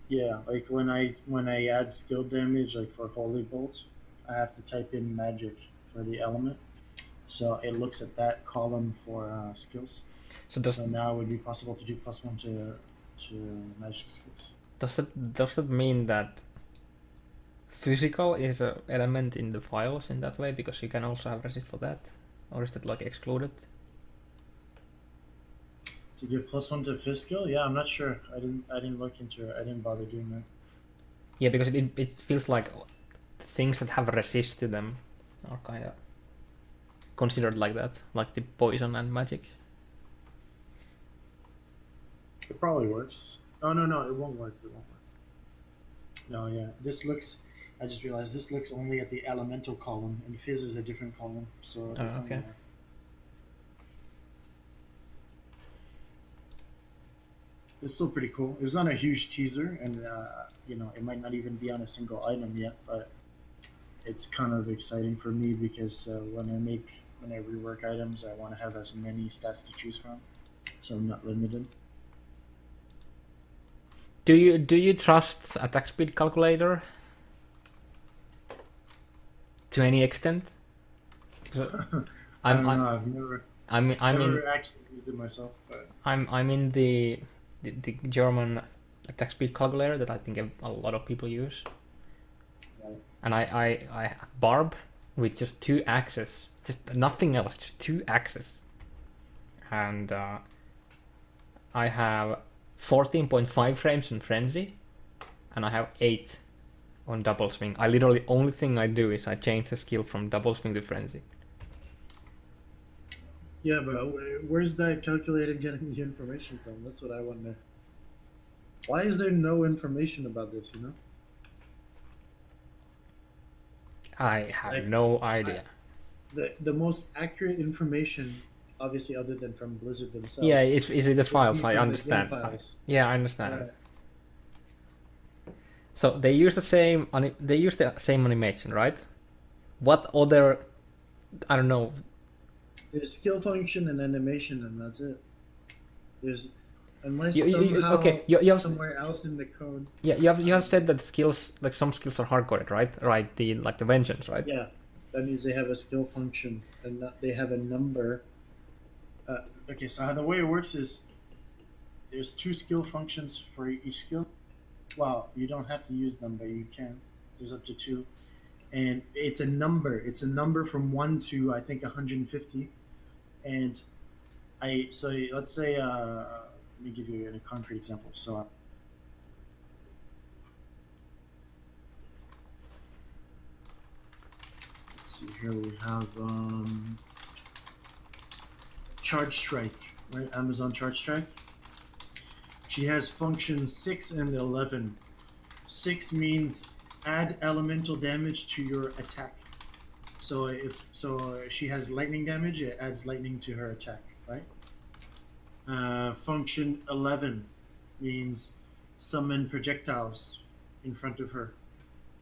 S1: Yeah, like when I add skill damage, like for holy bolt, I have to type in magic for the element, so it looks at that column for skills.
S3: So
S1: So now it would be possible to do +1 to magic skills.
S3: does that mean that physical is an element in the files in that way, because you can also have resist for that, or is that like excluded?
S1: To give +1 to physical, yeah, I'm not sure. I didn't look into it. I didn't bother doing that.
S3: Yeah, because it feels like things that have resist to them are kind of considered like that, like the poison and magic.
S1: It probably works. Oh no, it won't work. It won't work. No, yeah. This looks. I just realized this looks only at the elemental column, and fizz is a different column, so it doesn't
S3: okay.
S1: work. It's still pretty cool. It's not a huge teaser, and it might not even be on a single item yet, but it's kind of exciting for me because when I rework items, I want to have as many stats to choose from, so I'm not limited.
S3: Do you trust attack speed calculator to any extent?
S1: I don't know. I've never actually used it myself, but
S3: I'm in the German attack speed calculator that I think a lot of people use.
S1: Right.
S3: And I have Barb with just 2 axes, just nothing else, just 2 axes. And I have 14.5 frames in Frenzy, and I have 8 on double swing. I literally, only thing I do is I change the skill from double swing to Frenzy.
S1: yeah, but where's that calculator getting the information from? That's what I wonder. Why is there no information about this?
S3: I have
S1: Like,
S3: no idea.
S1: The most accurate information, obviously, other than from Blizzard themselves.
S3: Yeah, is it the
S1: would
S3: files?
S1: be
S3: I
S1: from the
S3: understand.
S1: game files.
S3: Yeah, I understand.
S1: Right.
S3: So they use the same animation, right? What other, I don't know.
S1: There's skill function and animation, and that's it. There's unless
S3: You have,
S1: somewhere else in the code.
S3: Yeah, you have said that skills, like some skills are hard coded, right? Right, the vengeance, right?
S1: Yeah, that means they have a skill function and they have a number. Okay, so how the way it works is there's 2 skill functions for each skill. Well, you don't have to use them, but you can. There's up to 2, and it's a number. It's a number from 1 to I think 150, and so let's say let me give you a concrete example. So. Let's see here we have Charge Strike, right? Amazon Charge Strike. She has functions 6 and 11. 6 means add elemental damage to your attack. So she has lightning damage, it adds lightning to her attack, right? Function 11 means summon projectiles in front of her,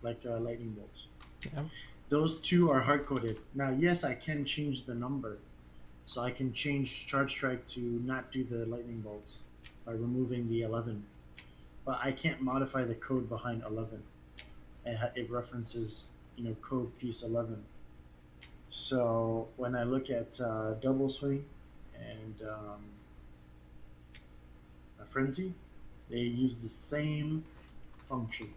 S1: like lightning bolts.
S3: Yeah.
S1: Those 2 are hard-coded. Now, yes, I can change the number. So I can change Charge Strike to not do the lightning bolts by removing the 11. but I can't modify the code behind 11. It references, code piece 11. So when I look at double swing and a frenzy, they use the same function.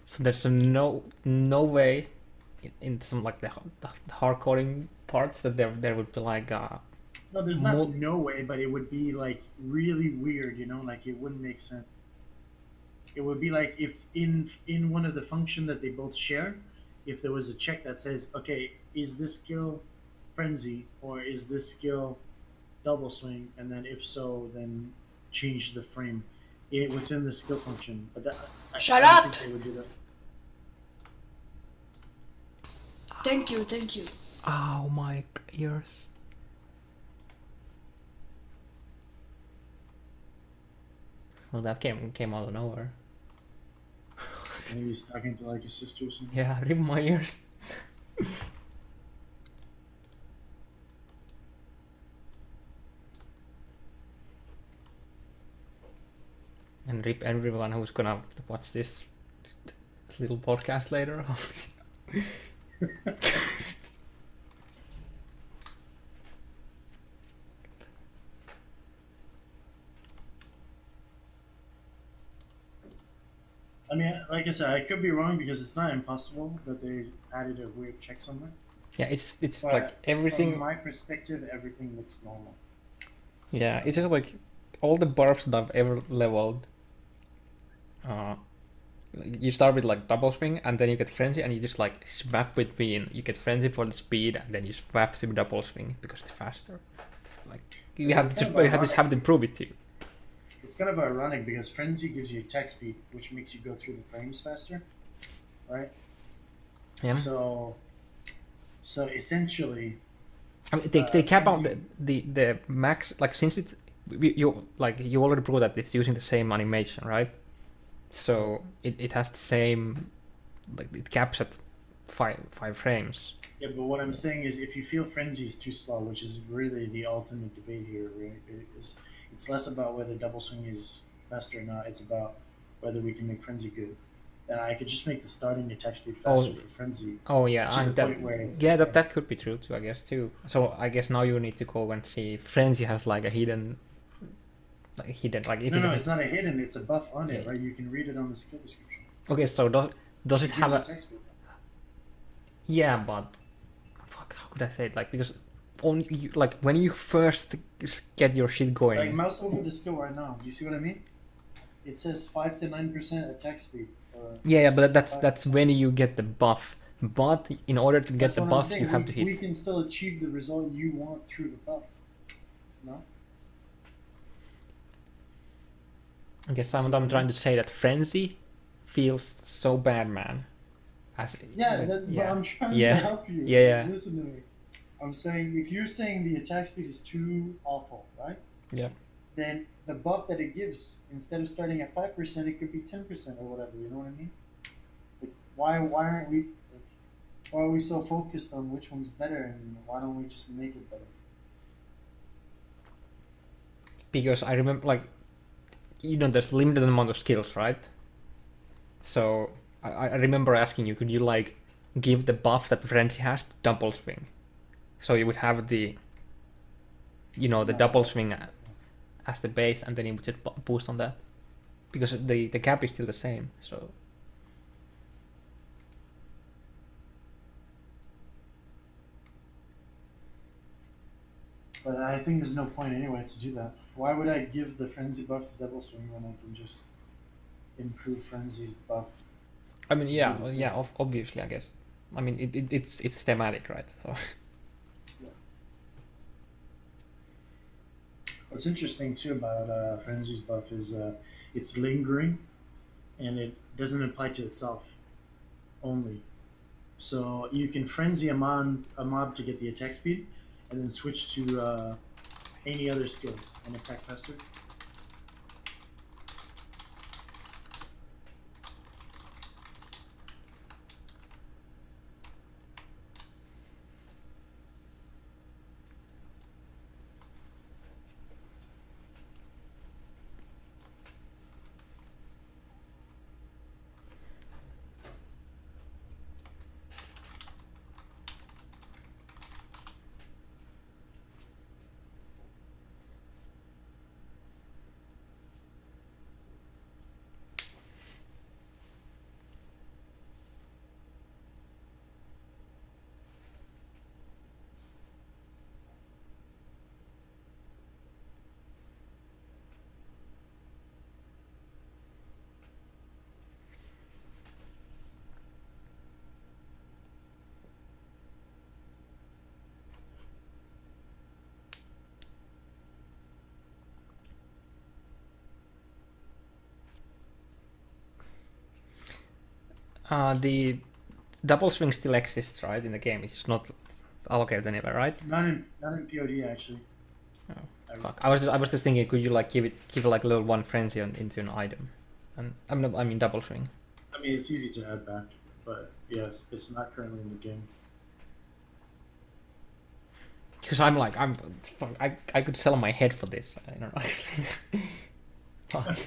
S3: So there's no way in some like the hard coding parts that there would be like
S1: No, there's not no way, but it would be like really weird, like it wouldn't make sense. It would be like if in one of the function that they both share, if there was a check that says, okay, is this skill frenzy or is this skill double swing, and then if so, then change the frame within the skill function. But
S5: Shut
S1: I don't
S5: up!
S1: think they would do that.
S5: Thank you, thank you.
S3: oh my ears. Well, that came out of nowhere.
S1: Maybe he's talking to like his sister or something.
S3: Yeah, rip my ears. And rip everyone who's gonna watch this little podcast later.
S1: I mean, like I said, I could be wrong because it's not impossible that they added a weird check somewhere.
S3: Yeah, it's
S1: But
S3: like everything.
S1: From my perspective, everything looks normal.
S3: Yeah, it's just like all the barbs that I've ever leveled. You start with like double swing, and then you get frenzy, and you just like swap between. You get frenzy for the speed, and then you swap to double swing because it's faster. It's like you have to prove it to you.
S1: It's kind of ironic because frenzy gives you attack speed, which makes you go through the frames faster, right?
S3: Yeah.
S1: So essentially,
S3: I mean, they cap out
S1: frenzy-
S3: the max, like since it's you already proved that it's using the same animation, right? So it has the same, like it caps at five frames.
S1: Yeah, but what I'm saying is, if you feel frenzy is too slow, which is really the ultimate debate here, right? It's less about whether double swing is faster or not. It's about whether we can make frenzy good. And I could just make the starting attack speed faster for frenzy.
S3: Oh yeah,
S1: To the
S3: that,
S1: point where it's
S3: yeah,
S1: the
S3: that
S1: same.
S3: could be true too, I guess too. So I guess now you need to go and see if frenzy has like a hidden, like if
S1: No,
S3: it
S1: it's not a hidden. It's a buff on it,
S3: Yeah.
S1: right? You can read it on the skill description.
S3: okay. So does it have
S1: gives
S3: a
S1: attack speed.
S3: yeah, but fuck, how could I say it? Like because only you, like when you first get your shit going.
S1: Like mouse over the skill right now. Do you see what I mean? It says 5 to 9% attack speed.
S3: Yeah, but that's
S1: 5%.
S3: when you get the buff. But in order to get
S1: That's
S3: the
S1: what I'm
S3: buff,
S1: saying.
S3: you have to
S1: We
S3: hit.
S1: can still achieve the result you want through the buff. No?
S3: I guess I'm trying to say that frenzy feels so bad, man.
S1: Yeah, but I'm trying
S3: Yeah.
S1: to help you.
S3: Yeah.
S1: Listen to me. I'm saying if you're saying the attack speed is too awful, right?
S3: Yeah.
S1: Then the buff that it gives, instead of starting at 5%, it could be 10% or whatever. You know what I mean? Like, why are we so focused on which one's better, and why don't we just make it better?
S3: Because I remember, like, there's limited amount of skills, right? So I remember asking you, could you like give the buff that frenzy has to double swing, so you would have the double swing as the base, and then you would just boost on that, because the cap is still the same. So
S1: But I think there's no point anyway to do that. Why would I give the frenzy buff to double swing when I can just improve frenzy's buff?
S3: I mean, yeah,
S1: do the same.
S3: yeah, obviously, I guess. I mean, it's thematic, right? So
S1: What's interesting too about frenzy's buff is it's lingering, and it doesn't apply to itself only. So you can frenzy a mob to get the attack speed, and then switch to any other skill and attack faster.
S3: The double swing still exists, right, in the game. It's just not allocated anywhere, right?
S1: Not in POD actually.
S3: Oh, fuck. I was just thinking, could you like give it like a little one frenzy into an item? And I mean double swing.
S1: I mean, it's easy to add back, but yes, it's not currently in the game.
S3: Because fuck, I could sell my head for this. I don't know. Fuck.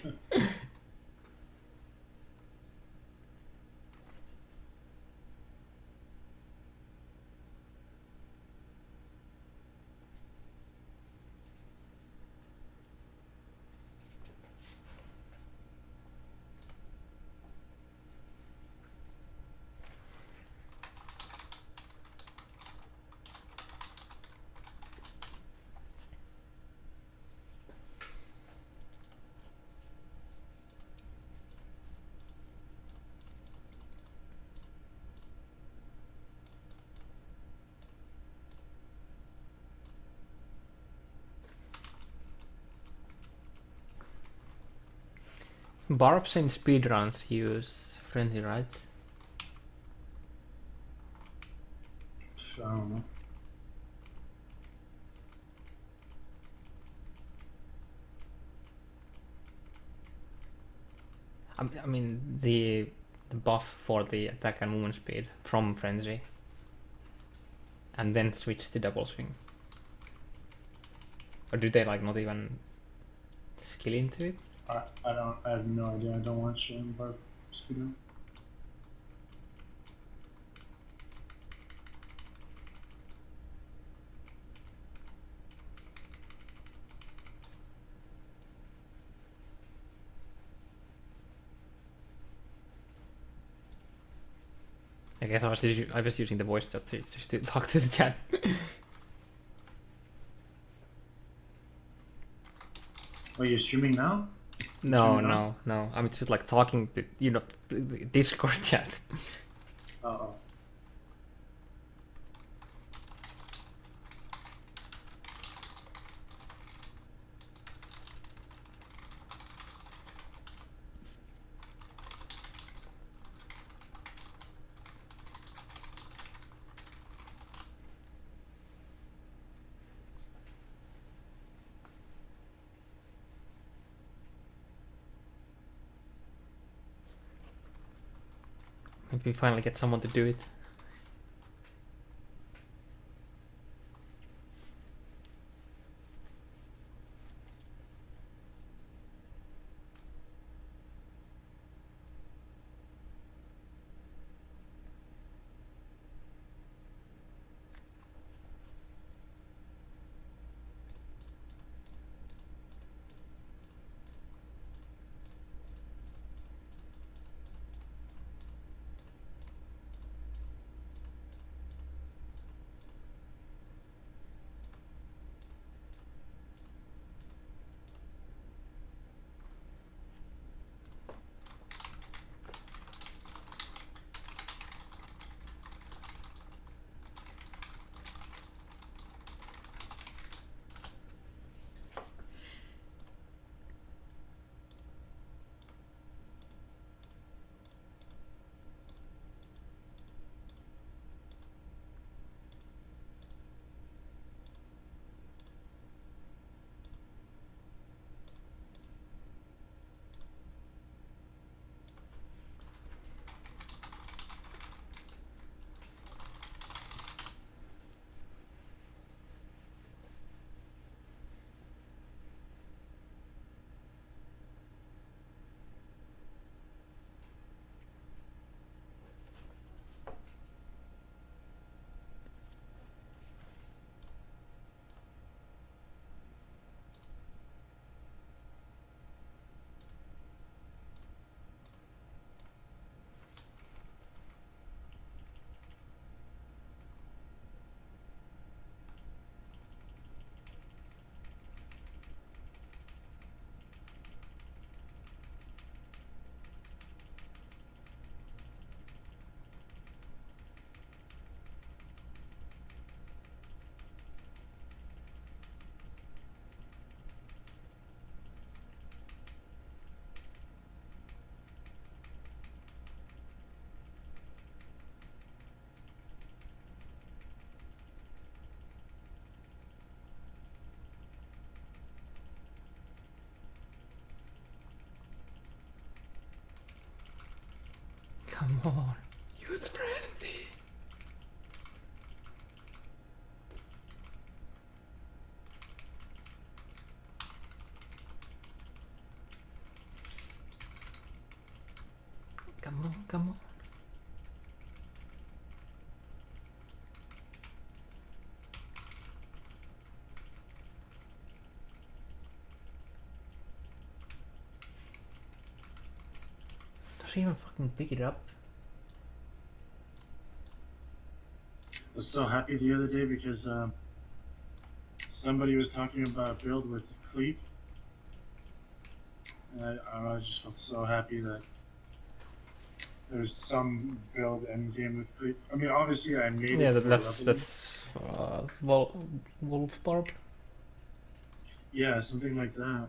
S3: Barbs in speedruns use frenzy, right?
S1: I don't know.
S3: I mean the buff for the attack and movement speed from frenzy, and then switch to double swing. Or do they like not even skill into it?
S1: I have no idea. I don't watch Barb speedrun.
S3: I guess I was using the voice chat just to talk to the chat.
S1: Oh, you're streaming now?
S3: No,
S1: Streaming now?
S3: no. I'm just like talking to the Discord chat.
S1: Oh.
S3: Maybe we finally get someone to do it. Come on. Use frenzy. Come on, come on. Does he even fucking pick it up?
S1: I was so happy the other day because somebody was talking about a build with Cleave. And I just felt so happy that there's some build end game with Cleave. I mean, obviously I made
S3: Yeah,
S1: it for
S3: that's
S1: leveling.
S3: Wolf Barb.
S1: Yeah, something like that.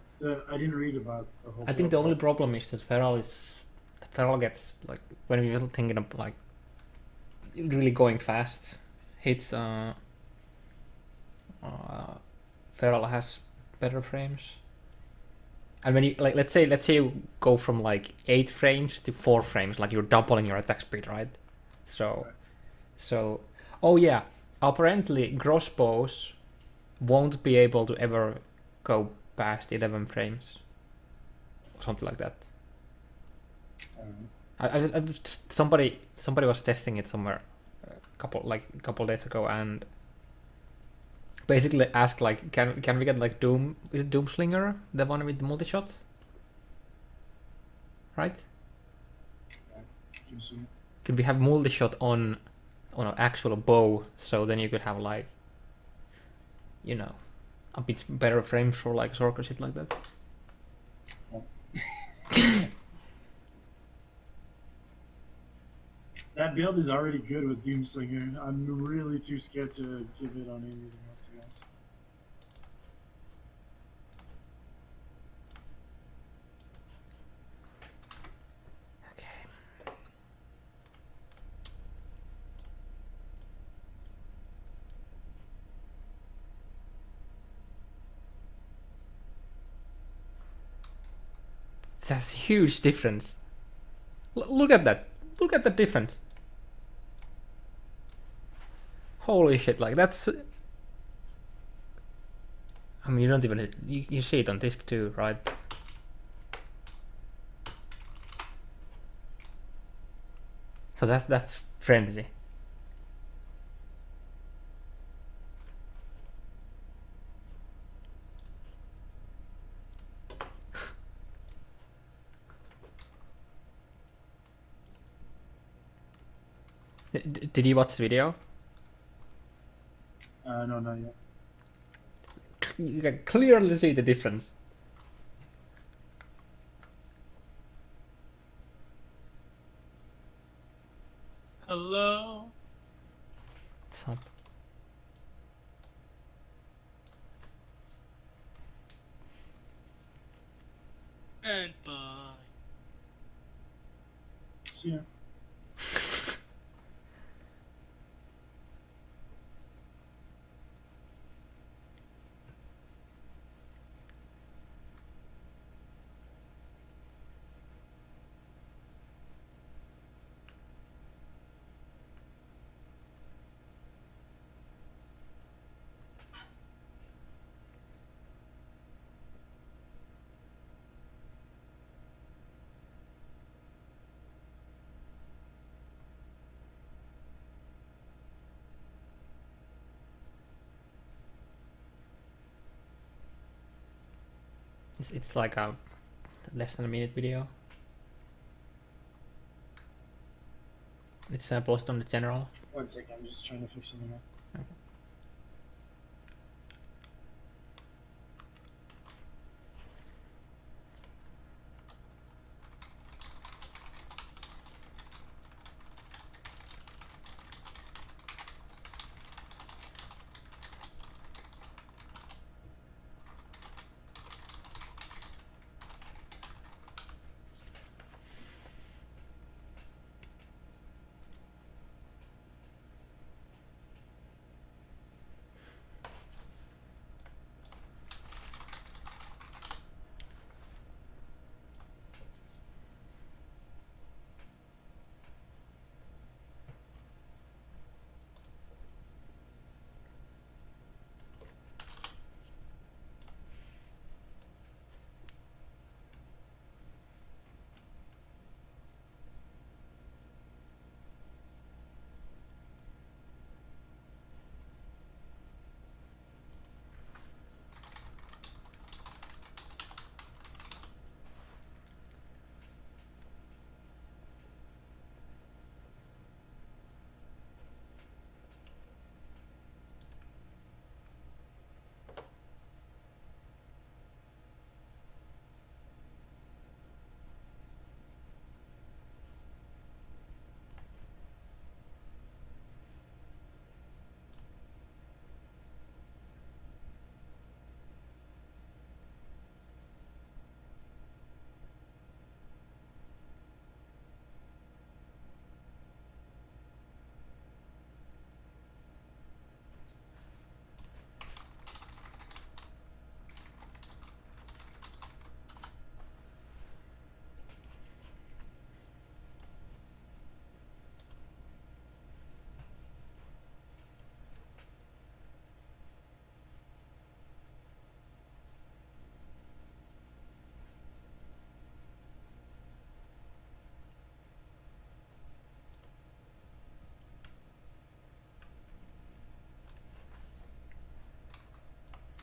S1: I didn't read about the whole.
S3: I think the
S1: build,
S3: only
S1: but-
S3: problem is that Feral gets like when we were thinking of like really going fast hits. Feral has better frames, and when you like let's say you go from like 8 frames to 4 frames, like you're doubling your attack speed, right? So,
S1: Right.
S3: so oh yeah, apparently crossbows won't be able to ever go past 11 frames, something like that. I just, somebody was testing it somewhere a couple days ago and basically asked like can we get like Doom, is it Doomslinger, the one with the multi-shot, right?
S1: You see?
S3: Could we have multi-shot on an actual bow, so then you could have like, you know, a bit better frames for like Zork or shit like that.
S1: That build is already good with Doomslinger. I'm really too scared to give it on anything else, to be honest.
S3: Okay. That's a huge difference. Look at that. Look at the difference. Holy shit, like that's... I mean, you don't even... You see it on disc too, right? So that's frenzy. Did you watch the video?
S1: No, not yet.
S3: You can clearly see the difference.
S6: Hello.
S3: What's up?
S6: And bye.
S1: See ya.
S3: It's like a less than a minute video. It's posted on the general.
S1: 1 second, I'm just trying to fix something up.
S3: Okay.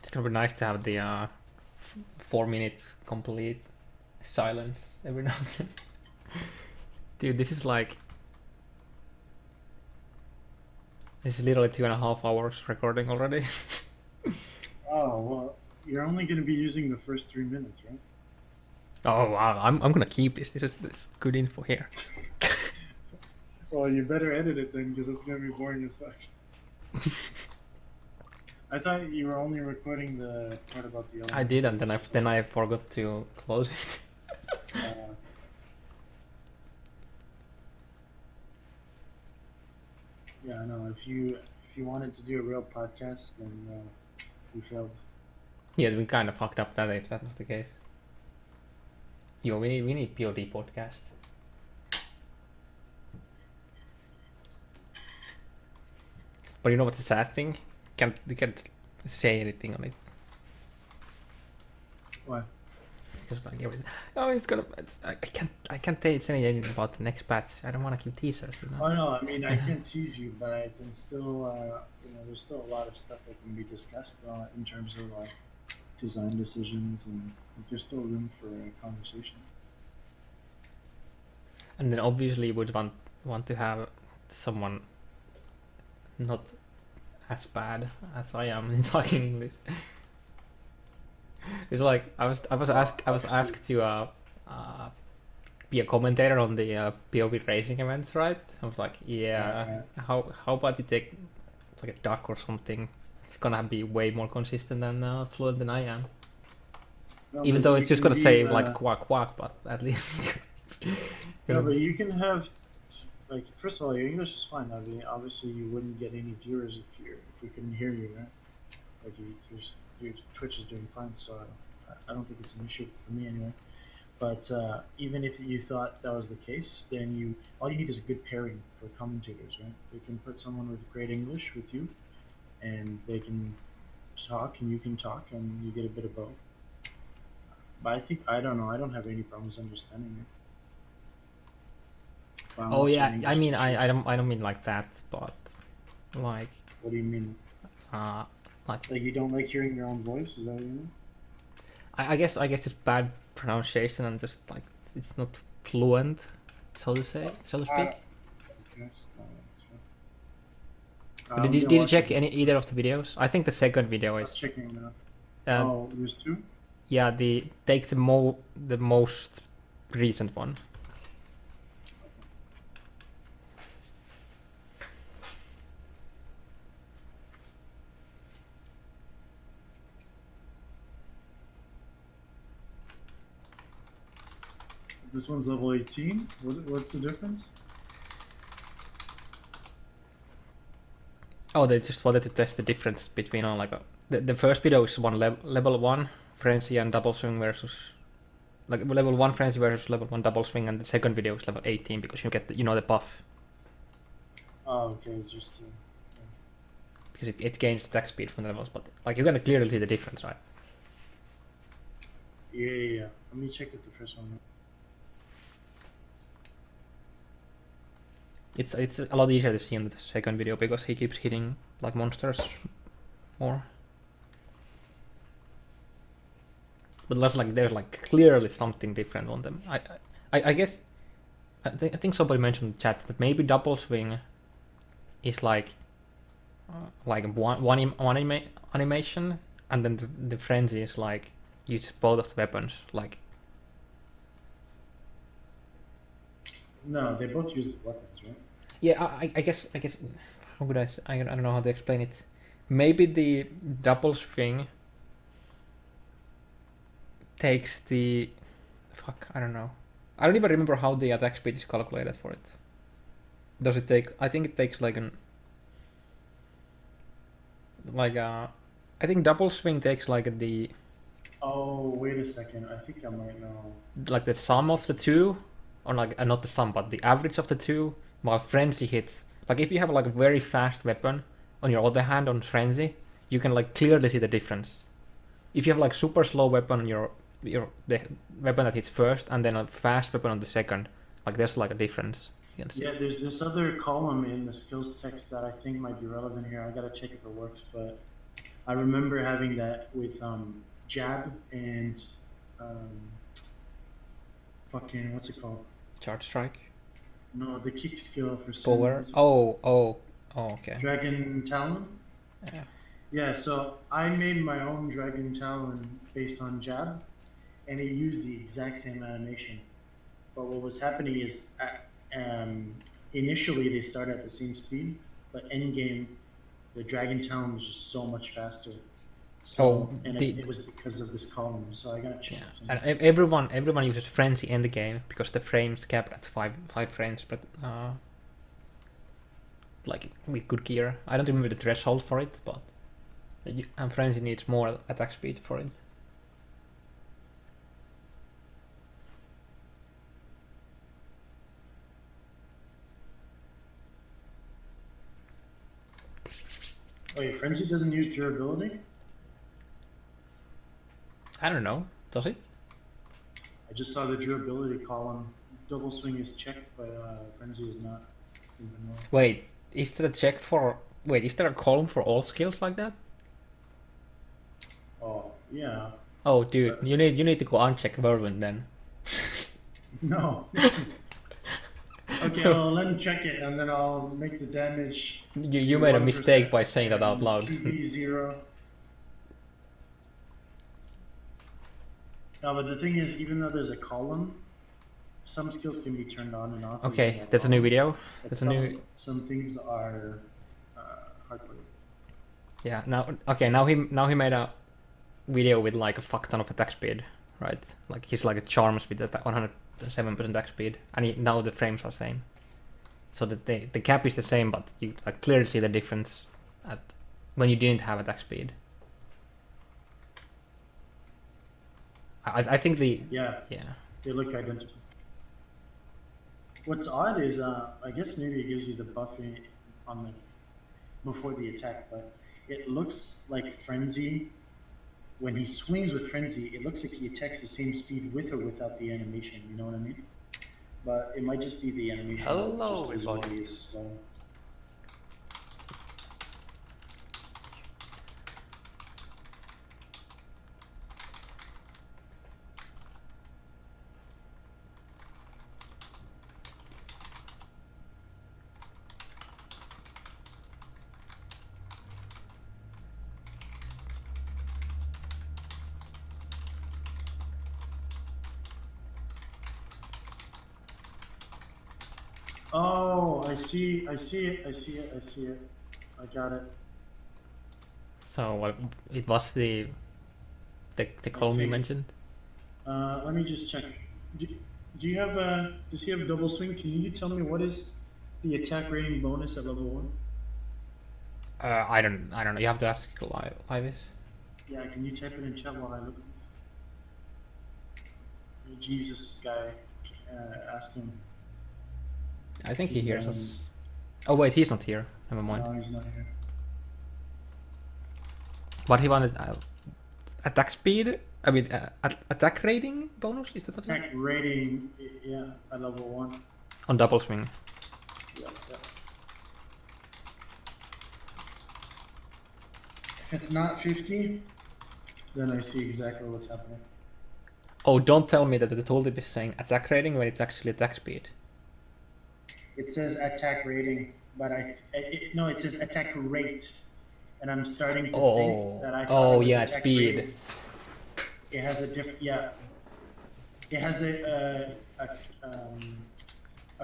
S3: It's gonna be nice to have the 4 minute complete silence every now and then. Dude, this is literally 2.5 hours recording already.
S1: Oh well, you're only going to be using the first 3 minutes, right?
S3: Oh wow, I'm gonna keep this. This is good info here.
S1: Well, you better edit it then, because it's going to be boring as fuck. I thought you were only recording the part about the.
S3: I did, and then I forgot to close it.
S1: Yeah, I know. If you wanted to do a real podcast, then you failed.
S3: Yeah, we kind of fucked up that if that was the case. Yo, we need POD podcast. But you know what's the sad thing? You can't say anything on it.
S1: Why?
S3: Because like I can't say anything about the next patch. I don't want to keep teasers, you know.
S1: Oh no, I mean I can tease you, but I can still, there's still a lot of stuff that can be discussed in terms of like design decisions, and there's still room for a conversation.
S3: And then obviously you would want to have someone not as bad as I am in talking English. It's like I was asked to be a commentator on the POV racing events, right? I was like, yeah. How about you take like a duck or something? It's gonna be way more consistent and fluent than I am.
S1: No,
S3: Even
S1: but
S3: though
S1: you
S3: it's just
S1: can
S3: gonna
S1: be,
S3: say like quack quack, but at least.
S1: No, but you can have, like, first of all, your English is fine. I mean, obviously you wouldn't get any viewers if we couldn't hear you, right? Like your Twitch is doing fine, so I don't think it's an issue for me anyway. But even if you thought that was the case, then all you need is a good pairing for commentators, right? They can put someone with great English with you, and they can talk, and you can talk, and you get a bit of both. But I don't know. I don't have any problems understanding it. But I'm
S3: Oh
S1: also
S3: yeah,
S1: an
S3: I
S1: English
S3: mean
S1: teacher,
S3: I don't mean like that, but like
S1: What do you mean?
S3: like
S1: Like you don't like hearing your own voice? Is that what you mean?
S3: I guess it's bad pronunciation and just like it's not fluent, so to speak.
S1: Okay, that's fair.
S3: Did you check either of the videos? I think the second video
S1: I'm
S3: is
S1: checking now. There's two?
S3: yeah, take the most recent one.
S1: This one's level 18. What's the difference?
S3: Oh, they just wanted to test the difference between the first video is level 1 frenzy and double swing versus like level 1 frenzy versus level 1 double swing, and the second video is level 18 because you get the buff.
S1: Oh, okay, just
S3: because it gains attack speed from the levels, but like you can clearly see the difference, right?
S1: Yeah. Let me check it the first one.
S3: It's a lot easier to see in the second video because he keeps hitting like monsters more. But there's like clearly something different on them. I guess I think somebody mentioned in the chat that maybe double swing is like one animation, and then the frenzy is like use both of the weapons like.
S1: No, they both use weapons, right?
S3: Yeah, I guess how would I don't know how to explain it. Maybe the double swing takes the I don't know. I don't even remember how the attack speed is calculated for it. Does it take? I think it takes I think double swing takes the.
S1: Oh, wait a second. I think I might know.
S3: Like the sum of the two, or not the sum, but the average of the two. While frenzy hits, like if you have a very fast weapon on your other hand on frenzy, you can clearly see the difference. If you have super slow weapon on the weapon that hits first, and then a fast weapon on the second, there's a difference. You can see.
S1: Yeah, there's this other column in the skills text that I think might be relevant here. I gotta check if it works, but I remember having that with jab and um, fucking what's it called?
S3: Charge strike.
S1: No, the kick skill for
S3: Power.
S1: what's it
S3: Oh, okay.
S1: Dragon Talon.
S3: Yeah.
S1: Yeah, so I made my own Dragon Talon based on jab, and it used the exact same animation. But what was happening is, initially they start at the same speed, but end game, the Dragon Talon was just so much faster. So, and it was because of this column. So I gotta check.
S3: Yeah. And everyone uses frenzy in the game because the frames capped at five frames, but like with good gear. I don't remember the threshold for it, but and frenzy needs more attack speed for it.
S1: Wait, Frenzy doesn't use durability?
S3: I don't know. Does it?
S1: I just saw the durability column. Double swing is checked, but Frenzy is not. Even more.
S3: Wait, is there a check for? Wait, is there a column for all skills like that?
S1: Oh, yeah.
S3: Oh, dude, you need to go uncheck Whirlwind then.
S1: No. Okay, well, let me check it, and then I'll make the damage.
S3: You made a mistake by saying that out loud.
S1: CB0. No, but the thing is, even though there's a column, some skills can be turned on and off.
S3: Okay, that's a new video.
S1: But
S3: That's a new.
S1: some things are hard-coded.
S3: Yeah. Now he made a video with like a fuck ton of attack speed, right? Like he's like a charms with 107% attack speed, and now the frames are same. So that the cap is the same, but you like clearly see the difference at when you didn't have attack speed. I think the
S1: Yeah, they look identical. What's odd is, I guess maybe it gives you the buffing on the before the attack, but it looks like Frenzy. When he swings with Frenzy, it looks like he attacks the same speed with or without the animation. You know what I mean? But it might just be the animation.
S7: Hello,
S1: just
S7: everybody.
S1: visually is slow. Oh, I see it. I got it.
S3: So what it was the column you
S1: think-
S3: mentioned.
S1: Let me just check. Do you have does he have double swing? Can you tell me what is the attack rating bonus at level 1?
S3: I don't know. You have to ask Livis.
S1: Yeah, can you type it in chat while I look? Jesus guy, ask him.
S3: I think he
S1: He's
S3: hears
S1: down.
S3: us. Oh wait, he's not here. Never mind.
S1: No, he's not here.
S3: What he wanted attack speed. I mean attack rating bonus. Is that what it is?
S1: Attack rating, yeah, at level 1.
S3: On double swing?
S1: Yeah. If it's not 50, then I see exactly what's happening.
S3: Oh, don't tell me that the tooltip is saying attack rating when it's actually attack speed.
S1: It says attack rating, but no, it says attack rate, and I'm starting to think that I thought it was
S3: yeah,
S1: attack
S3: speed.
S1: rating. It has a different, yeah. It has a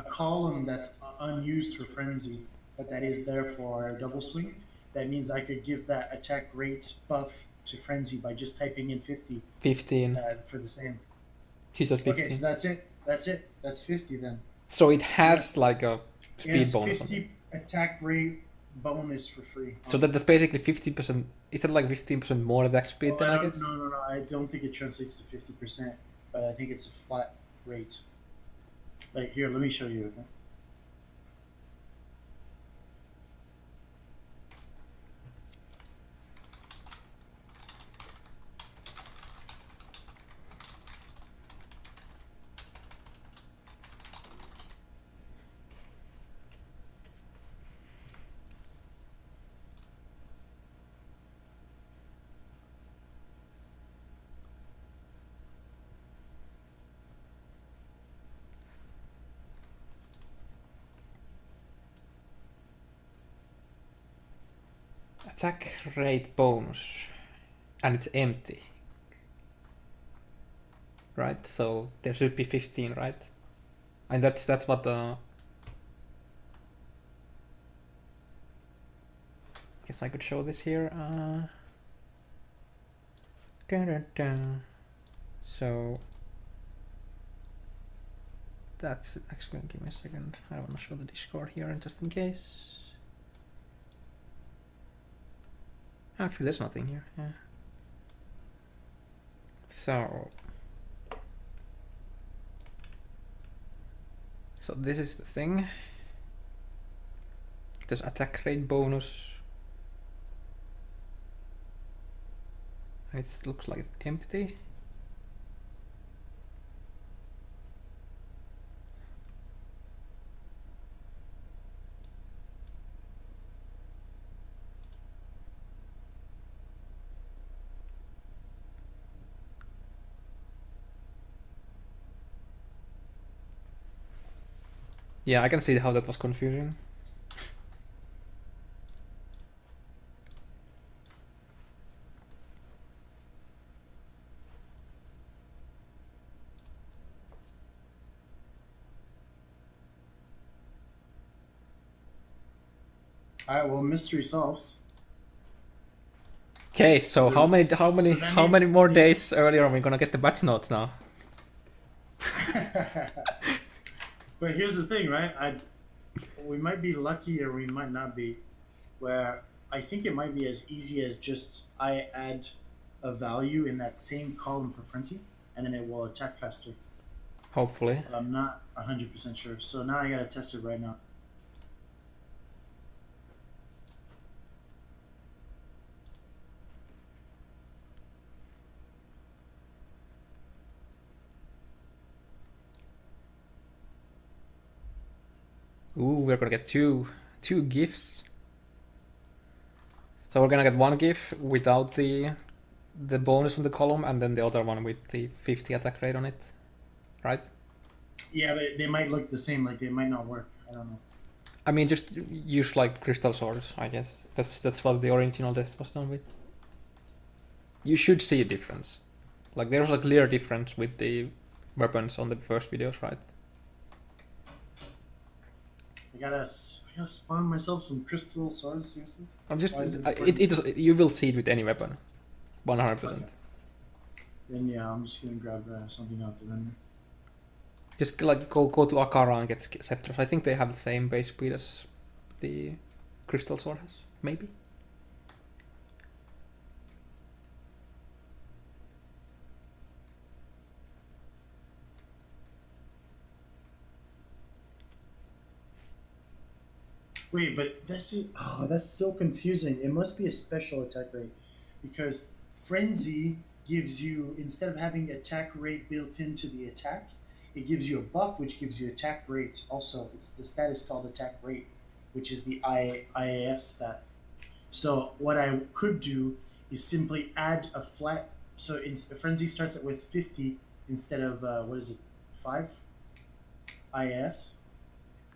S1: column that's unused for frenzy, but that is there for double swing. That means I could give that attack rate buff to frenzy by just typing in 50
S3: 15.
S1: for the same.
S3: He's at 15.
S1: Okay, so that's it. That's 50 then.
S3: So it has like a
S1: It
S3: speed
S1: has
S3: bonus.
S1: 50 attack rate bonus for free.
S3: So that's basically 50%. Is that like 15% more attack speed
S1: Oh,
S3: then I guess?
S1: No. I don't think it translates to 50%, but I think it's a flat rate. Like here, let me show you. Okay?
S3: attack rate bonus, and it's empty. Right, so there should be 15, right? And that's what the... Guess I could show this here. So that's actually, give me a second. I want to show the Discord here, just in case. Actually, there's nothing here. Yeah. So this is the thing. There's attack rate bonus. And it looks like it's empty. Yeah, I can see how that was confusing.
S1: All right. Well, mystery solved.
S3: Okay, so how many more days earlier are we gonna get the batch notes now?
S1: But here's the thing, right? We might be lucky or we might not be. Where I think it might be as easy as just I add a value in that same column for frenzy, and then it will attack faster.
S3: Hopefully.
S1: But I'm not 100% sure. So now I gotta test it right now.
S3: Ooh, we're gonna get two gifts. So we're gonna get one GIF without the bonus on the column, and then the other one with the 50 attack rate on it, right?
S1: Yeah, but they might look the same. Like they might not work. I don't know.
S3: I mean, just use like crystal swords, I guess. That's what the original test was done with. You should see a difference. Like there's a clear difference with the weapons on the first videos, right?
S1: I gotta spawn myself some crystal swords. Seriously?
S3: I'm just
S1: Why is it important?
S3: you will see it with any weapon, 100%.
S1: Okay. Then yeah, I'm just gonna grab something out the vendor.
S3: Just like go to Akara and get scepters. I think they have the same base speed as the crystal sword has, maybe.
S1: Wait, but that's so confusing. It must be a special attack rate, because frenzy gives you, instead of having attack rate built into the attack, it gives you a buff which gives you attack rate. Also, it's the stat is called attack rate, which is the IAS stat. So what I could do is simply add a flat. So frenzy starts with 50 instead of what is it, 5 IAS.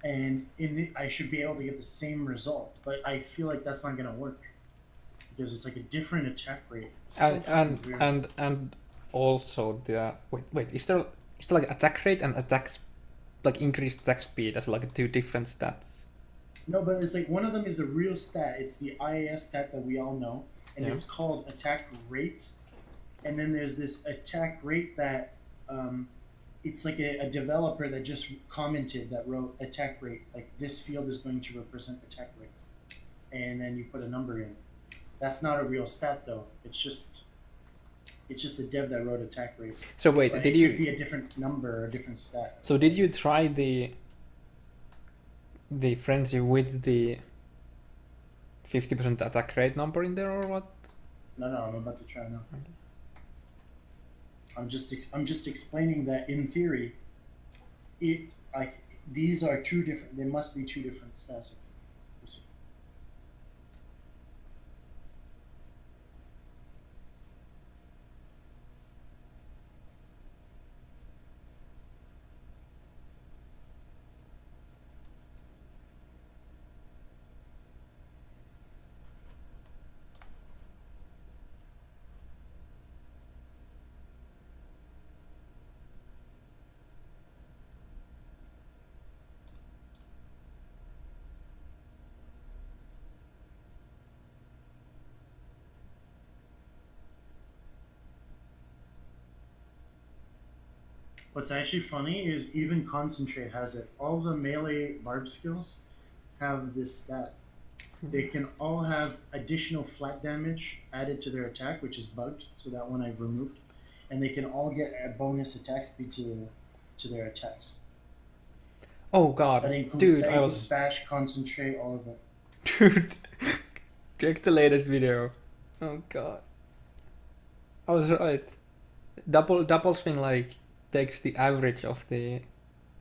S1: And I should be able to get the same result, but I feel like that's not gonna work because it's like a different attack rate.
S3: And also the wait is there like attack rate and like increased attack speed as like two different stats?
S1: No, but it's like one of them is a real stat. It's the IAS stat that we all know, and it's called attack rate. And then there's this attack rate that it's like a developer that just commented that wrote attack rate, like this field is going to represent attack rate, and then you put a number in. That's not a real stat though. It's just a dev that wrote attack rate.
S3: So wait,
S1: but
S3: did
S1: it
S3: you
S1: could be a different number or a different stat?
S3: So did you try the frenzy with the 50% attack rate number in there or what?
S1: No, I'm about to try now. Okay. I'm just explaining that in theory, these are two different. They must be two different stats. What's actually funny is even concentrate has it. All the melee barb skills have this stat. They can all have additional flat damage added to their attack, which is bugged, so that one I've removed. And they can all get a bonus attack speed to their attacks.
S3: Oh god,
S1: That includes,
S3: dude,
S1: that
S3: I
S1: includes
S3: was
S1: bash, concentrate, all of it.
S3: dude. Check the latest video. Oh god, I was right. Double swing like takes the average of the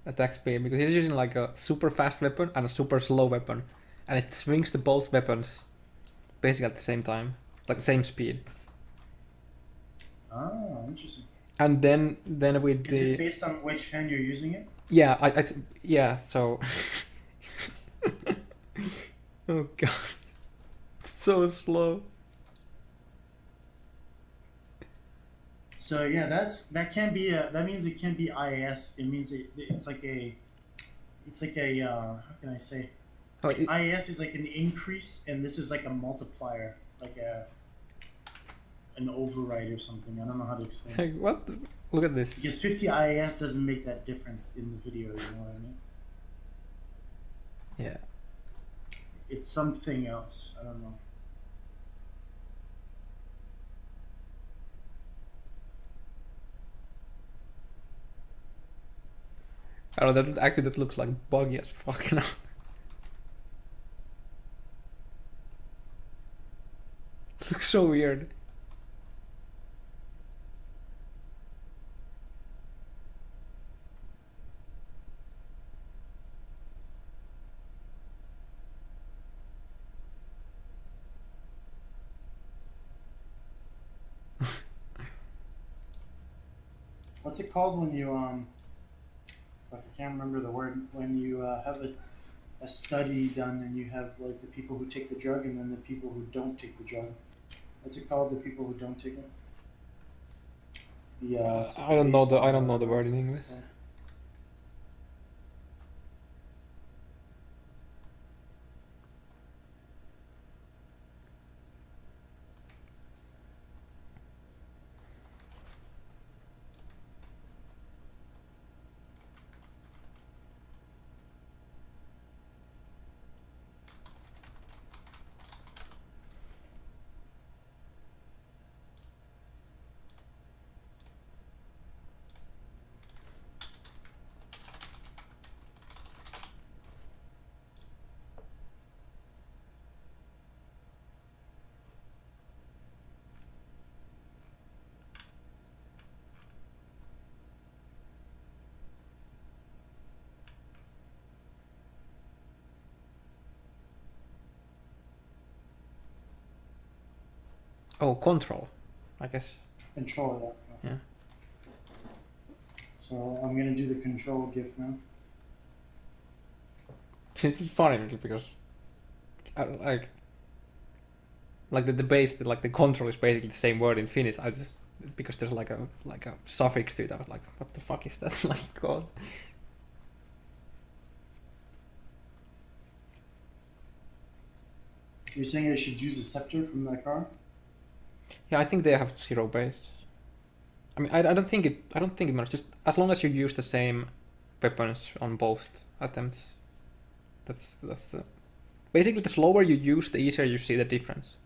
S3: attack speed because he's using like a super fast weapon and a super slow weapon, and it swings to both weapons basically at the same time, like the same speed.
S1: Ah, interesting.
S3: And then with
S1: Is
S3: the
S1: it based on which hand you're using it?
S3: yeah, yeah, so oh god, so slow.
S1: So yeah, that can be that means it can be IAS. It means it's like a how can I say?
S3: Oh,
S1: Like IAS is like an increase, and this is like a multiplier, like an override or something. I don't know how to explain it.
S3: like what? Look at this.
S1: Because 50 IAS doesn't make that difference in the video. You know what I mean?
S3: Yeah.
S1: It's something else. I don't know.
S3: I don't know, that looks like buggy as fuck now. It looks so weird.
S1: What's it called when you like I can't remember the word, when you have a study done and you have like the people who take the drug and then the people who don't take the drug. What's it called? The people who don't take it. The it's
S3: I don't know
S1: based
S3: I don't
S1: on,
S3: know the word in English.
S1: so-
S3: Oh, control, I guess.
S1: Control, yeah.
S3: Yeah.
S1: So I'm gonna do the control GIF now.
S3: It's funny because I, like the base, like the control is basically the same word in Finnish. I just because there's like a suffix to it. I was like, what the fuck is that? Like, God.
S1: You're saying I should use a scepter from that car?
S3: Yeah, I think they have 0 base. I mean, I don't think it matters. Just as long as you use the same weapons on both attempts. That's basically the slower you use, the easier you see the difference.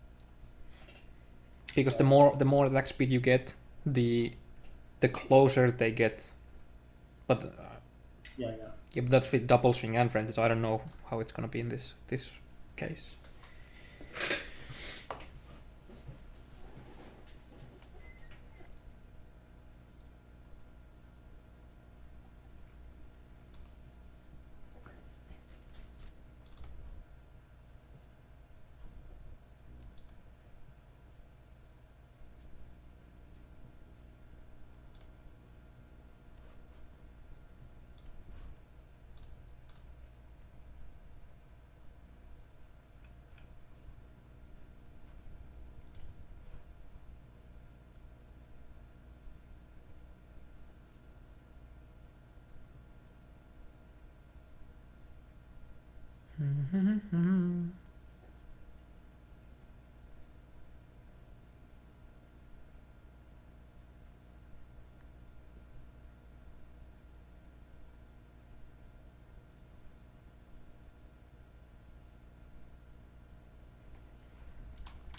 S3: Because the more attack speed you get, the closer they get. But
S1: Yeah.
S3: yeah, but that's with double swing and frenzy, so I don't know how it's gonna be in this case.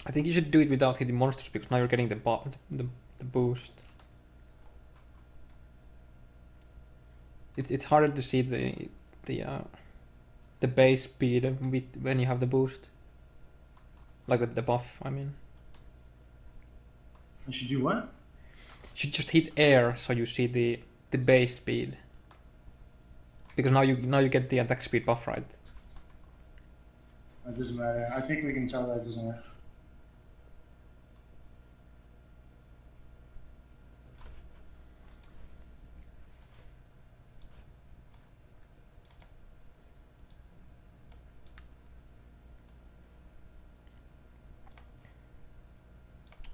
S3: I think you should do it without hitting monsters because now you're getting the boost. It's harder to see the base speed when you have the boost, like the buff. I mean,
S1: I should do what?
S3: you should just hit air so you see the base speed. Because now you get the attack speed buff, right?
S1: It doesn't matter. I think we can tell that doesn't work.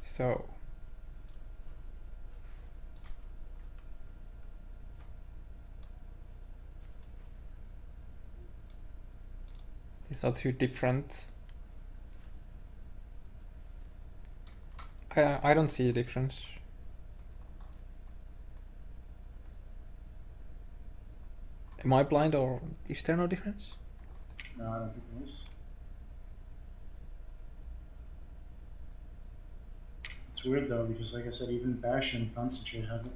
S3: So these are two different. I don't see a difference. Am I blind or is there no difference?
S1: No, I don't think there is. It's weird though, because like I said, even Bash and Concentrate have it.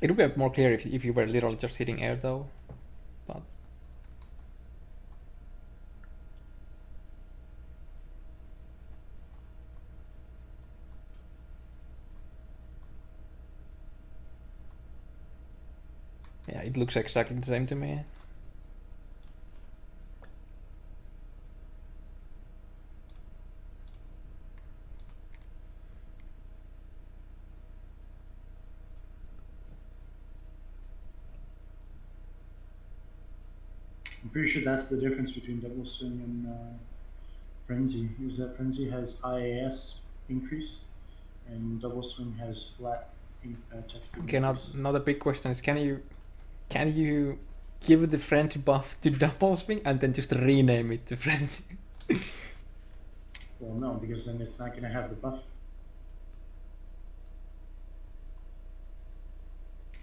S3: It would be more clear if you were literally just hitting air though. But yeah, it looks exactly the same to me.
S1: I'm pretty sure that's the difference between Double Swing and Frenzy, is that Frenzy has IAS increase and Double Swing has flat text speed
S3: Okay, now
S1: increase.
S3: the big question is, can you give the Frenzy buff to Double Swing and then just rename it to Frenzy?
S1: Well, no, because then it's not going to have the buff.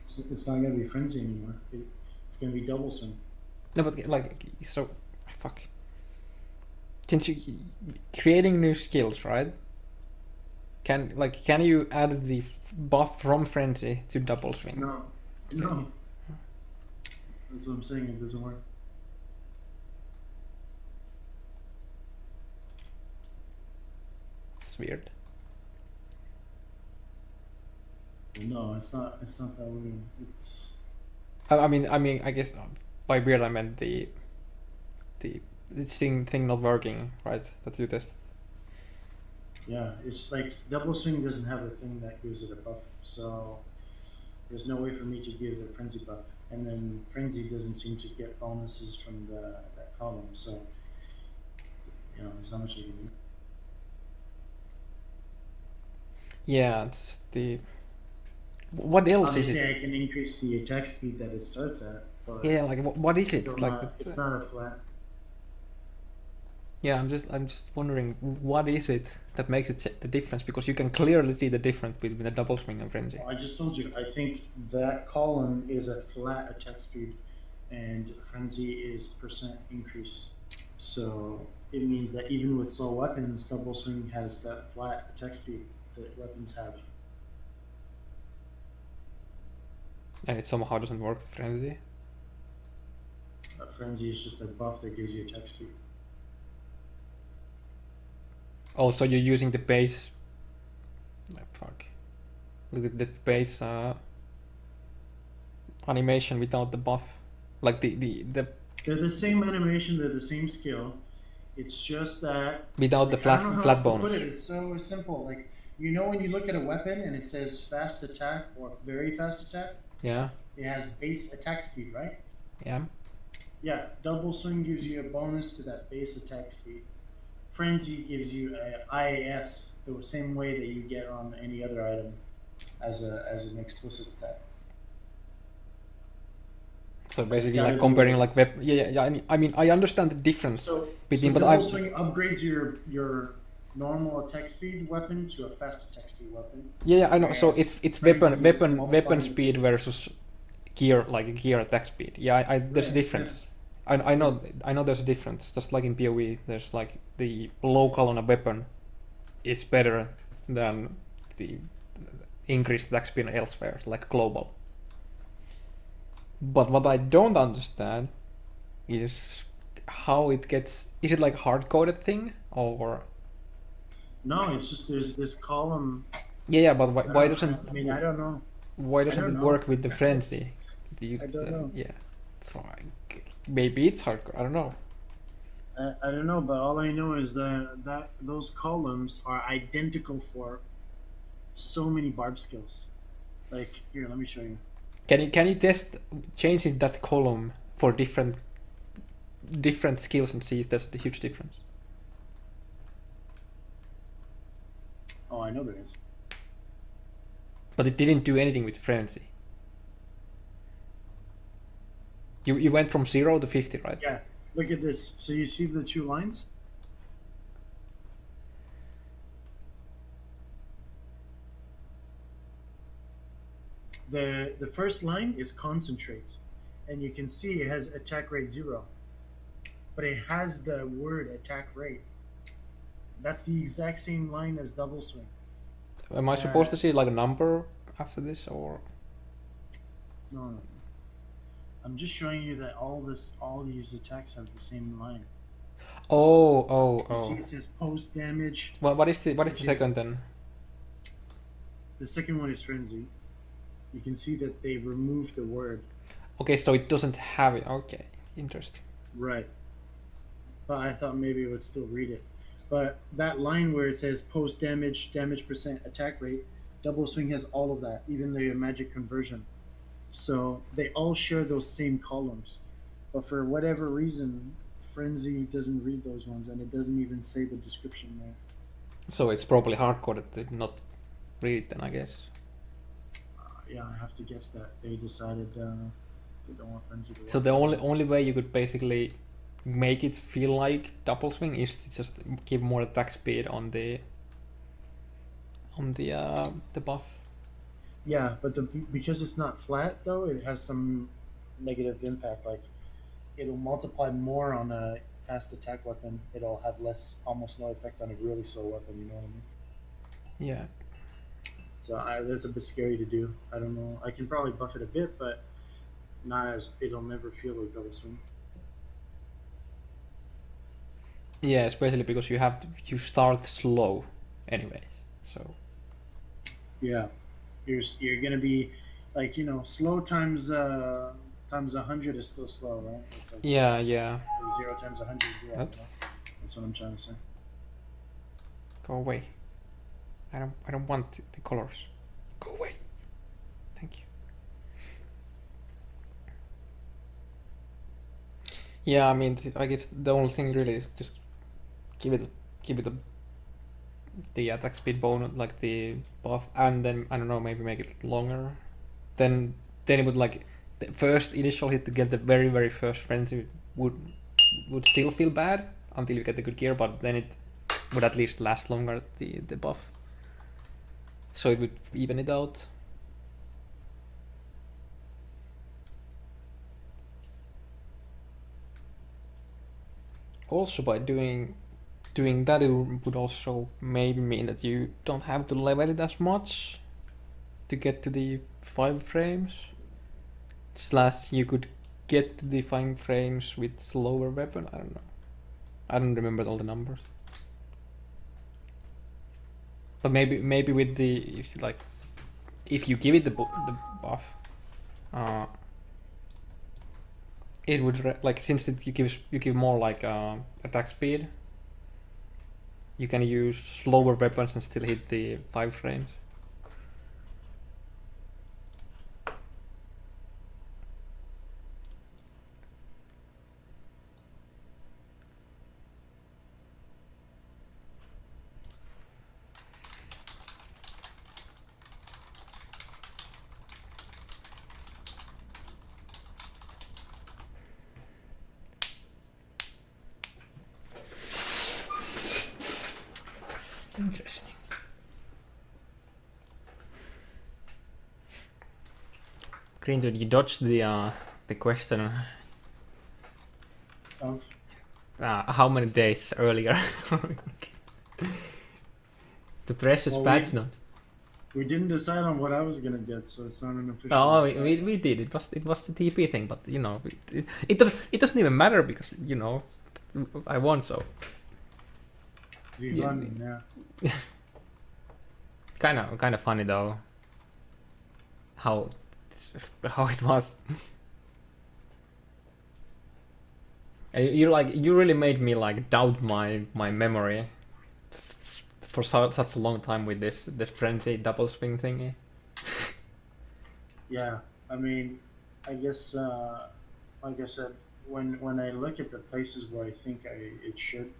S1: It's not going to be Frenzy anymore. It's going to be Double Swing.
S3: No, but like, so fuck. Since you creating new skills, right? Can you add the buff from Frenzy to Double Swing?
S1: No. That's what I'm saying. It doesn't work.
S3: It's weird.
S1: No, it's not. It's not that weird. It's.
S3: I mean, I guess by weird I meant the thing not working, right? That you tested.
S1: Yeah, it's like Double Swing doesn't have a thing that gives it a buff, so there's no way for me to give a Frenzy buff. And then Frenzy doesn't seem to get bonuses from that column, so there's not much you can do.
S3: Yeah, it's the. What else
S1: Obviously,
S3: is it?
S1: I can increase the attack speed that it starts at, but
S3: Yeah, like what is it?
S1: still
S3: Like
S1: not, it's not a flat.
S3: Yeah, I'm just wondering what is it that makes it the difference, because you can clearly see the difference between the Double Swing and Frenzy.
S1: I just told you. I think that column is a flat attack speed, and Frenzy is percent increase. So it means that even with slow weapons, Double Swing has that flat attack speed that weapons have.
S3: And it somehow doesn't work with Frenzy.
S1: Frenzy is just a buff that gives you attack speed.
S3: Oh, so you're using the base. Fuck. Look at the base animation without the buff. Like the
S1: They're the same animation. They're the same skill. It's just that
S3: without the
S1: I don't know how
S3: flat
S1: else to put
S3: bonus.
S1: it. It's so simple. Like when you look at a weapon and it says fast attack or very fast attack,
S3: Yeah,
S1: it has base attack speed, right?
S3: yeah.
S1: Yeah, Double Swing gives you a bonus to that base attack speed. Frenzy gives you a IAS the same way that you get on any other item as an explicit stat.
S3: So basically,
S1: gotta
S3: like
S1: be
S3: comparing
S1: what it
S3: like
S1: is.
S3: yeah. I mean, I understand the difference
S1: So
S3: between, but
S1: Double Swing upgrades your normal attack speed weapon to a fast attack speed weapon.
S3: yeah, I know. So
S1: Whereas
S3: it's
S1: Frenzy's
S3: weapon
S1: multiplying
S3: speed
S1: this.
S3: versus gear attack speed. Yeah, there's a
S1: Right,
S3: difference. I know there's a difference. Just like in PoE, there's like the local on a weapon is better than the increased attack speed elsewhere, like global. But what I don't understand is how it gets. Is it like hard coded thing or?
S1: No, it's just there's this column.
S3: Yeah, but why doesn't?
S1: I mean, I don't know.
S3: Why doesn't
S1: don't
S3: it
S1: know.
S3: work with the frenzy?
S1: I don't know.
S3: Yeah, so maybe it's hardcore. I don't know.
S1: I don't know, but all I know is that those columns are identical for so many barb skills. Like here, let me show you.
S3: Can you test changing that column for different skills and see if there's a huge difference?
S1: Oh, I know there is.
S3: But it didn't do anything with frenzy. You went from 0 to 50, right?
S1: Yeah. Look at this. So you see the two lines? The first line is concentrate, and you can see it has attack rate 0, but it has the word attack rate. That's the exact same line as double swing.
S3: Am I supposed to see like a number after this, or?
S1: No. I'm just showing you that all these attacks have the same line. You see, it says post damage.
S3: Well, what is the second then?
S1: The second one is frenzy. You can see that they removed the word.
S3: Okay, so it doesn't have it. Okay, interesting.
S1: Right. But I thought maybe it would still read it. But that line where it says post damage, damage percent, attack rate, double swing has all of that, even the magic conversion. So they all share those same columns. But for whatever reason, Frenzy doesn't read those ones, and it doesn't even say the description there.
S3: So it's probably hard-coded to not read it then, I guess.
S1: Yeah, I have to guess that they decided they don't want Frenzy to work.
S3: So the only way you could basically make it feel like double swing is to just give more attack speed on the buff.
S1: Yeah, but because it's not flat though, it has some negative impact. Like it'll multiply more on a fast attack weapon. It'll have almost no effect on a really slow weapon. You know what I mean?
S3: Yeah.
S1: So that's a bit scary to do. I don't know. I can probably buff it a bit, but not as it'll never feel like double swing.
S3: Yeah, especially because you start slow, anyways. So.
S1: Yeah, you're gonna be like slow times 100 is still slow, right? It's like
S3: Yeah.
S1: 0 times 100 is 0.
S3: Oops.
S1: That's what I'm trying to say.
S3: Go away. I don't want the colors. Go away. Thank you. Yeah, I mean, I guess the only thing really is just give it the attack speed bonus, like the buff, and then I don't know, maybe make it longer. Then it would like the first initial hit to get the very first frenzy would still feel bad until you get the good gear, but then it would at least last longer, the buff. So it would even it out. Also, by doing that, it would also maybe mean that you don't have to level it as much to get to the 5 frames. / you could get to the 5 frames with slower weapon. I don't know. I don't remember all the numbers. But maybe with the if you give it the buff, it would since you give more like attack speed, you can use slower weapons and still hit the 5 frames. Interesting. GreenDude, you dodged the question.
S1: Of
S3: How many days earlier? The precious
S1: Well,
S3: patch note.
S1: we didn't decide on what I was gonna get, so it's not an official.
S3: Oh, we did. It was the TP thing, but you know, it doesn't even matter because you know, I won. So
S1: You won, yeah.
S3: kind of funny though. How it was. You really made me like doubt my memory for such a long time with this frenzy double swing thingy.
S1: Yeah, I mean, I guess, like I said, when I look at the places where I think it should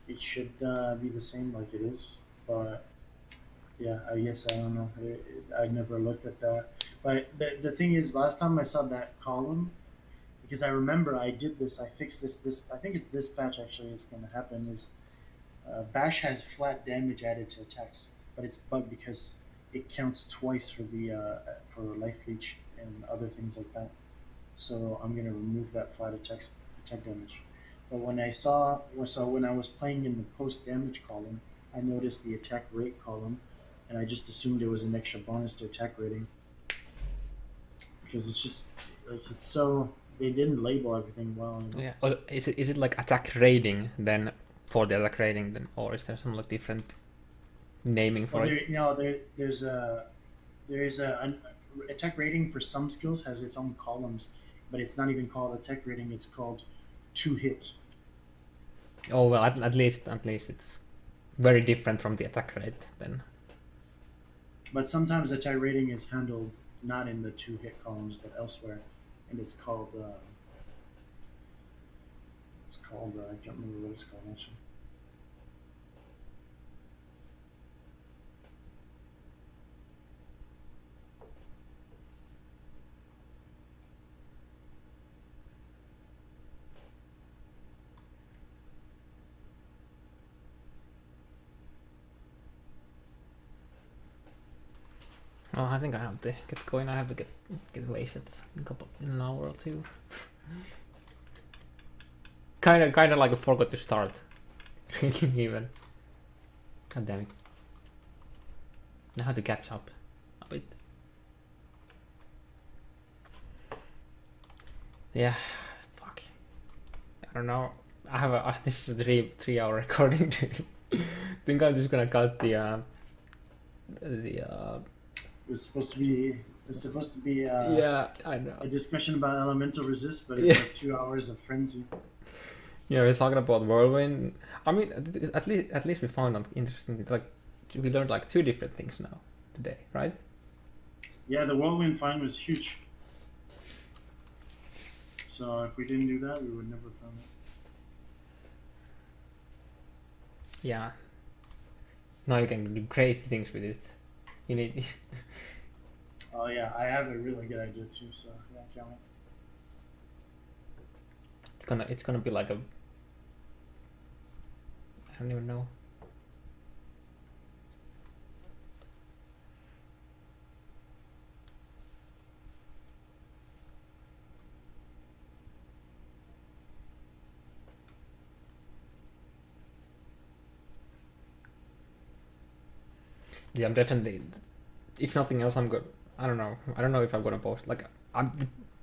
S1: be the same like it is, but yeah, I guess I don't know. I never looked at that, but the thing is, last time I saw that column, because I remember I did this, I fixed this. I think it's this patch actually is going to happen. Is Bash has flat damage added to attacks, but it's bugged because it counts twice for the for life leech and other things like that. So I'm gonna remove that flat attack damage. But when I when I was playing in the post damage column, I noticed the attack rate column, and I just assumed it was an extra bonus to attack rating because it's just like it's so they didn't label everything well. You know?
S3: Yeah. Or is it like attack rating then for the attack rating then, or is there some like different naming for
S1: Well,
S3: it?
S1: there's an attack rating for some skills has its own columns, but it's not even called attack rating. It's called 2-hit.
S3: Oh well, at least it's very different from the attack rate then.
S1: But sometimes attack rating is handled not in the 2-hit columns, but elsewhere, and it's called I can't remember what it's called actually.
S3: Well, I think I have to get going. I have to get wasted in an hour or two. Kind of like I forgot to start. Even. God damn it. Now I have to catch up a bit. Yeah. Fuck. I don't know. I have this is a 3-hour recording. Think I'm just gonna cut the
S1: It's supposed to be
S3: yeah, I know.
S1: a discussion about elemental resist, but it's
S3: Yeah.
S1: like 2 hours of frenzy.
S3: Yeah, we're talking about whirlwind. I mean, at least we found out interesting. Like, we learned like 2 different things now today, right?
S1: Yeah, the whirlwind find was huge. So if we didn't do that, we would never found it.
S3: Yeah. Now you can do crazy things with it. You need.
S1: Oh yeah, I have a really good idea too. So yeah, can't wait.
S3: It's gonna be like a. I don't even know. Yeah, I'm definitely. If nothing else, I'm good. I don't know. I don't know if I'm gonna post. Like,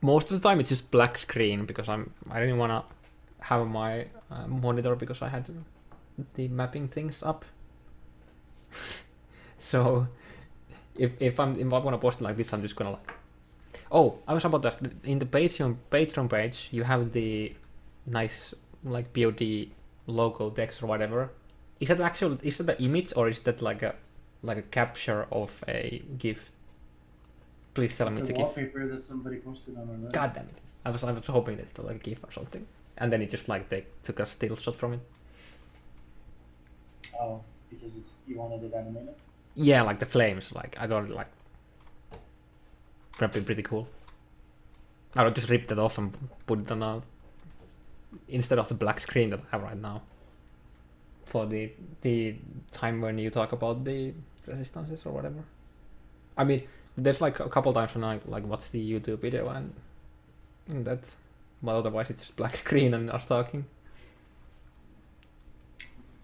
S3: most of the time it's just black screen because I didn't wanna have my monitor because I had the mapping things up. So if I'm gonna post it like this, I'm just gonna like. Oh, I was about that. In the Patreon page, you have the nice like POD logo text or whatever. Is that the image or is that like a capture of a GIF? Please tell me
S1: It's
S3: it's
S1: a
S3: a GIF.
S1: wallpaper that somebody posted on our Reddit.
S3: God damn it! I was hoping that it's like a GIF or something, and then it just like they took a still shot from it.
S1: Oh, because you wanted it animated.
S3: Yeah, like the flames. Like I thought like that'd be pretty cool. I would just rip that off and put it on a instead of the black screen that I have right now. For the time when you talk about the resistances or whatever. I mean, there's like a couple times when I like watch the YouTube video and but otherwise it's just black screen and us talking.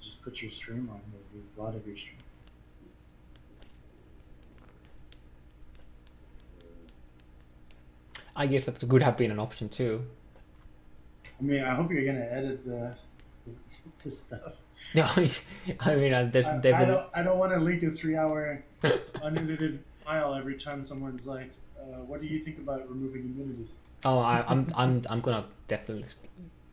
S1: Just put your stream on, a lot of your stream.
S3: I guess that could have been an option too.
S1: I mean, I hope you're gonna edit the stuff.
S3: Yeah, I mean, there's definitely.
S1: I don't want to leak a 3-hour unedited file every time someone's like, "What do you think about removing immunities?"
S3: Oh, I'm gonna definitely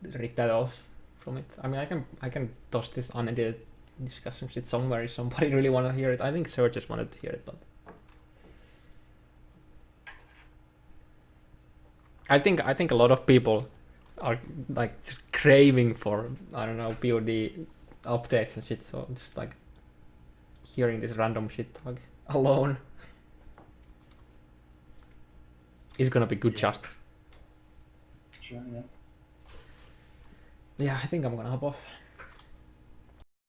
S3: rip that off from it. I mean, I can toss this unedited discussion shit somewhere if somebody really want to hear it. I think Sir just wanted to hear it, but I think a lot of people are like just craving for, I don't know, POD updates and shit. So just like hearing this random shit talk alone is gonna be good justice.
S1: Sure, yeah.
S3: Yeah, I think I'm gonna hop off.